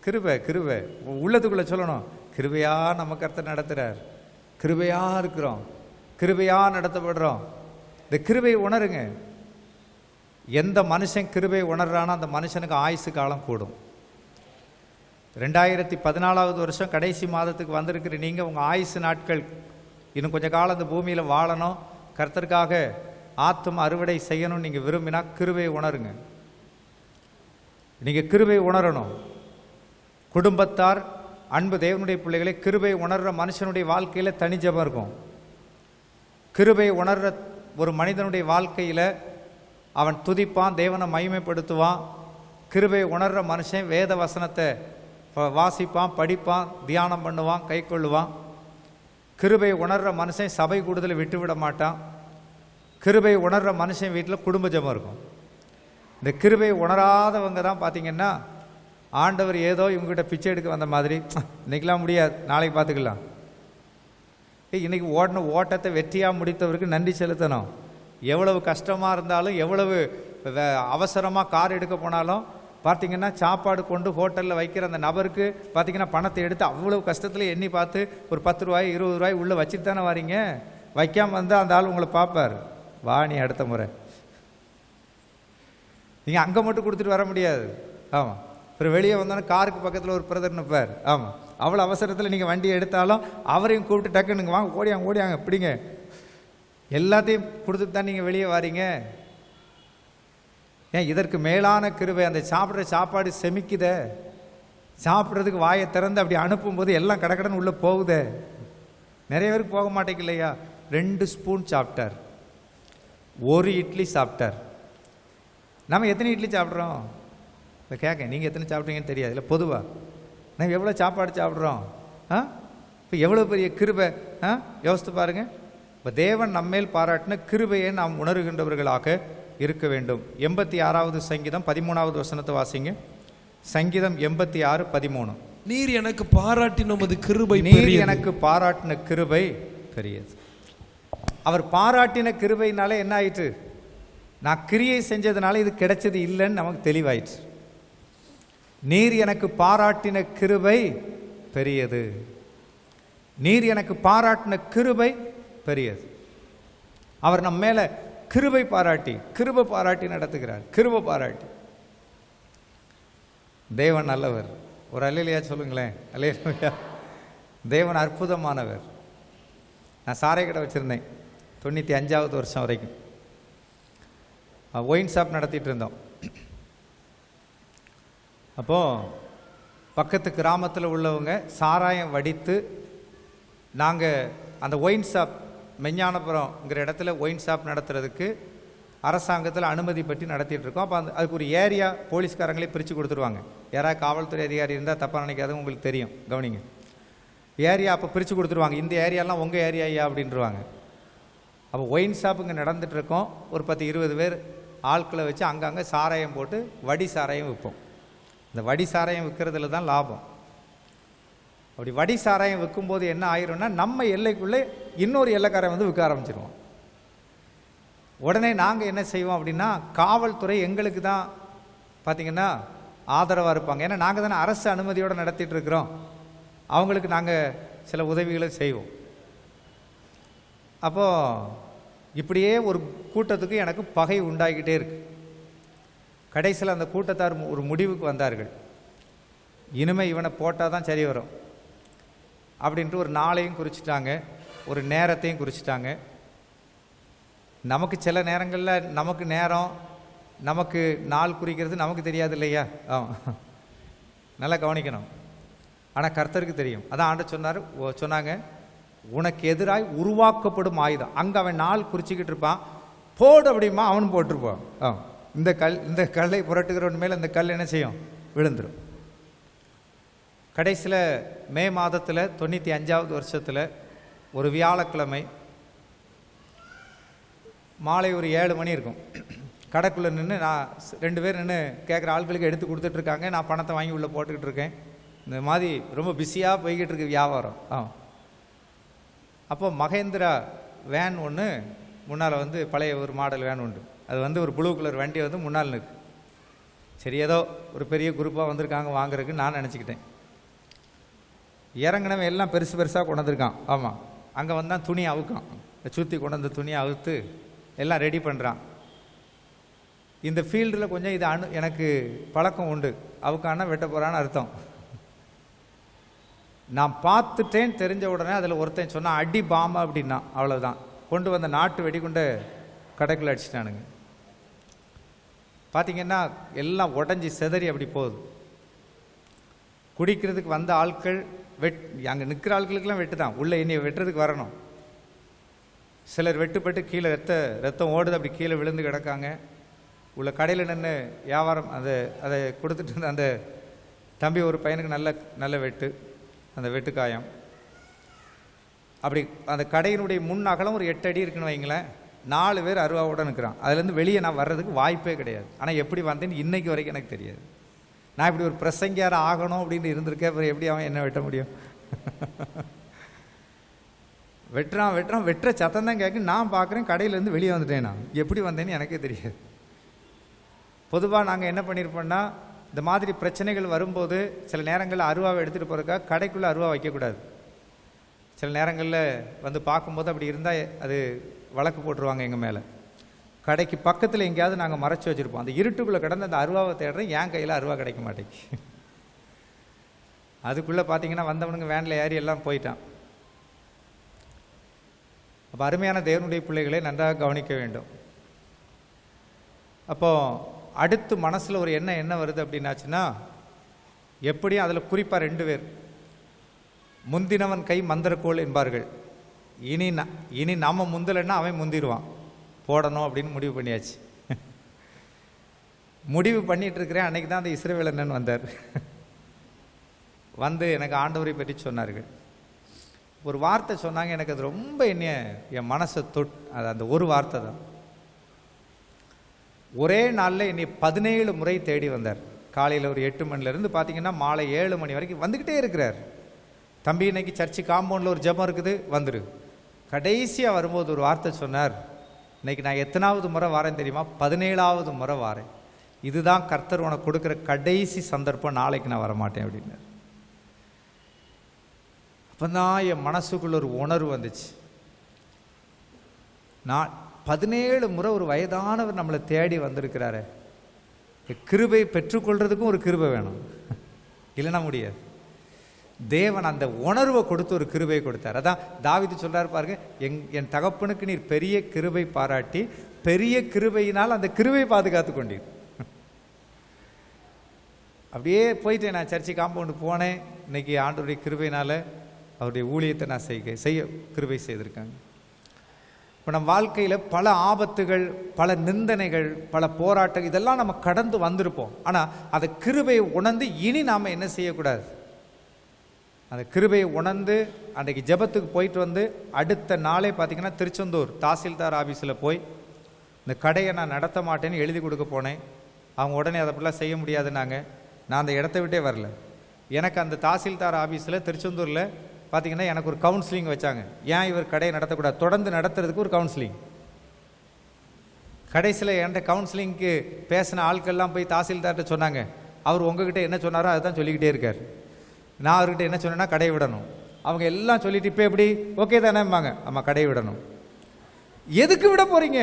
கிருபை, கிருபை உள்ளதுக்குள்ள சொல்லணும். கிருபையா நம்ம கர்த்தர் நடத்துறார், கிருபையா இருக்கிறோம், கிருபையா நடத்தப்படுறோம். இந்த கிருபையை உணருங்க. எந்த மனுஷன் கிருபை உணர்றானோ அந்த மனுஷனுக்கு ஆயுசு காலம் கூடும். 2014 வருஷம் கடைசி மாதத்துக்கு வந்திருக்கிற நீங்கள் உங்கள் ஆயுசு நாட்கள் இன்னும் கொஞ்சம் காலம் இந்த பூமியில் வாழணும், கர்த்தருக்காக ஆத்தும அறுவடை செய்யணும்னு நீங்கள் விரும்பினா கிருபையை உணருங்க. நீங்கள் கிருபை உணரணும். குடும்பத்தார், அன்பு தேவனுடைய பிள்ளைகளை, கிருபை உணர்கிற மனுஷனுடைய வாழ்க்கையில் தனி ஜெபம் இருக்கும். கிருபை உணர்கிற ஒரு மனிதனுடைய வாழ்க்கையில் அவன் துதிப்பான், தேவனை மகிமைப்படுத்துவான். கிருபை உணர்கிற மனுஷன் வேத வசனத்தை வாசிப்பான், படிப்பான், தியானம் பண்ணுவான், கை கொள்ளுவான். கிருபை உணர்கிற மனுஷன் சபை கூடுதலை விட்டுவிட மாட்டான். கிருபை உணர்கிற மனுஷன் வீட்டில் குடும்ப ஜெபம் இருக்கும். இந்த கிருபை உணராதவங்க தான் பார்த்தீங்கன்னா ஆண்டவர் ஏதோ இவங்ககிட்ட பிச்சை எடுக்க வந்த மாதிரி, இன்னைக்கெல்லாம் முடியாது, நாளைக்கு பார்த்துக்கலாம். இன்னைக்கு ஓடின ஓட்டத்தை வெற்றியாக முடித்தவருக்கு நன்றி செலுத்தணும். எவ்வளவு கஷ்டமாக இருந்தாலும், எவ்வளவு அவசரமாக கார் எடுக்க போனாலும் பார்த்தீங்கன்னா சாப்பாடு கொண்டு ஹோட்டலில் வைக்கிற அந்த நபருக்கு பார்த்தீங்கன்னா பணத்தை எடுத்து அவ்வளவு கஷ்டத்தில் எண்ணி பார்த்து ஒரு 10 ரூபாய் 20 ரூபாய் உள்ளே வச்சுட்டு தானே வாரீங்க. வைக்காமல் வந்தால் அந்த ஆள் உங்களை பார்ப்பார், வா நீ அடுத்த முறை. நீங்கள் அங்கே மட்டும் கொடுத்துட்டு வர முடியாது. ஆமாம், அப்புறம் வெளியே வந்தோன்னா காருக்கு பக்கத்தில் ஒரு பிரதர் நிற்பார். ஆமாம், அவ்வளோ அவசரத்தில் நீங்கள் வண்டியை எடுத்தாலும் அவரையும் கூப்பிட்டு டக்குனுங்க வாங்க, ஓடியாங்க பிடிங்க, எல்லாத்தையும் கொடுத்துட்டு தான் நீங்கள் வெளியே வாரீங்க. ஏன் இதற்கு மேலான கிருபை? அந்த சாப்பிட்ற சாப்பாடு செமிக்குதே, சாப்பிட்றதுக்கு வாயை திறந்து அப்படி அனுப்பும்போது எல்லாம் கடக்கடன்னு உள்ளே போகுதே. நிறைய பேருக்கு போக மாட்டேங்க இல்லையா? 2 ஸ்பூன் சாப்பிட்டார், 1 இட்லி சாப்பிட்டார். நம்ம எத்தனை இட்லி சாப்பிட்றோம்? இப்போ கேட்க நீங்கள் எத்தனை சாப்பிட்டீங்கன்னு தெரியாது இல்லை, பொதுவாக நம்ம எவ்வளோ சாப்பாடு சாப்பிட்றோம்? இப்போ எவ்வளோ பெரிய கிருபை யோசித்து பாருங்க. இப்போ தேவன் நம்மேல் பாராட்டின கிருபையை நாம் உணர்கின்றவர்களாக இருக்க வேண்டும். 86வது சங்கீதம் 13வது வசனத்தை வாசிங்க. சங்கீதம் 86:13. நீர் எனக்கு பாராட்டின உமது கிருபை நீர் பெரியது. எனக்கு பாராட்டின கிருபை பெரியது. அவர் பாராட்டின கிருபையினால என்ன ஆயிற்று? நான் கிரியை செஞ்சதுனால இது கிடைச்சது இல்லைன்னு நமக்கு தெளிவாயிற்று. நீர் எனக்கு பாராட்டின கிருபை பெரியது. நீர் எனக்கு பாராட்டின கிருபை பெரியது. அவர் நம்ம மேல கிருபை பாராட்டி நடத்துகிறார். கிருபை பாராட்டி. தேவன் நல்லவர். ஒரு அல்லேலூயா சொல்லுங்களேன். அல்லேலூயா. தேவன் அற்புதமானவர். நான் சாரை கடை வச்சுருந்தேன் 95வது வருஷம் வரைக்கும். ஒயின் ஷாப் நடத்திட்டு இருந்தோம். அப்போது பக்கத்து கிராமத்தில் உள்ளவங்க சாராயம் வடித்து நாங்கள் அந்த ஒயின் ஷாப் மெஞ்ஞானபுரம்ங்கிற இடத்துல ஒயின் ஷாப் நடத்துறதுக்கு அரசாங்கத்தில் அனுமதி பற்றி நடத்திட்டு இருக்கோம். அப்போ அதுக்கு ஒரு ஏரியா போலீஸ்காரங்களே பிரித்து கொடுத்துருவாங்க. யாராவது காவல்துறை அதிகாரி இருந்தால் தப்பாக நினைக்காது, உங்களுக்கு தெரியும், கவனிங்க. ஏரியா அப்போ பிரித்து கொடுத்துருவாங்க. இந்த ஏரியாலாம் உங்கள் ஏரியா அப்படின்ட்டுருவாங்க. அப்போ ஒயின் ஷாப்புங்க நடந்துகிட்ருக்கோம். ஒரு 10-20 பேர் ஆட்களை வச்சு அங்கங்கே சாராயம் போட்டு வடி சாராயம் விற்போம். இந்த வடி சாராயம் விற்கிறதுல தான் லாபம். அப்படி வடி சாராயம் விற்கும்போது என்ன ஆயிரும்னா, நம்ம எல்லைக்குள்ளே இன்னொரு எல்லைக்காரன் வந்து விற்க ஆரம்பிச்சிருவோம். உடனே நாங்கள் என்ன செய்வோம் அப்படின்னா, காவல்துறை எங்களுக்கு தான் பார்த்திங்கன்னா ஆதரவாக இருப்பாங்க. ஏன்னா நாங்கள் தானே அரசு அனுமதியோடு நடத்திட்டு இருக்கிறோம். அவங்களுக்கு நாங்கள் சில உதவிகளை செய்வோம். அப்போது இப்படியே ஒரு கூட்டத்துக்கு எனக்கு பகை உண்டாகிக்கிட்டே இருக்கு. கடைசியில் அந்த கூட்டத்தார் ஒரு முடிவுக்கு வந்தார்கள். இனிமேல் இவனை போட்டால் தான் சரி வரும் அப்படின்ட்டு ஒரு நாளையும் குறிச்சிட்டாங்க, ஒரு நேரத்தையும் குறிச்சிட்டாங்க. நமக்கு சில நேரங்களில் நமக்கு நேரம், நமக்கு நாள் குறிக்கிறது நமக்கு தெரியாது இல்லையா? நல்லா கவனிக்கணும். ஆனால் கர்த்தருக்கு தெரியும். அதான் ஆண்டு சொன்னாங்க, உனக்கு எதிராய் உருவாக்கப்படும் ஆயுதம். அங்கே அவன் நாள் குறிச்சிக்கிட்டு இருப்பான், போடு அப்படிமா அவனும் போட்டிருப்பான். இந்த கல்லை புரட்டுகிறவன் மேலே இந்த கல் என்ன செய்யும்? விழுந்துடும். கடைசியில் மே மாதத்தில் 95வது வருஷத்தில் ஒரு வியாழக்கிழமை மாலை ஒரு 7 மணி இருக்கும். கடைக்குள்ளே நின்று நான் 2 பேர் நின்று கேட்குற ஆட்களுக்கு எடுத்து கொடுத்துட்ருக்காங்க. நான் பணத்தை வாங்கி உள்ளே போட்டுக்கிட்டு இருக்கேன். இந்த மாதிரி ரொம்ப பிஸியாக போய்கிட்டு இருக்கு வியாபாரம். அப்போ மகேந்திரா வேன் ஒன்று முன்னால் வந்து, பழைய ஒரு மாடல் வேன் உண்டு, அது வந்து ஒரு ப்ளூ கலர் வண்டி வந்து முன்னால் நிற்கு. சரி, ஏதோ ஒரு பெரிய குரூப்பாக வந்திருக்காங்க வாங்குறதுக்கு நான் நினச்சிக்கிட்டேன். இறங்கினவன் எல்லாம் பெருசாக கொண்டு வந்திருக்கான். ஆமாம், அங்கே வந்தால் துணி அவுக்கான். சுற்றி கொண்டு வந்த துணியை அவுத்து எல்லாம் ரெடி பண்ணுறான். இந்த ஃபீல்டில் கொஞ்சம் இது எனக்கு பழக்கம் உண்டு. அவுக்கானா வெட்ட போகிறான்னு அர்த்தம். நான் பார்த்துட்டேன். தெரிஞ்ச உடனே அதில் ஒருத்தன் சொன்னான், அடி பாம்பா அப்படின்னா. அவ்வளோதான், கொண்டு வந்த நாட்டு வெடிகுண்டை கடைக்குள்ளே அடிச்சிட்டானுங்க. பார்த்திங்கன்னா எல்லாம் உடஞ்சி செதறி அப்படி போகுது. குடிக்கிறதுக்கு வந்த ஆட்கள் அங்கே நிற்கிற ஆட்களுக்கெல்லாம் வெட்டு தான். உள்ளே இனி வெட்டுறதுக்கு வரணும். சிலர் வெட்டுப்பட்டு கீழே ரத்தம் ஓடுது, அப்படி கீழே விழுந்து கிடக்காங்க. உள்ள கடையில் நின்று வியாபாரம் அதை கொடுத்துட்டு இருந்த அந்த தம்பி ஒரு பையனுக்கு நல்ல வெட்டு, அந்த வெட்டுக்காயம். அப்படி அந்த கடையினுடைய முன் அகலம் ஒரு 8 அடி இருக்குன்னு வைங்களேன். 4 பேர் அருவாவோட நிற்கிறான். அதுலேருந்து வெளியே நான் வர்றதுக்கு வாய்ப்பே கிடையாது. ஆனால் எப்படி வந்தேன்னு இன்னைக்கு வரைக்கும் எனக்கு தெரியாது. நான் இப்படி ஒரு பிரசங்கியார ஆகணும் அப்படின்னு இருந்திருக்கேன். அப்புறம் எப்படி அவன் என்ன வெட்ட முடியும்? வெட்டுற சத்தம் தான் கேட்கு. நான் பார்க்குறேன், கடையிலேருந்து வெளியே வந்துட்டேன். நான் எப்படி வந்தேன்னு எனக்கே தெரியாது. பொதுவாக நாங்கள் என்ன பண்ணியிருப்போம்னா, இந்த மாதிரி பிரச்சனைகள் வரும்போது சில நேரங்களில் அருவாவை எடுத்துகிட்டு போகிறதுக்காக கடைக்குள்ளே அருவா வைக்கக்கூடாது. சில நேரங்களில் வந்து பார்க்கும்போது அப்படி இருந்தால் அது வழக்கு போட்டுருவாங்க எங்கள் மேலே. கடைக்கு பக்கத்தில் எங்கேயாவது நாங்கள் மறைச்சி வச்சுருப்போம். அந்த இருட்டுக்குள்ளே கிடந்து அந்த அருவாவை தேடுறேன். என் கையில் அருவா கிடைக்க மாட்டேங்கி. அதுக்குள்ளே பார்த்தீங்கன்னா வந்தவனுங்க வேனில் ஏறி எல்லாம் போயிட்டான். அப்போ அருமையான தேவனுடைய பிள்ளைகளை நன்றாக கவனிக்க வேண்டும். அப்போது அடுத்து மனசில் ஒரு என்ன வருது அப்படின்னாச்சுன்னா, எப்படியும் அதில் குறிப்பாக 2 பேர், முந்தினவன் கை மந்திரக்கோள் என்பார்கள். இனி நம்ம முந்தலைன்னா அவன் முந்திடுவான், போடணும் அப்படின்னு முடிவு பண்ணியாச்சு. முடிவு பண்ணிட்டு இருக்கிறேன். அன்னைக்கு தான் அந்த இஸ்ரவேலண்ணன் வந்தார். வந்து எனக்கு ஆண்டவரை பற்றி சொன்னார்கள். ஒரு வார்த்தை சொன்னாங்க, எனக்கு அது ரொம்ப என் மனசை அது அந்த ஒரு வார்த்தை தான். ஒரே நாளில் என்னை 17 முறை தேடி வந்தார். காலையில் ஒரு 8 மணிலேருந்து பார்த்தீங்கன்னா மாலை 7 மணி வரைக்கும் வந்துக்கிட்டே இருக்கிறார். தம்பி, இன்னைக்கு சர்ச்சு காம்பவுண்டில் ஒரு ஜெபம் இருக்குது, வந்துரு. கடைசியாக வரும்போது ஒரு வார்த்தை சொன்னார், இன்னைக்கு நான் எத்தனாவது முறை வாரேன் தெரியுமா? 17வது முறை வாரேன். இதுதான் கர்த்தர் உனக்கு கொடுக்குற கடைசி சந்தர்ப்பம், நாளைக்கு நான் வரமாட்டேன் அப்படின்னார். அப்போ தான் என் மனசுக்குள்ள ஒரு உணர்வு வந்துச்சு. நான் 17 முறை ஒரு வயதானவர் நம்மளை தேடி வந்திருக்கிறாரு. கிருபை பெற்றுக்கொள்றதுக்கும் ஒரு கிருபை வேணும், இல்லைன்னா முடியாது. தேவன் அந்த உணர்வை கொடுத்து ஒரு கிருபை கொடுத்தார். அதான் தாவீது சொல்றாரு பாருங்க, என் தகப்பனுக்கு நீர் பெரிய கிருபை பாராட்டி பெரிய கிருபையினால் அந்த கிருபை பாதுகாத்து கொண்டீர். அப்படியே போயிட்டேன். நான் சர்ச்சை காம்பவுண்டு போனேன். இன்னைக்கு ஆண்டவருடைய கிருபையினால அவருடைய ஊழியத்தை நான் செய்ய கிருபை செய்திருக்காங்க. இப்போ நம்ம வாழ்க்கையில் பல ஆபத்துகள், பல நிந்தனைகள், பல போராட்டங்கள் இதெல்லாம் நம்ம கடந்து வந்திருப்போம். ஆனால் அந்த கிருபையை உணர்ந்து இனி நாம் என்ன செய்யக்கூடாது? அந்த கிருபையை உணர்ந்து அன்றைக்கு ஜெபத்துக்கு போயிட்டு வந்து அடுத்த நாளே பார்த்திங்கன்னா திருச்செந்தூர் தாசில்தார் ஆஃபீஸில் போய் இந்த கடையை நான் நடத்த மாட்டேன்னு எழுதி கொடுக்க போனேன். அவங்க உடனே அதை அப்படிலாம் செய்ய முடியாதுன்னாங்க. நான் அந்த இடத்த விட்டே வரல. எனக்கு அந்த தாசில்தார் ஆஃபீஸில் திருச்செந்தூரில் பார்த்திங்கன்னா எனக்கு ஒரு கவுன்சிலிங் வச்சாங்க. ஏன் இவர் கடையை நடத்தக்கூடாது, தொடர்ந்து நடத்துறதுக்கு ஒரு கவுன்சிலிங். கடைசியில் என்கிட்ட கவுன்சிலிங்க்கு பேசின ஆட்கள்லாம் போய் தாசில்தார்கிட்ட சொன்னாங்க. அவர் உங்ககிட்ட என்ன சொன்னாரோ அதை தான் சொல்லிக்கிட்டே இருக்கார். நான் அவர்கிட்ட என்ன சொன்னேன்னா கடையை விடணும். அவங்க எல்லாம் சொல்லிட்டு இப்போ எப்படி ஓகே தானேம்பாங்க, ஆமாம் கடையை விடணும். எதுக்கு விட போகிறீங்க?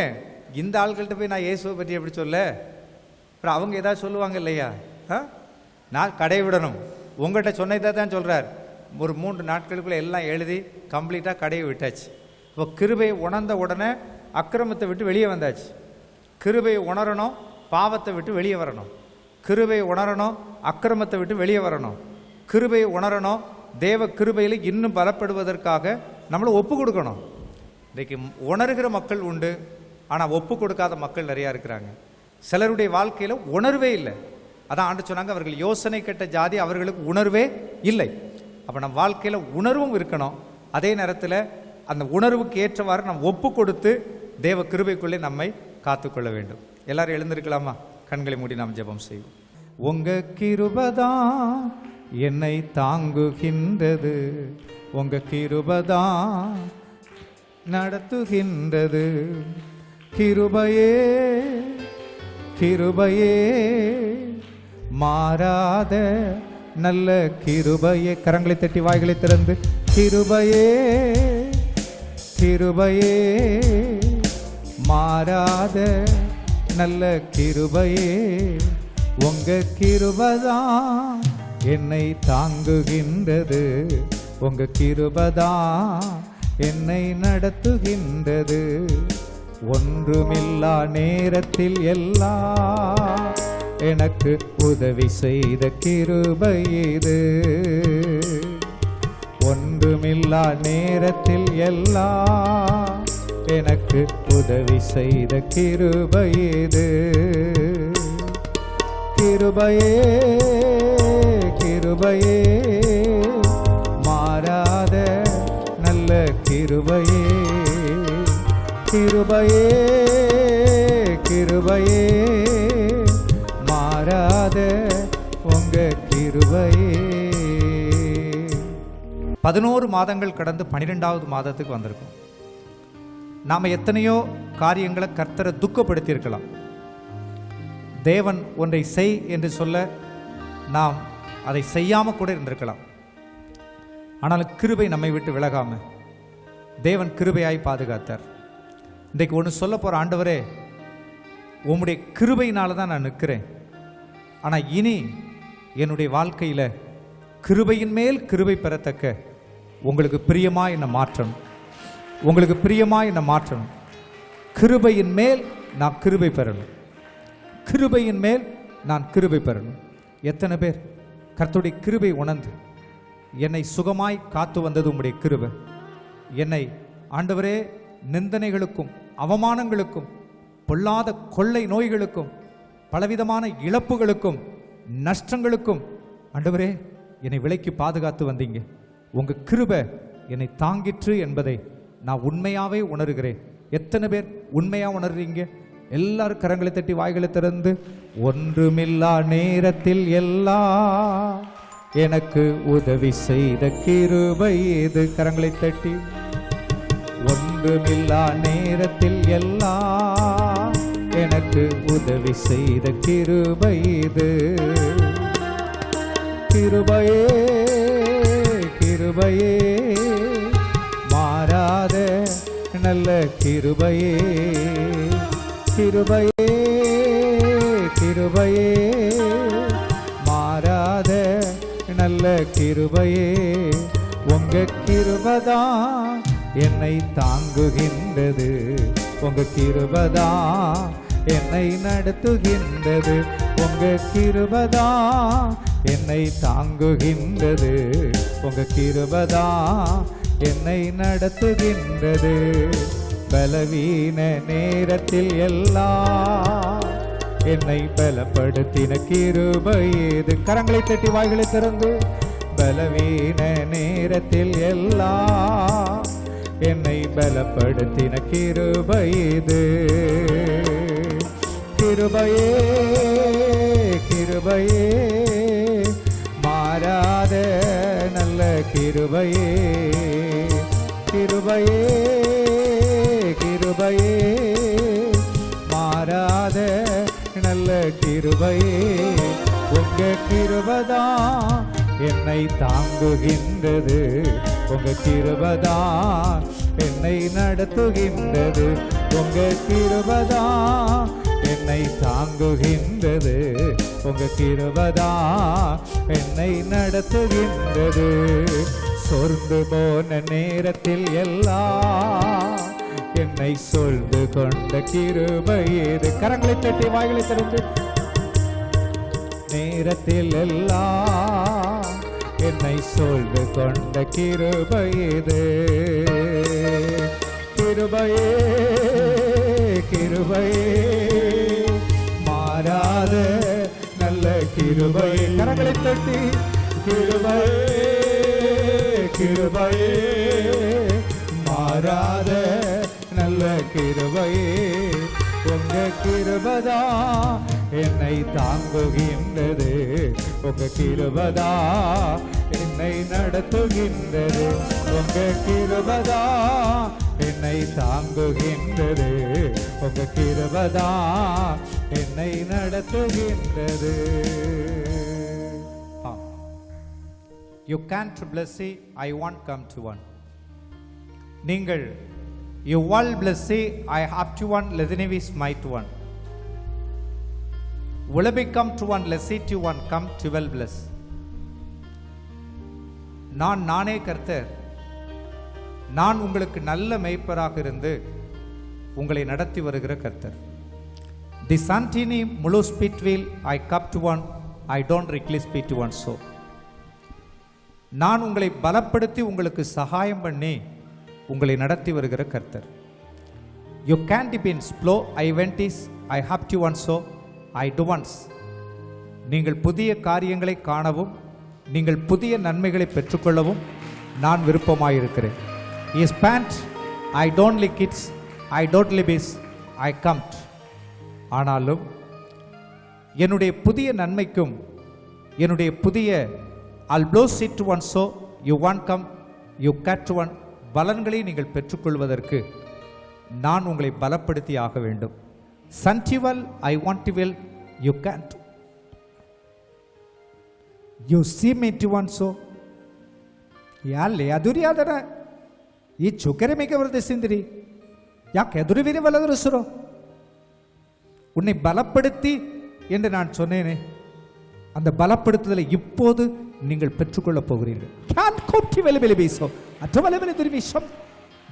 இந்த ஆட்கள்கிட்ட போய் நான் இயேசுவை பற்றி எப்படி சொல்ல? அப்புறம் அவங்க ஏதாவது சொல்லுவாங்க இல்லையா? நான் கடையை விடணும், உங்கள்கிட்ட சொன்னதை தான் சொல்கிறார். ஒரு 3 நாட்களுக்குள்ளே எல்லாம் எழுதி கம்ப்ளீட்டாக கடையை விட்டாச்சு. இப்போ கிருபையை உணர்ந்த உடனே அக்கிரமத்தை விட்டு வெளியே வந்தாச்சு. கிருபையை உணரணும், பாவத்தை விட்டு வெளியே வரணும். கிருபையை உணரணும், அக்கிரமத்தை விட்டு வெளியே வரணும். கிருபையை உணரணும், தேவ கிருபையில் இன்னும் பலப்படுவதற்காக நம்மளை ஒப்பு கொடுக்கணும். இன்றைக்கு உணர்கிற மக்கள் உண்டு, ஆனால் ஒப்பு கொடுக்காத மக்கள் நிறையா இருக்கிறாங்க. சிலருடைய வாழ்க்கையில் உணர்வே இல்லை. அதான் ஆண்டு சொன்னாங்க, அவர்கள் யோசனை கெட்ட ஜாதி, அவர்களுக்கு உணர்வே இல்லை. அப்போ நம்ம வாழ்க்கையில் உணர்வும் இருக்கணும். அதே நேரத்தில் அந்த உணர்வுக்கு ஏற்றவாறு நம்ம ஒப்பு கொடுத்து தேவ கிருபைக்குள்ளே நம்மை காத்துக்கொள்ள வேண்டும். எல்லாரும் எழுந்திருக்கலாமா? கண்களை மூடி நாம் ஜெபம் செய்வோம். உங்க கிருபைதான் என்னை தாங்குகின்றது, உங்க கிருபைதான் நடத்துகின்றது. கிருபையே கிருபையே மாறாத நல்ல கிருபையே. கரங்களை தட்டி வாய்களை திறந்து கிருபையே கிருபையே மாறாத நல்ல கிருபையே. உங்க கிருபைதான் என்னை தாங்குகின்றது, உங்க கிருபைதான் என்னை நடத்துகின்றது. ஒன்றுமில்லா நேரத்தில் எல்லாம் எனக்கு உதவி செய்த கிருபை இது. ஒன்றுமில்லா நேரத்தில் எல்லாம் எனக்கு உதவி செய்த கிருபை இது. கிருபையே கிருபையே மாறாத நல்ல கிருபையே. கிருபையே கிருபையே மாறாத உங்க கிருபையே. 11 மாதங்கள் கடந்து 12வது மாதத்துக்கு வந்திருக்கோம். நாம் எத்தனையோ காரியங்களை கர்த்தரை துக்கப்படுத்தியிருக்கலாம். தேவன் ஒன்றை செய் என்று சொல்ல நாம் அதை செய்யாமல் கூட இருந்திருக்கலாம். ஆனால் கிருபை நம்மை விட்டு விலகாம தேவன் கிருபையாய் பாதுகாத்தார். இன்றைக்கு ஒன்று சொல்ல போகிற, ஆண்டவரே உம்முடைய கிருபையினால தான் நான் நிற்கிறேன். ஆனால் இனி என்னுடைய வாழ்க்கையில் கிருபையின் மேல் கிருபை பெறத்தக்க உங்களுக்கு பிரியமாக என்னை மாற்றணும், உங்களுக்கு பிரியமாக என்னை மாற்றணும். கிருபையின் மேல் நான் கிருபை பெறணும், கிருபையின் மேல் நான் கிருபை பெறணும். எத்தனை பேர் கர்த்தருடைய கிருபை உணர்ந்து என்னை சுகமாய் காத்து வந்தது உம்முடைய கிருபை. என்னை ஆண்டவரே நிந்தனைகளுக்கும் அவமானங்களுக்கும் பொல்லாத கொள்ளை நோய்களுக்கும் பலவிதமான இழப்புகளுக்கும் நஷ்டங்களுக்கும் ஆண்டவரே என்னை விலைக்கு பாதுகாத்து வந்தீங்க. உங்கள் கிருபை என்னை தாங்கிற்று என்பதை நான் உண்மையாவே உணர்கிறேன். எத்தனை பேர் உண்மையா உணர்றீங்க? எல்லாரும் கரங்களை தட்டி வாய்களை திறந்து, ஒன்றுமில்லா நேரத்தில் எல்லாம் எனக்கு உதவி செய்த கிருபை இது. கரங்களை தட்டி, ஒன்றுமில்லா நேரத்தில் எல்லாம் எனக்கு உதவி செய்த கிருபை இது. கிருபையே கிருபையே மாறாத நல்ல கிருபையே, கிருபையே கிருபையே மாறாத நல்ல கிருபையே, உங்க கிருபைதான் என்னை தாங்குகின்றது, உங்க கிருபைதான் என்னை நடத்துகின்றது, உங்க கிருபைதான் என்னை தாங்குகின்றது, உங்க கிருபைதான் என்னை நடத்துகின்றது. பலவீன நேரத்தில் எல்லாம் என்னை பலப்படுத்தின கிருபை இது. கரங்களை தட்டி வாய்களை திறந்து, பலவீன நேரத்தில் எல்லாம் என்னை பலப்படுத்தின கிருபை இது. கிருபையே கிருபையே மாறாத நல்ல கிருபையே, கிருபையே கிருபையே மாறாத நல்ல கிருபையே, உங்க கிருபைதான் என்னை தாங்குகின்றது, உங்க கிருபைதான் என்னை நடத்துகின்றது, உங்க கிருபைதான் என்னை தாங்குகின்றது, உங்க கிருபைதான் என்னை நடத்துகின்றது. சோர்ந்து போன நேரத்தில் எல்லாம் என்னை சொல்ந்து கொண்ட கிருபை இது. கரங்களை தட்டி வாய்களை திறந்து, நேரத்தில் எல்லாம் என்னை சொல்ந்து கொண்ட கிருபை இது. கிருபையே கிருபையே மாறாத நல்ல கிருபையே. கரங்களை தட்டி, கிருபையே கிருபையே மாறாத நல்ல கிருபையே, உங்க கிருபைதான் என்னை தாங்குகின்றது, உங்க கிருபைதான் என்னை நடத்துகின்றது, உங்க கிருபைதான் என்னை தாங்குகின்றது, உங்க கிருபைதான் என்னை நடத்துகின்றது. You can't bless it, I won't come to one. நீங்கள் you all bless it, I have to one, Ledinivis might one. Will be come to one, let's see to one, come to well bless. நானே கர்த்தர், நான் உங்களுக்கு நல்ல மேய்ப்பராக இருந்து உங்களை நடத்தி வருகிற கர்த்தர். தி சன்டினி முழு ஸ்பிட்வில் I cup to one, I don't ரிக்லி ஸ்பீட் டு ஒன். ஸோ நான் உங்களை பலப்படுத்தி உங்களுக்கு சகாயம் பண்ணி உங்களை நடத்தி வருகிற கர்த்தர். You can defence blow I வென்டிஸ் I hope to one. So I do once. நீங்கள் புதிய காரியங்களை காணவும் நீங்கள் புதிய நன்மைகளை பெற்றுக்கொள்ளவும் நான் விருப்பமாயிருக்கிறேன். Is band I don't like it's I don't லிபிஸ் ஐ கம்ட். ஆனாலும் என்னுடைய புதிய நன்மைக்கும் என்னுடைய புதிய I'll blows it to one, so you want come, you catch one. பலன்களை நீங்கள் பெற்றுக்கொள்வதற்கு நான் உங்களை பலப்படுத்தி ஆக வேண்டும். Santival, I want to will, you can't. You see me to one, so Yale ಅದುರಿಯಾದರ ಈ ಚುಕರೆ ಮೇಕೆ ವರ್ತಿಸಿಂದಿರಿ ಯಾಕೆ ಎದುರುವಿರಿ ವಲದರಸರು உன்னை பலப்படுத்தி என்று நான் சொன்னேனே, அந்த பலப்படுத்துதலை இப்போது நீங்கள் பெற்றுக்கொள்ளப் போகிறீர்கள்.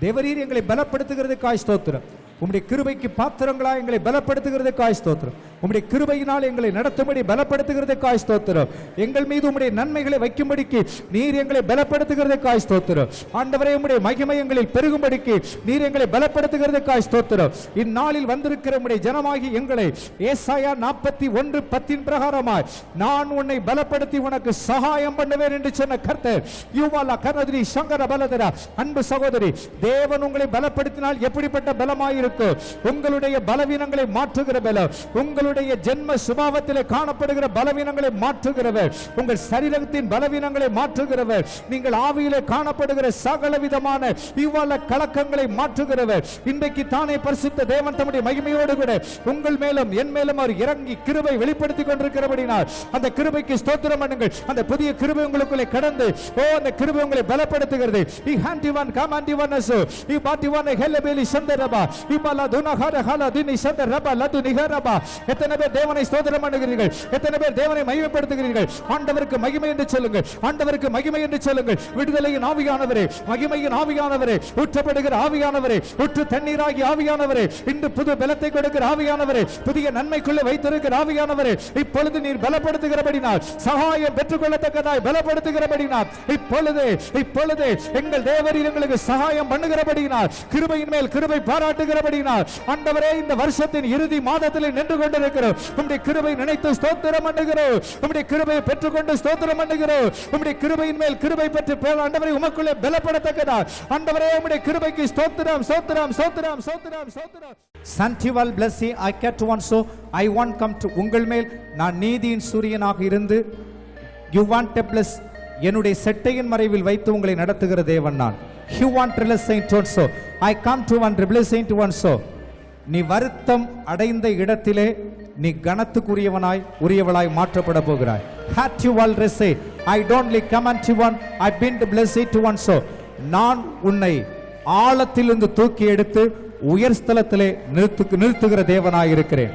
தேவரீர் எங்களை பலப்படுத்துகிறதுக்காய் ஸ்தோத்திரம். உம்முடைய கிருபைக்கு பாத்திரங்களாய் எங்களை பலப்படுத்துகிறதுக்காய் ஸ்தோத்திரம். உம்முடைய கிருபையினால் எங்களை நடத்தும்படி பலப்படுத்துகிறதுக்காய் ஸ்தோத்திரம். எங்கள் மீது உம்முடைய நன்மைகளை வைக்கும்படிக்கு நீர் எங்களை பலப்படுத்துகிறதுக்காய் ஸ்தோத்திரம். ஆண்டவரே, உம்முடைய மகிமை எங்களில் பெருகும்படிக்கு நீர் எங்களை பலப்படுத்துகிறதுக்காய் ஸ்தோத்திரம். இந்நாளில் வந்திருக்கிற உம்முடைய ஜனமாகி எங்களை ஏசாயா 41:10 பிரகாரமாய் நான் உன்னை பலப்படுத்தி உனக்கு சகாயம் பண்ணுவேன் என்று சொன்ன கர்த்தர் யுவாலா கனதிரி சங்கர பலதரா. அன்பு சகோதரி, தேவன் உங்களை பலப்படுத்தினால் எப்படிப்பட்ட பலமாயிருக்கும்? உங்களுடைய பலவீனங்களை மாற்றுகிற பலம், உங்களுடைய ஜென்ம சுபாவத்திலே காணப்படுகிற பலவீனங்களை மாற்றுகிறவர், உங்கள் சரீரத்தின் பலவீனங்களை மாற்றுகிறவர், நீங்கள் ஆவியிலே காணப்படுகிற சகல விதமான இவ்வால கலக்கங்களை மாற்றுகிறவர். இன்றைக்கு தானே பரிசுத்த தேவன் தம்முடைய மகிமையோடு கூட உங்கள் மேலும் என் மேலும் அவர் இறங்கி கிருபை வெளிப்படுத்திக் கொண்டிருக்கிறபடினால் அந்த கிருபைக்கு ஸ்தோத்திரம் பண்ணுங்கள். அந்த புதிய கிருபை உங்களுக்குள்ளே கடந்து அந்த கிருபை உங்களை பலப்படுத்துகிறது. எத்தனை பேர் தேவனை ஸ்தோத்திரம் பண்ணுகிறீர்கள்? எத்தனை பேர் தேவனை மகிமைப்படுத்துகிறீர்கள்? ஆண்டவருக்கு மகிமை என்று சொல்லுங்கள், ஆண்டவருக்கு மகிமை என்று சொல்லுங்கள். விடுதலையின் ஆவியானவரே, மகிமையின் ஆவியானவரே, ஊற்றப்படுகிற ஆவியானவரே, ஊற்று தண்ணீராகி ஆவியானவரே, இன்று புது பலத்தை கொடுக்கிற ஆவியானவரே, புதிய நன்மைக்குள்ளே வைத்திருக்கிற ஆவியானவரே, இப்பொழுது நீர் பலப்படுத்துகிறபடினால், சகாயம் பெற்றுக்கொள்ளத்தக்கதாய் பலப்படுத்துகிறபடினால், இப்பொழுது எங்கள் தேவரீர் எங்களுக்கு சகாயம் பண்ணுகிறபடினால், கிருபையின் மேல் கிருபை பாராட்டுகிறபடினால், ஆண்டவரே, இந்த வருஷத்தின் இறுதி மாதத்தில் நின்று கொண்டிருக்கிறோம். உம்முடைய கிருபை நினைத்து ஸ்தோத்திரம் பண்ணுகிறோம். உம்முடைய கிருபையை பெற்றுக்கொண்டு ஸ்தோத்திரம் பண்ணுகிறோம். உம்முடைய கிருபையின் மேல் கிருபை பெற்று ஆண்டவரே உமக்குள்ளே பலப்படத்தக்கதாய் ஆண்டவரே உம்முடைய கிருபைக்கு ஸ்தோத்திரம் ஸ்தோத்திரம் ஸ்தோத்திரம் ஸ்தோத்திரம் ஸ்தோத்திரம். Sanctival blessing I get one, so I want come to உங்கள் மேல் நான் நீதியின் சூரியனாக இருந்து you want to bless என்னுடைய செட்டையின் மறைவில் வைத்து உங்களை நடத்துகிற தேவன் நான். You want to bless saint one, so I come to one bless saint one, so நீ வருத்தம் அடைந்த இடத்திலே நீ கனத்துக்குரியவனாய் உரியவளாய் மாற்றப்பட போகிறாய். Had you already say I don't like come unto one I been to bless it to one, so நான் உன்னை ஆழத்திலிருந்து தூக்கி எடுத்து உயர் ஸ்தலத்திலே நிறுத்துகிற தேவனாய் இருக்கிறேன்.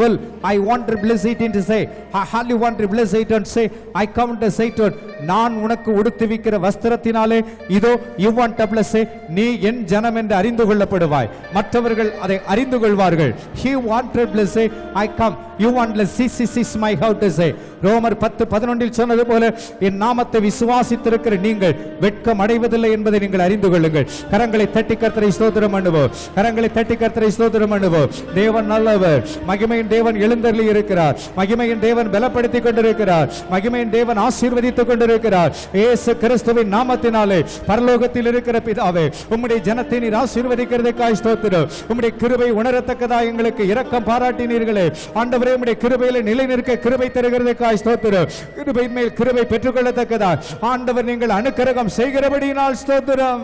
Will I want to bless it and say I you want to bless it and say I come to say to நான் உனக்கு உடுத்துவிக்கிற வஸ்திரத்தினாலே இதோ you want to bless it நீ என் ஜனம் என்று அறிந்து கொள்ளப்படுவாய். மற்றவர்கள் அதை அறிந்து கொள்வார்கள். He want to bless it I come you want to see my how to say ரோமர் 10:11 சொன்னது போல என் நாமத்தை விசுவாசித்திருக்கிற நீங்கள் வெட்கம் அடைவதில்லை என்பதை நீங்கள் அறிந்து கொள்ளுங்கள். கரங்களை தட்டி கர்த்தரை ஸ்தோத்திரம் பண்ணுவோம். கரங்களை தட்டி கர்த்தரை ஸ்தோத்திரம் பண்ணுவோம். தேவன் நல்லவர். மகிமையின் தேவன் எழுந்தருளி இருக்கிறார். மகிமையின் தேவன் பலப்படுத்திக் கொண்டிருக்கிறார். மகிமையின் தேவன் ஆசீர்வதித்துக் கொண்டிருக்கிறார். இயேசு கிறிஸ்துவின் நாமத்தினாலே பரலோகத்தில் இருக்கிற பிதாவே, உம்முடைய ஜனத்தை நீர் ஆசீர்வதிக்கிறதுக்காய் ஸ்தோத்திரம். உம்முடைய கிருபை உணரத்தக்கதாக எங்களுக்கு இரக்கம் பாராட்டினீர்களே. ஆண்டவரே, உம்முடைய கிருபையிலே நிலை நிற்க கிருபை தருகிறதுக்காய் ஸ்தோத்திரம். கிருபையின் மேல் கிருபை பெற்றுக்கொள்ளத்தக்கதாக ஆண்டவர் நீங்கள் அனுக்கிரகம் செய்கிறபடியினால் ஸ்தோத்திரம்.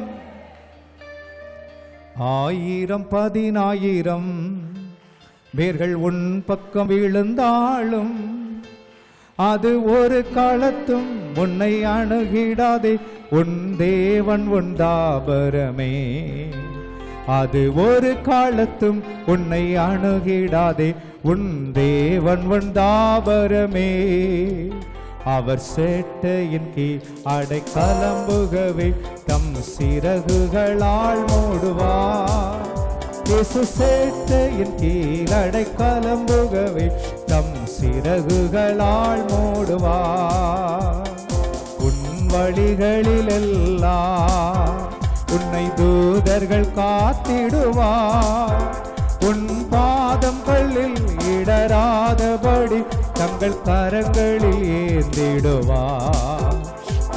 1000-10,000 பேர்கள் உன் பக்கம் விழுந்தாலும் அது ஒரு காலத்தும் உன்னை அணுகிடாதே. உன் தேவன் உண்டாபரமே, அது ஒரு காலத்தும் உன்னை அணுகிடாதே. உன் தேவன் உண்டாபரமே, அவர் சேட்டையின் கீழ் அடைக்கலம்புகவே தம் சிறகுகளால் மூடுவார். இயேசு சேட்டையின் கீழ் அடைக்கலம்புகவே தம் சிறகுகளால் மூடுவார். உன் வழிகளிலெல்லாம் உன்னை தூதர்கள் காத்திடுவார். உன் பாதம் கல்லில் இடராதபடி தங்கள் கரங்களில் ஏந்திடுவார்.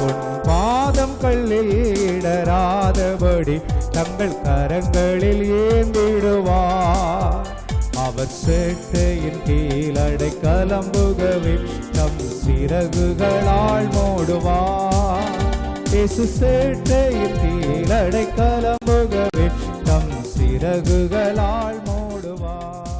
உன் பாதம் கல்லில் இடராதபடி தங்கள் கரங்களில் ஏந்திடுவார். அவர் சேட்டையின் கீழ் அடைக்கலம்புகவே தம் சிறகுகளால் மூடுவார். இயேசு சேட்டையின் கீழ் அடைக்கலம்புகவே தம் சிறகுகளால் மூடுவார்.